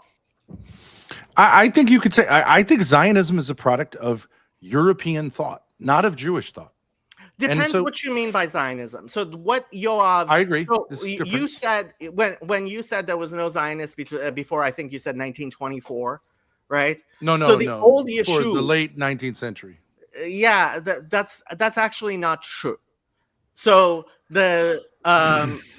I think you could say I think Zionism is a product of European thought, not of Jewish thought. Depends what you mean by Zionism. So what Yoav? I agree. So you said when you said there was no Zionist before, I think you said 1924, right? No. So the old Yeshuv, for the late 19th century. Yeah, that's actually not true. So the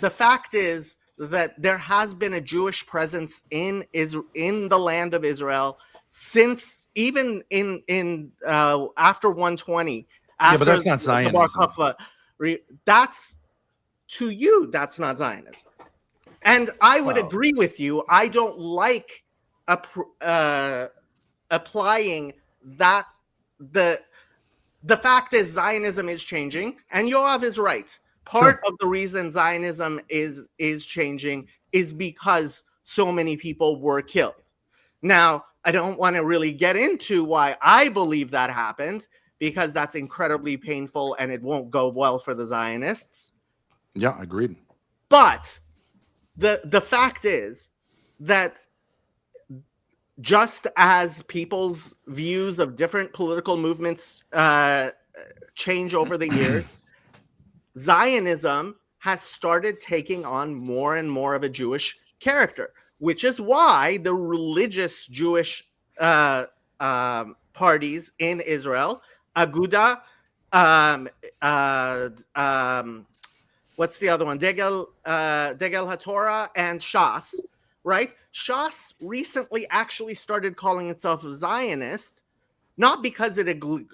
fact is that there has been a Jewish presence in the land of Israel since even in after 120. Yeah, but that's not Zionism. That's to you. That's not Zionism, and I would agree with you. I don't like applying that. The fact is Zionism is changing, and Yoav is right. Part of the reason Zionism is changing is because so many people were killed. Now, I don't want to really get into why I believe that happened, because that's incredibly painful and it won't go well for the Zionists. Yeah, agreed. But the fact is that just as people's views of different political movements change over the years, Zionism has started taking on more and more of a Jewish character, which is why the religious Jewish parties in Israel, Aguda, what's the other one? Degel HaTorah and Shas, right? Shas recently actually started calling itself Zionist, not because it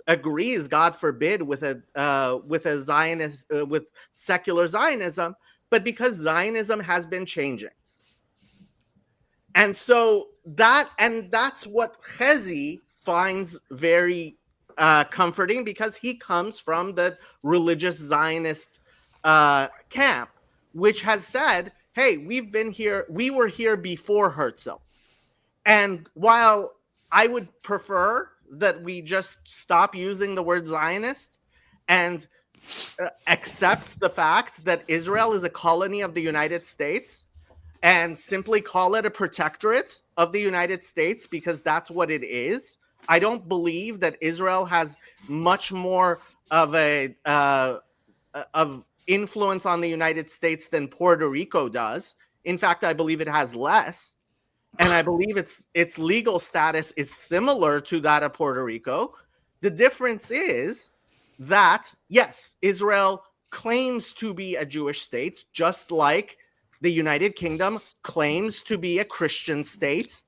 agrees, God forbid, with a Zionist with secular Zionism, but because Zionism has been changing. And so that's what Chazi finds very comforting, because he comes from the religious Zionist camp, which has said, hey, we were here before Herzl. And while I would prefer that we just stop using the word Zionist and accept the fact that Israel is a colony of the United States and simply call it a protectorate of the United States, because that's what it is. I don't believe that Israel has much more of of influence on the United States than Puerto Rico does. In fact, I believe it has less. And I believe its legal status is similar to that of Puerto Rico. The difference is that, yes, Israel claims to be a Jewish state, just like the United Kingdom claims to be a Christian state.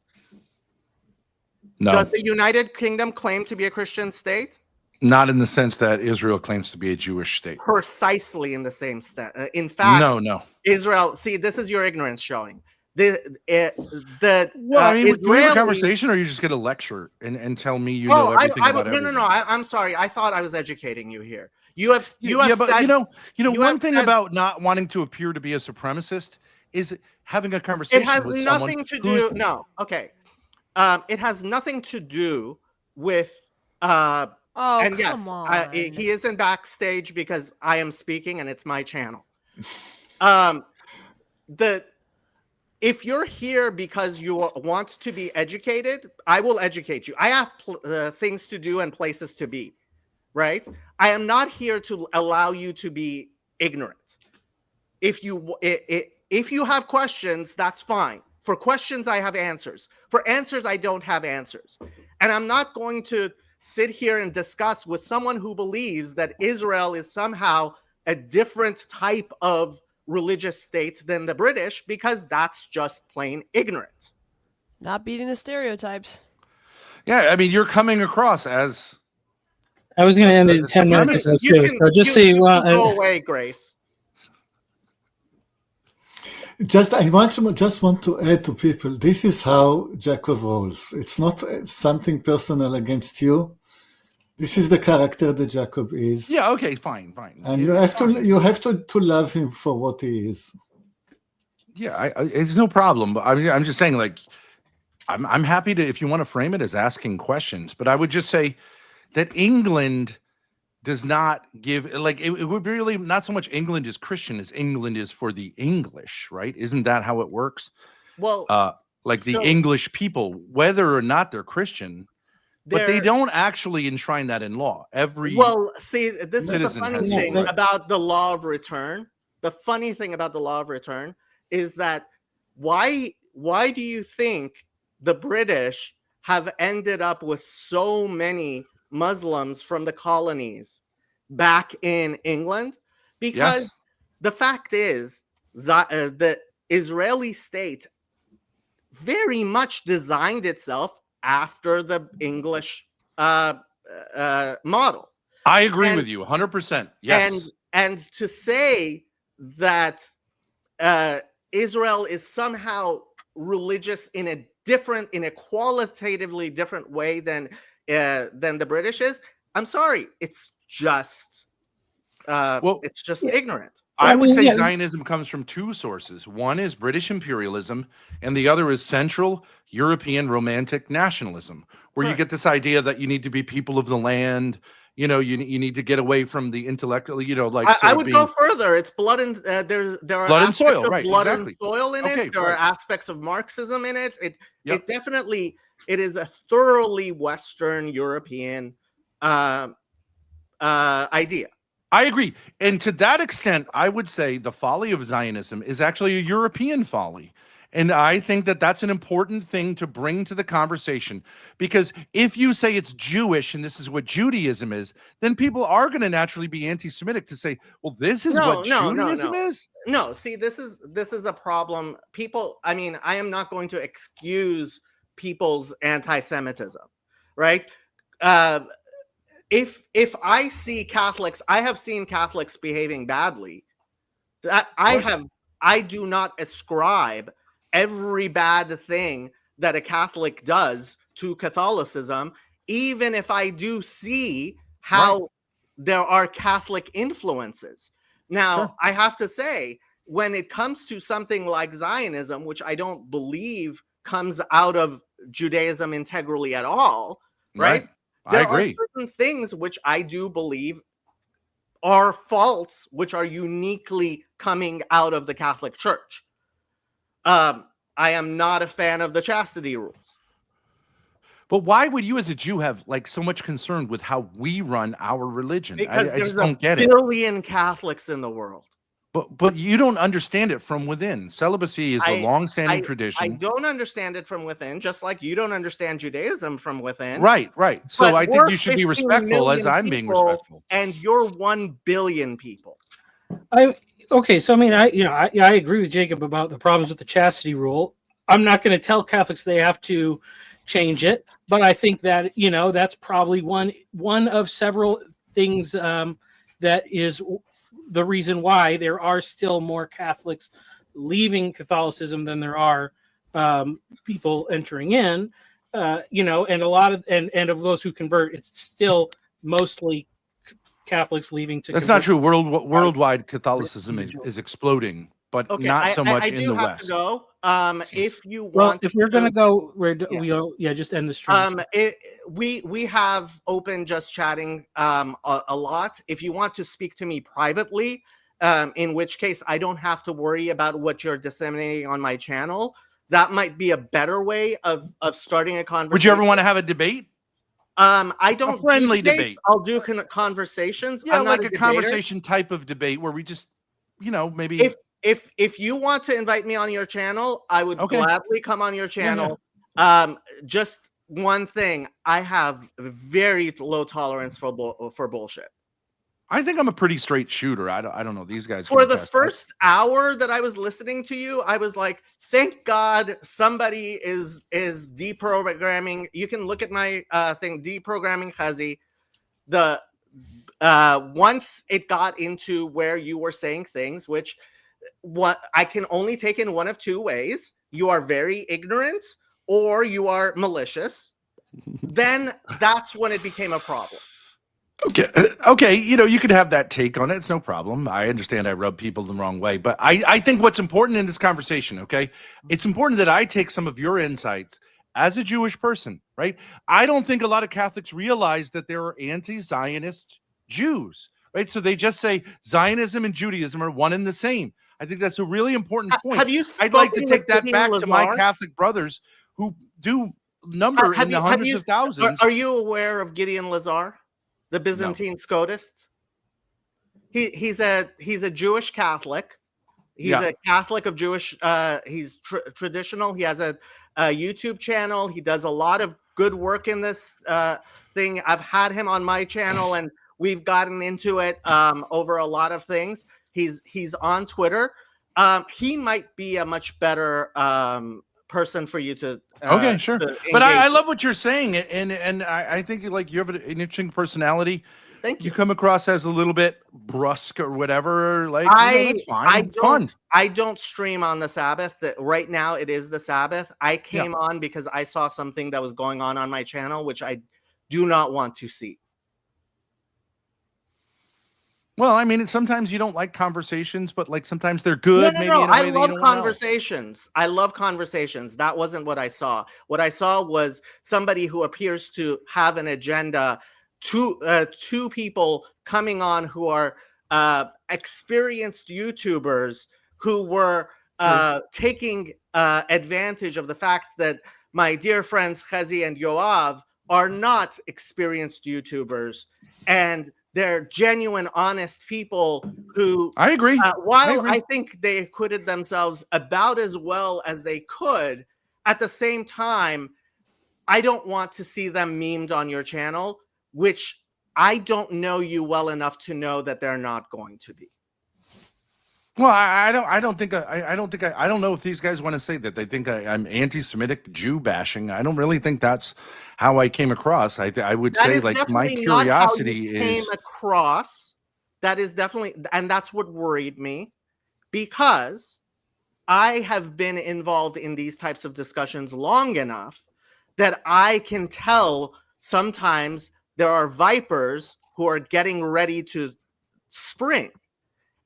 No, Does the United Kingdom claim to be a Christian state? not in the sense that Israel claims to be a Jewish state. Precisely in the same state. In fact, No. Israel. See, this is your ignorance showing. Well, I mean, do we have a conversation, or are you just going to lecture and tell me you know everything about everything? No. I'm sorry. I thought I was educating you here. You have but said, you know, one thing said, about not wanting to appear to be a supremacist is having a conversation. It has with nothing to do. No, okay. It has nothing to do with. Oh, and come yes, on. he isn't backstage because I am speaking and it's my channel. If you're here because you want to be educated, I will educate you. I have things to do and places to be, right? I am not here to allow you to be ignorant. If you have questions, that's fine. For questions, I have answers. For answers, I don't have answers. And I'm not going to sit here and discuss with someone who believes that Israel is somehow a different type of religious state than the British, because that's just plain ignorant. Not beating the stereotypes. Yeah, I mean, you're coming across as. I was going to end it in 10 minutes ago too. So just so you go away, Grace. I just want to add to people, this is how Jacob rolls. It's not something personal against you. This is the character that Jacob is. Yeah, okay, fine. And you have to love him for what he is. Yeah, it's no problem. But I'm just saying, like, I'm happy to, if you want to frame it as asking questions, but I would just say that England does not give, like, it would be really not so much England is Christian as England is for the English, right? Isn't that how it works? Well, the English people, whether or not they're Christian, but they don't actually enshrine that in law. See, this is the funny thing about the law of return. The funny thing about the law of return is that why do you think the British have ended up with so many Muslims from the colonies back in England? Because the fact is, the Israeli state very much designed itself after the English model. I agree with you 100%. Yes. And to say that Israel is somehow religious in a qualitatively different way than the British is, I'm sorry, it's just ignorant. I would say Zionism comes from two sources. One is British imperialism, and the other is Central European Romantic nationalism, where you get this idea that you need to be people of the land. You know, you need to get away from the intellectual. You know, like I would go further. It's blood and there are blood and aspects soil, of right? Blood Exactly. and soil in Okay, it. There are aspects of Marxism in it. It definitely is a thoroughly Western European idea. I agree. And to that extent, I would say the folly of Zionism is actually a European folly. And I think that that's an important thing to bring to the conversation, because if you say it's Jewish and this is what Judaism is, then people are going to naturally be anti-Semitic to say, well, this is what Judaism is. No, see, this is the problem. People, I mean, I am not going to excuse people's anti-Semitism, right? If I see Catholics, I have seen Catholics behaving badly. That I do not ascribe every bad thing that a Catholic does to Catholicism, even if I do see how there are Catholic influences. Now, I have to say, when it comes to something like Zionism, which I don't believe comes out of Judaism integrally at all, right? I agree. There are certain things which I do believe are faults, which are uniquely coming out of the Catholic Church. I am not a fan of the chastity rules. But why would you as a Jew have like so much concern with how we run our religion? Because I there's just don't get a billion Catholics in the world. But you don't understand it from within. Celibacy is a long-standing I tradition. don't understand it from within, just like you don't understand Judaism from within. Right. So But I think we're you should be 15 respectful as million I'm being people, respectful. And you're 1 billion people. Okay, so I mean, I agree with Jacob about the problems with the chastity rule. I'm not going to tell Catholics they have to change it, but I think that that's probably one of several things that is the reason why there are still more Catholics leaving Catholicism than there are people entering in. And a lot of and of those who convert, it's still mostly Catholics leaving to. That's not true. Worldwide Catholicism is exploding, but Okay, not so much I in do the have West. to go. If you Well, want, if we're gonna go, Yeah. just end the stream. We have open just chatting a lot. If you want to speak to me privately, in which case I don't have to worry about what you're disseminating on my channel. That might be a better way of starting a conversation. Would you ever want to have a debate? I don't A friendly do debates. debate. I'll do conversations. Yeah, I'm not like a debater. conversation type of debate where we just, maybe. If you want to invite me on your channel, I would gladly come on your channel. Just one thing, I have very low tolerance for bullshit. I think I'm a pretty straight shooter. I don't know these guys. For the first hour that I was listening to you, I was like, thank God somebody is deprogramming. You can look at my thing, deprogramming Chazi. Once it got into where you were saying things, which what I can only take in one of two ways: you are very ignorant or you are malicious. Then that's when it became a problem. Okay. You could have that take on it. It's no problem. I understand I rub people the wrong way, but I think what's important in this conversation, it's important that I take some of your insights as a Jewish person, right? I don't think a lot of Catholics realize that there are anti-Zionist Jews, right? So they just say Zionism and Judaism are one and the same. I think that's a really important point. I'd like to take that back to my Catholic brothers who do number in the hundreds of thousands. Are you aware of Gideon Lazar? The Byzantine Scotist. He's a Jewish Catholic. He's a Catholic of Jewish. He's traditional. He has a YouTube channel. He does a lot of good work in this thing. I've had him on my channel, and we've gotten into it over a lot of things. He's on Twitter. He might be a much better person for you to sure, but I love what you're saying, and I think you have an interesting personality. Thank you. You come across as a little bit brusque or whatever. That's fine. I don't stream on the Sabbath. Right now it is the Sabbath. I came on because I saw something that was going on my channel, which I do not want to see. Well, I mean, sometimes you don't like conversations, but sometimes they're good. No. I love conversations. I love conversations. That wasn't what I saw. What I saw was somebody who appears to have an agenda. Two people coming on who are experienced YouTubers who were taking advantage of the fact that my dear friends Chazi and Yoav are not experienced YouTubers, and they're genuine, honest people who I agree. While I think they acquitted themselves about as well as they could, at the same time, I don't want to see them memed on your channel, which I don't know you well enough to know that they're not going to be. Well, I don't know if these guys want to say that they think I'm anti-Semitic Jew bashing. I don't really think that's how I came across. I would say my curiosity came across. That is definitely, and that's what worried me, because I have been involved in these types of discussions long enough that I can tell sometimes there are vipers who are getting ready to spring.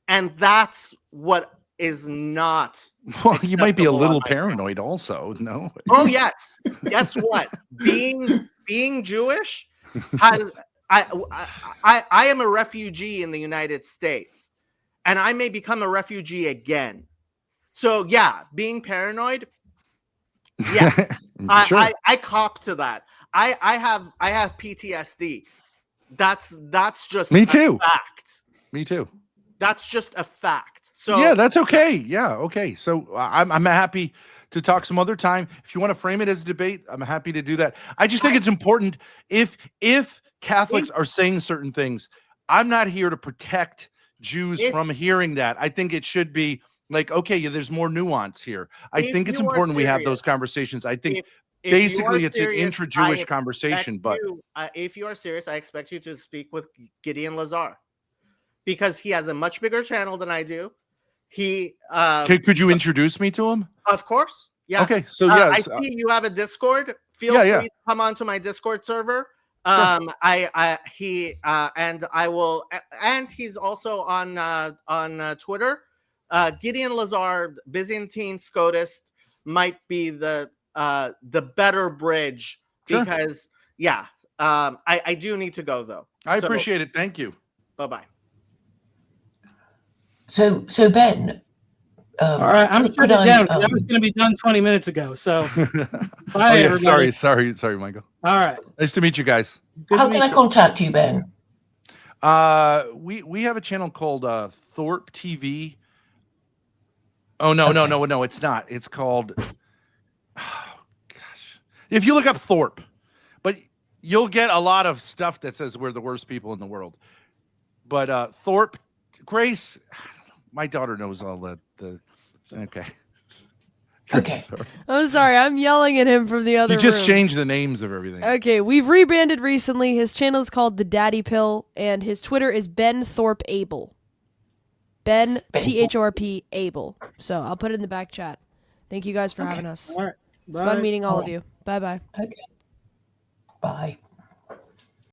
And that's what is not. Well, you might be a little paranoid also, no? Oh, yes. Guess what? Being Jewish has I am a refugee in the United States, and I may become a refugee again. So yeah, being paranoid. Yeah. Sure. I cop to that. I have PTSD. That's just Me too. a fact. Me too. That's just a fact. So yeah, that's okay. Yeah, okay. So I'm happy to talk some other time. If you want to frame it as a debate, I'm happy to do that. I just think it's important if Catholics are saying certain things, I'm not here to protect Jews from hearing that. I think it should be like, okay, yeah, there's more nuance here. I think it's important we have those conversations. I think if basically you are it's serious, an intra-Jewish I conversation, but if you are serious, I expect you to speak with Gideon Lazar because he has a much bigger channel than I do. He could you introduce me to him? Of course. Yes. Okay, so I yes, see you have a Discord. Feel Yeah, free to come onto my Discord server. Sure. And I will, and he's also on Twitter. Gideon Lazar, Byzantine Scotist, might be the better bridge Sure. because I do need to go though. I appreciate it. Thank you. Bye bye. So Ben. All right, I'm could shutting it down. I I, was going to be done 20 minutes ago. So, Oh, bye, yeah, everybody. sorry, Michael. All right. Nice to meet you guys. Good how to can meet I you. contact you, Ben? We have a channel called Thorpe TV. Oh no, it's not. It's called gosh. If you look up Thorpe, but you'll get a lot of stuff that says we're the worst people in the world. But Thorpe, Grace, I don't know, my daughter knows all the okay. Okay. Sorry. I'm sorry, I'm yelling at him from the other You just room. changed the names of everything. Okay, we've rebranded recently. His channel is called The Daddy Pill, and his Twitter is Ben Thorpe Able. Ben THRP Able. So I'll put it in the back chat. Thank you guys for having us. All right. It's fun meeting all of you. Bye bye. Okay. Bye.